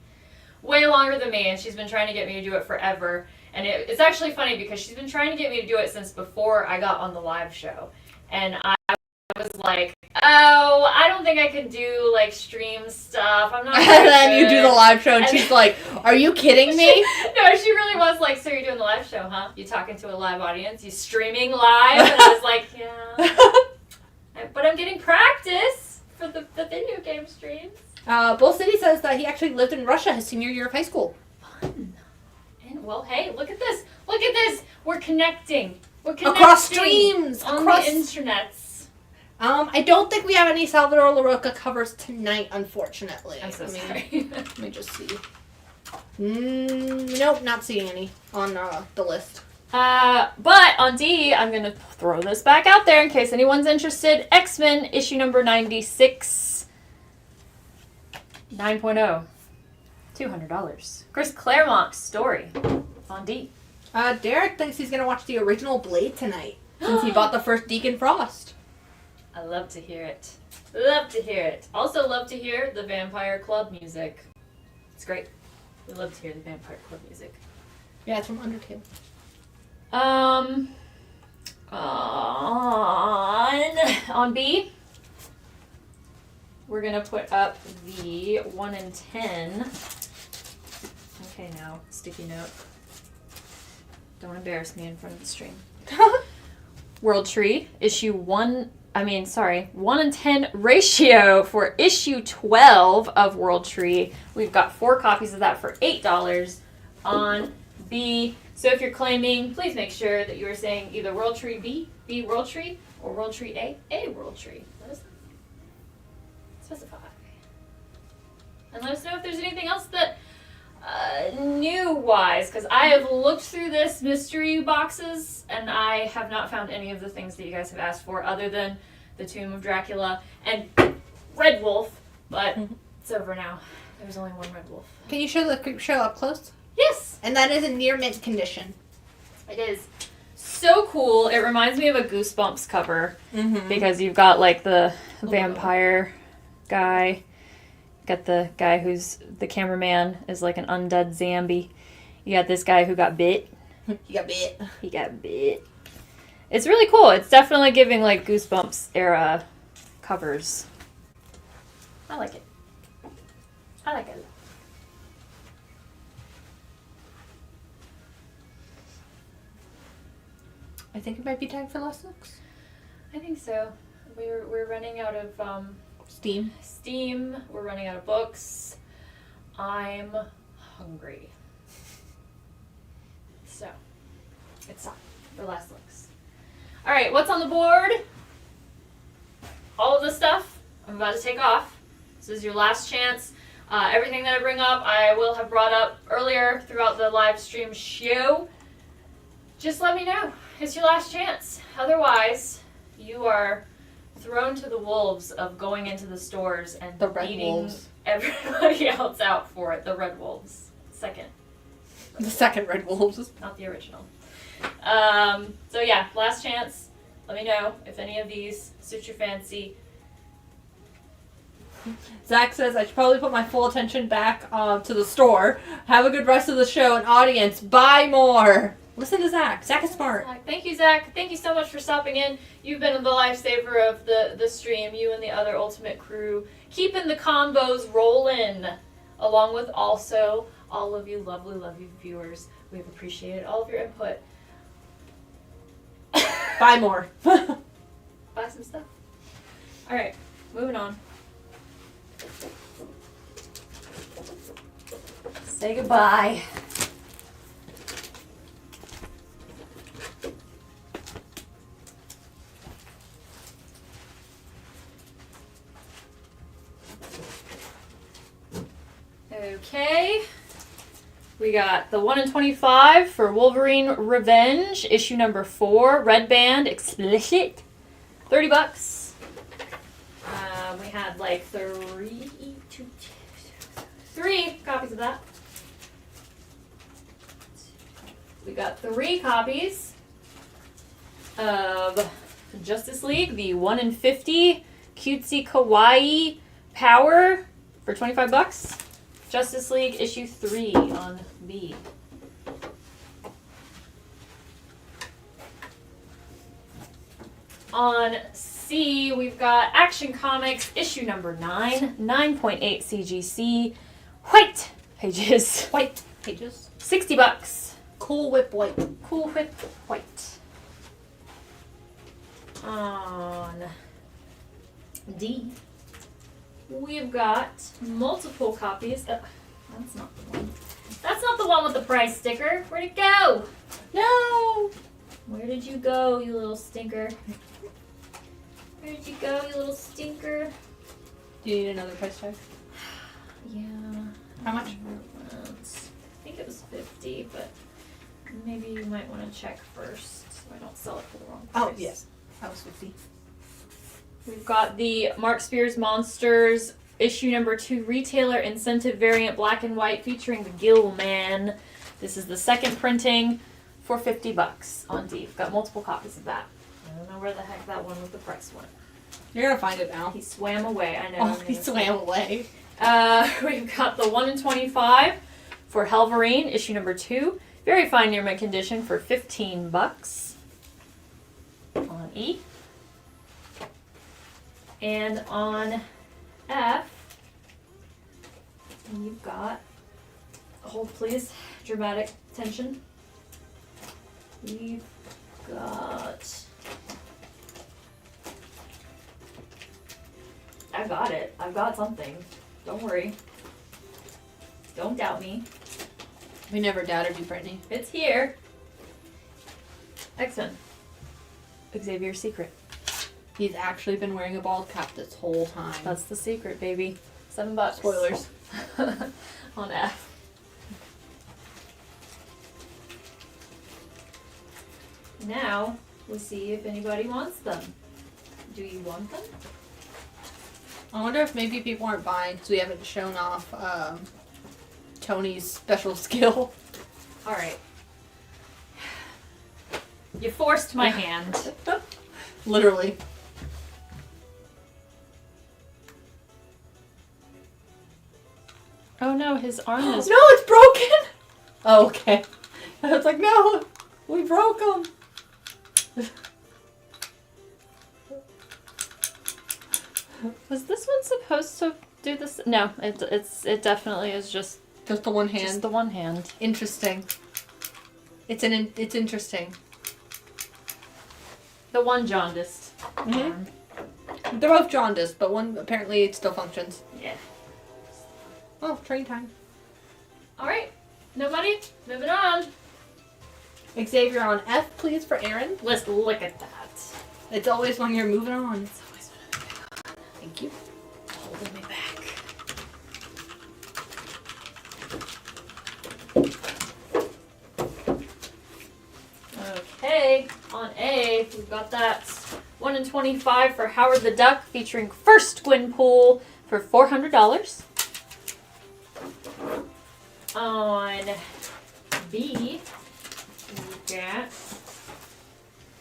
way longer than me, and she's been trying to get me to do it forever. And it's actually funny because she's been trying to get me to do it since before I got on the live show. And I was like, oh, I don't think I can do stream stuff. I'm not. And then you do the live show, and she's like, "Are you kidding me?" No, she really was like, "So you're doing the live show, huh? You talking to a live audience? You streaming live?" And I was like, "Yeah." But I'm getting practice for the video game streams. Bull City says that he actually lived in Russia his senior year of high school. Fun. And well, hey, look at this. Look at this. We're connecting. Across streams. On the internets. I don't think we have any Salvador LaRocca covers tonight, unfortunately. I'm so sorry. Let me just see. Nope, not seeing any on the list. But on D, I'm going to throw this back out there in case anyone's interested. X-Men, issue number 96. 9.0. $200. Chris Claremont's story on D. Derek thinks he's going to watch the original Blade tonight since he bought the first Deacon Frost. I love to hear it. Love to hear it. Also love to hear the Vampire Club music. It's great. We love to hear the Vampire Club music. Yeah, it's from Undertale. On B, we're going to put up the 1 in 10. Okay, now, sticky note. Don't embarrass me in front of the stream. World Tree, issue 1 in 10 ratio for issue 12 of World Tree. We've got 4 copies of that for $8 on B. So if you're claiming, please make sure that you are saying either World Tree B, B World Tree, or World Tree A World Tree. Let us specify. And let us know if there's anything else that new-wise, because I have looked through this mystery boxes, and I have not found any of the things that you guys have asked for, other than the Tomb of Dracula and Red Wolf, but it's over now. There's only one Red Wolf. Can you show the creep show up close? Yes! And that is in near mint condition. It is so cool. It reminds me of a Goosebumps cover, because you've got, the vampire guy. Got the guy who's the cameraman is like an undead zombie. You got this guy who got bit. He got bit. He got bit. It's really cool. It's definitely giving Goosebumps era covers. I like it. I like it. I think it might be time for last looks. I think so. We're running out of Steam. We're running out of books. I'm hungry. So, it's time for last looks. All right, what's on the board? All of the stuff I'm about to take off. This is your last chance. Everything that I bring up, I will have brought up earlier throughout the live stream show. Just let me know. It's your last chance. Otherwise, you are thrown to the wolves of going into the stores and beating everybody else out for it. The red wolves. The second red wolves. Not the original. So yeah, last chance. Let me know if any of these suit your fancy. Zach says I should probably put my full attention back to the store. Have a good rest of the show, and audience, buy more. Listen to Zach. Zach is smart. Thank you, Zach. Thank you so much for stopping in. You've been the lifesaver of the stream. You and the other Ultimate crew. Keeping the combos rolling. Along with also all of you lovely viewers. We have appreciated all of your input. Buy more. Buy some stuff. Alright, moving on. Say goodbye. Okay. We got the 1 in 25 for Wolverine Revenge, issue number 4, Red Band, explicit, $30. We had like three copies of that. We got 3 copies of Justice League, the 1 in 50 cutesy kawaii power for $25. Justice League issue 3 on B. On C, we've got Action Comics issue number 9, 9.8 CGC, white pages. White pages. $60. Cool Whip White. Cool Whip White. On D, we've got multiple copies. That's not the one. That's not the one with the price sticker. Where'd it go? No! Where did you go, you little stinker? Where did you go, you little stinker? Do you need another price tag? Yeah. How much? I think it was $50, but maybe you might want to check first so I don't sell it for the wrong price. Oh, yes. That was $50. We've got the Mark Spears Monsters issue number 2 retailer incentive variant black and white featuring the Gill Man. This is the second printing for $50 on D. We've got multiple copies of that. I don't know where the heck that one with the price went. You're gonna find it now. He swam away, I know. Oh, he swam away. We've got the 1 in 25 for Helverine, issue number 2. Very fine near mint condition for $15 on E. And on F, you've got, hold please, dramatic tension. We've got, I got it. I've got something. Don't worry. Don't doubt me. We never doubted you, Brittany. It's here. X-Men. Xavier's secret. He's actually been wearing a bald cap this whole time. That's the secret, baby. $7. Spoilers. On F. Now, we'll see if anybody wants them. Do you want them? I wonder if maybe people aren't buying because we haven't shown off Tony's special skill. Alright. You forced my hand. Literally. Oh no, his arm is... No, it's broken! Oh, okay. I was like, no, we broke him. Was this one supposed to do this? No, it definitely is just the one hand. Just the one hand. Interesting. It's interesting. The one jaundiced Mm-hmm. arm. They're both jaundiced, but one apparently still functions. Yeah. Oh, train time. Alright. Nobody? Moving on. Xavier on F, please, for Aaron. Let's look at that. It's always when you're moving on. It's always when I'm moving on. Thank you. Holding me back. Okay, on A, we've got that 1 in 25 for Howard the Duck featuring First Gwynpool for $400. On B, we've got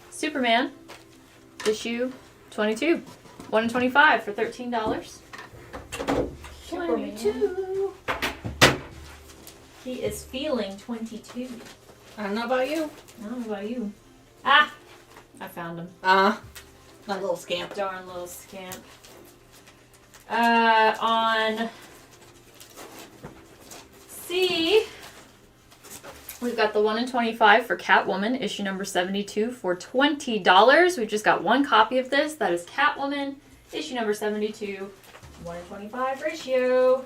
Superman, issue 22. 1 in 25 for $13. 22. He is feeling 22. I don't know about you. I don't know about you. Ah! I found him. My little scamp. Darn little scamp. On C, we've got the 1 in 25 for Catwoman, issue number 72 for $20. We've just got one copy of this. That is Catwoman, issue number 72, 1 in 25 ratio.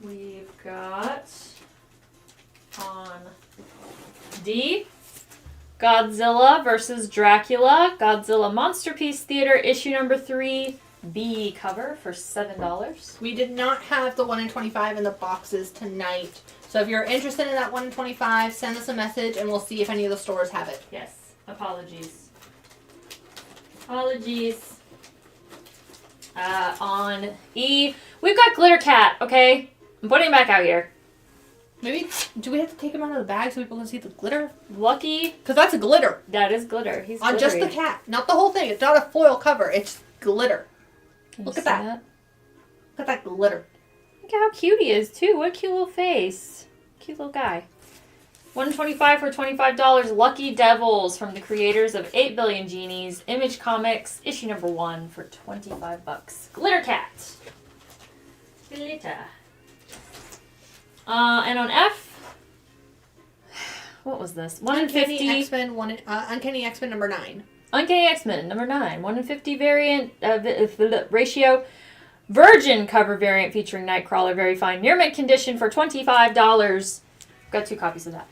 We've got on D, Godzilla vs. Dracula, Godzilla Monsterpiece Theater, issue number 3, B cover for $7. We did not have the 1 in 25 in the boxes tonight. So if you're interested in that 1 in 25, send us a message and we'll see if any of the stores have it. Yes, apologies. Apologies. On E, we've got Glitter Cat, okay? I'm putting him back out here. Maybe, do we have to take him out of the bag so people can see the glitter? Lucky. Because that's a glitter. That is glitter. He's on glittery. just the cat. Not the whole thing. It's not a foil cover. It's glitter. Can Look you at see that. Look at that glitter. Look how cute he is, too. What a cute little face. Cute little guy. 1 in 25 for $25. Lucky Devils from the creators of 8 Billion Genies. Image Comics, issue number 1 for $25. Glitter Cat. Glitter. And on F, what was this? 1 in 50. Uncanny X-Men, Uncanny X-Men number 9. Uncanny X-Men number 9. 1 in 50 variant ratio. Virgin cover variant featuring Nightcrawler, very fine near mint condition for $25. Got 2 copies of that.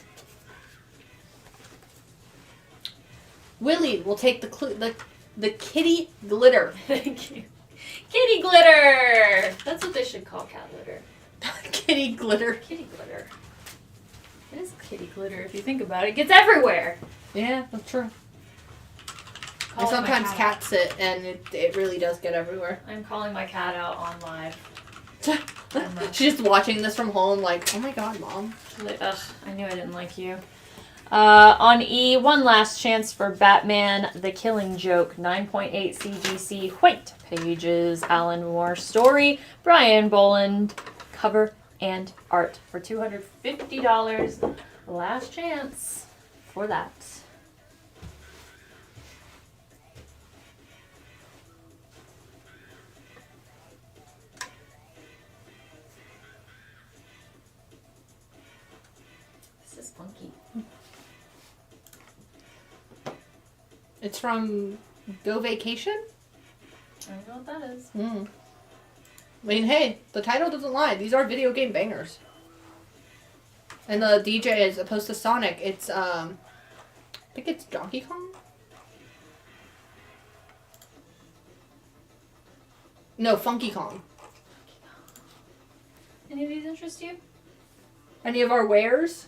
Willie will take the kitty glitter. Thank you. Kitty glitter. That's what they should call cat litter. Kitty glitter. Kitty glitter. It is kitty glitter if you think about it. It gets everywhere. Yeah, that's true. And sometimes cats sit and it really does get everywhere. I'm calling my cat out on live. She's just watching this from home like, oh my god, Mom. Like, ugh, I knew I didn't like you. On E, one last chance for Batman, The Killing Joke, 9.8 CGC, white pages, Alan Moore story, Brian Boland, cover and art for $250. Last chance for that. This is funky. It's from Go Vacation? I don't know what that is. I mean, hey, the title doesn't lie. These are video game bangers. And the DJ, as opposed to Sonic, it's, I think it's Donkey Kong? No, Funky Kong. Any of these interest you? Any of our wares?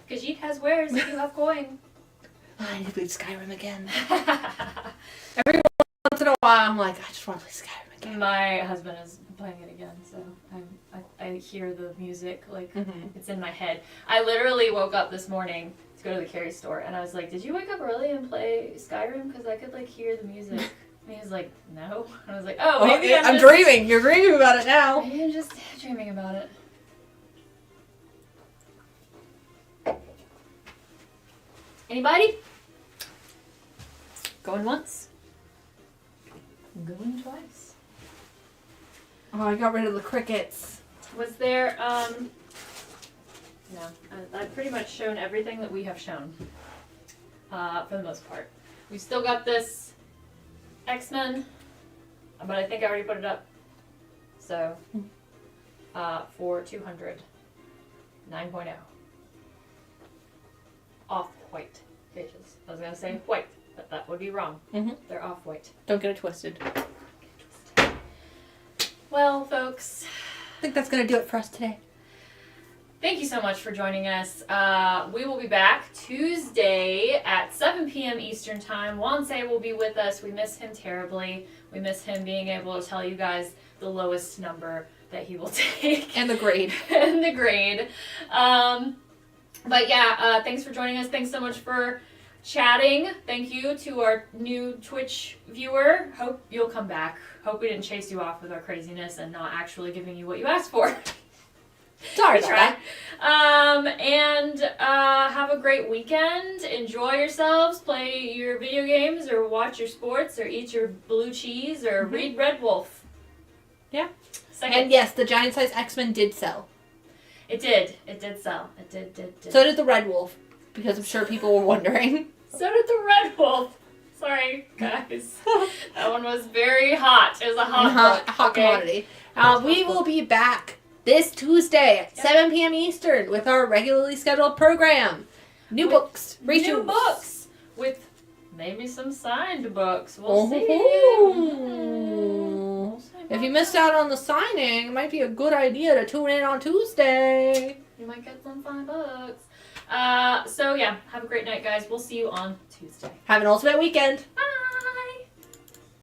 Khajiit has wares if you have coin. I need to play Skyrim again. Every once in a while, I'm like, I just want to play Skyrim again. My husband is playing it again, so I hear the music, like, it's in my head. I literally woke up this morning to go to the Carrie store, and I was like, did you wake up early and play Skyrim? Because I could, like, hear the music. And he was like, no. And I was like, oh, maybe I'm dreaming. You're dreaming about it now. Maybe I'm just dreaming about it. Anybody? Going once? Going twice. Oh, I got rid of the crickets. Was there, no. I've pretty much shown everything that we have shown, for the most part. We still got this X-Men, but I think I already put it up. So, for 200, 9.0. Off-white pages. I was going to say white, but that would be wrong. Mm-hmm. They're off-white. Don't get it twisted. Well, folks, I think that's going to do it for us today. thank you so much for joining us. We will be back Tuesday at 7 p.m. Eastern Time. Wansei will be with us. We miss him terribly. We miss him being able to tell you guys the lowest number that he will take. And the grade. And the grade. But yeah, thanks for joining us. Thanks so much for chatting. Thank you to our new Twitch viewer. Hope you'll come back. Hope we didn't chase you off with our craziness and not actually giving you what you asked for. Sorry We about tried. that. And have a great weekend. Enjoy yourselves. Play your video games or watch your sports or eat your blue cheese or read Red Wolf. Yeah. Second. And yes, the giant size X-Men did sell. It did. It did sell. It did. So did the Red Wolf, because I'm sure people were wondering. So did the Red Wolf. Sorry, guys. That one was very hot. It was a hot book, hot okay? commodity. We will be back this Tuesday at 7 p.m. Eastern with our regularly scheduled program. New books. New books. With maybe some signed books. We'll see. We'll see If about you missed out on the signing, it might be a good idea to tune in on Tuesday. You might get some fun books. So yeah, have a great night, guys. We'll see you on Tuesday. Have an ultimate weekend. Bye.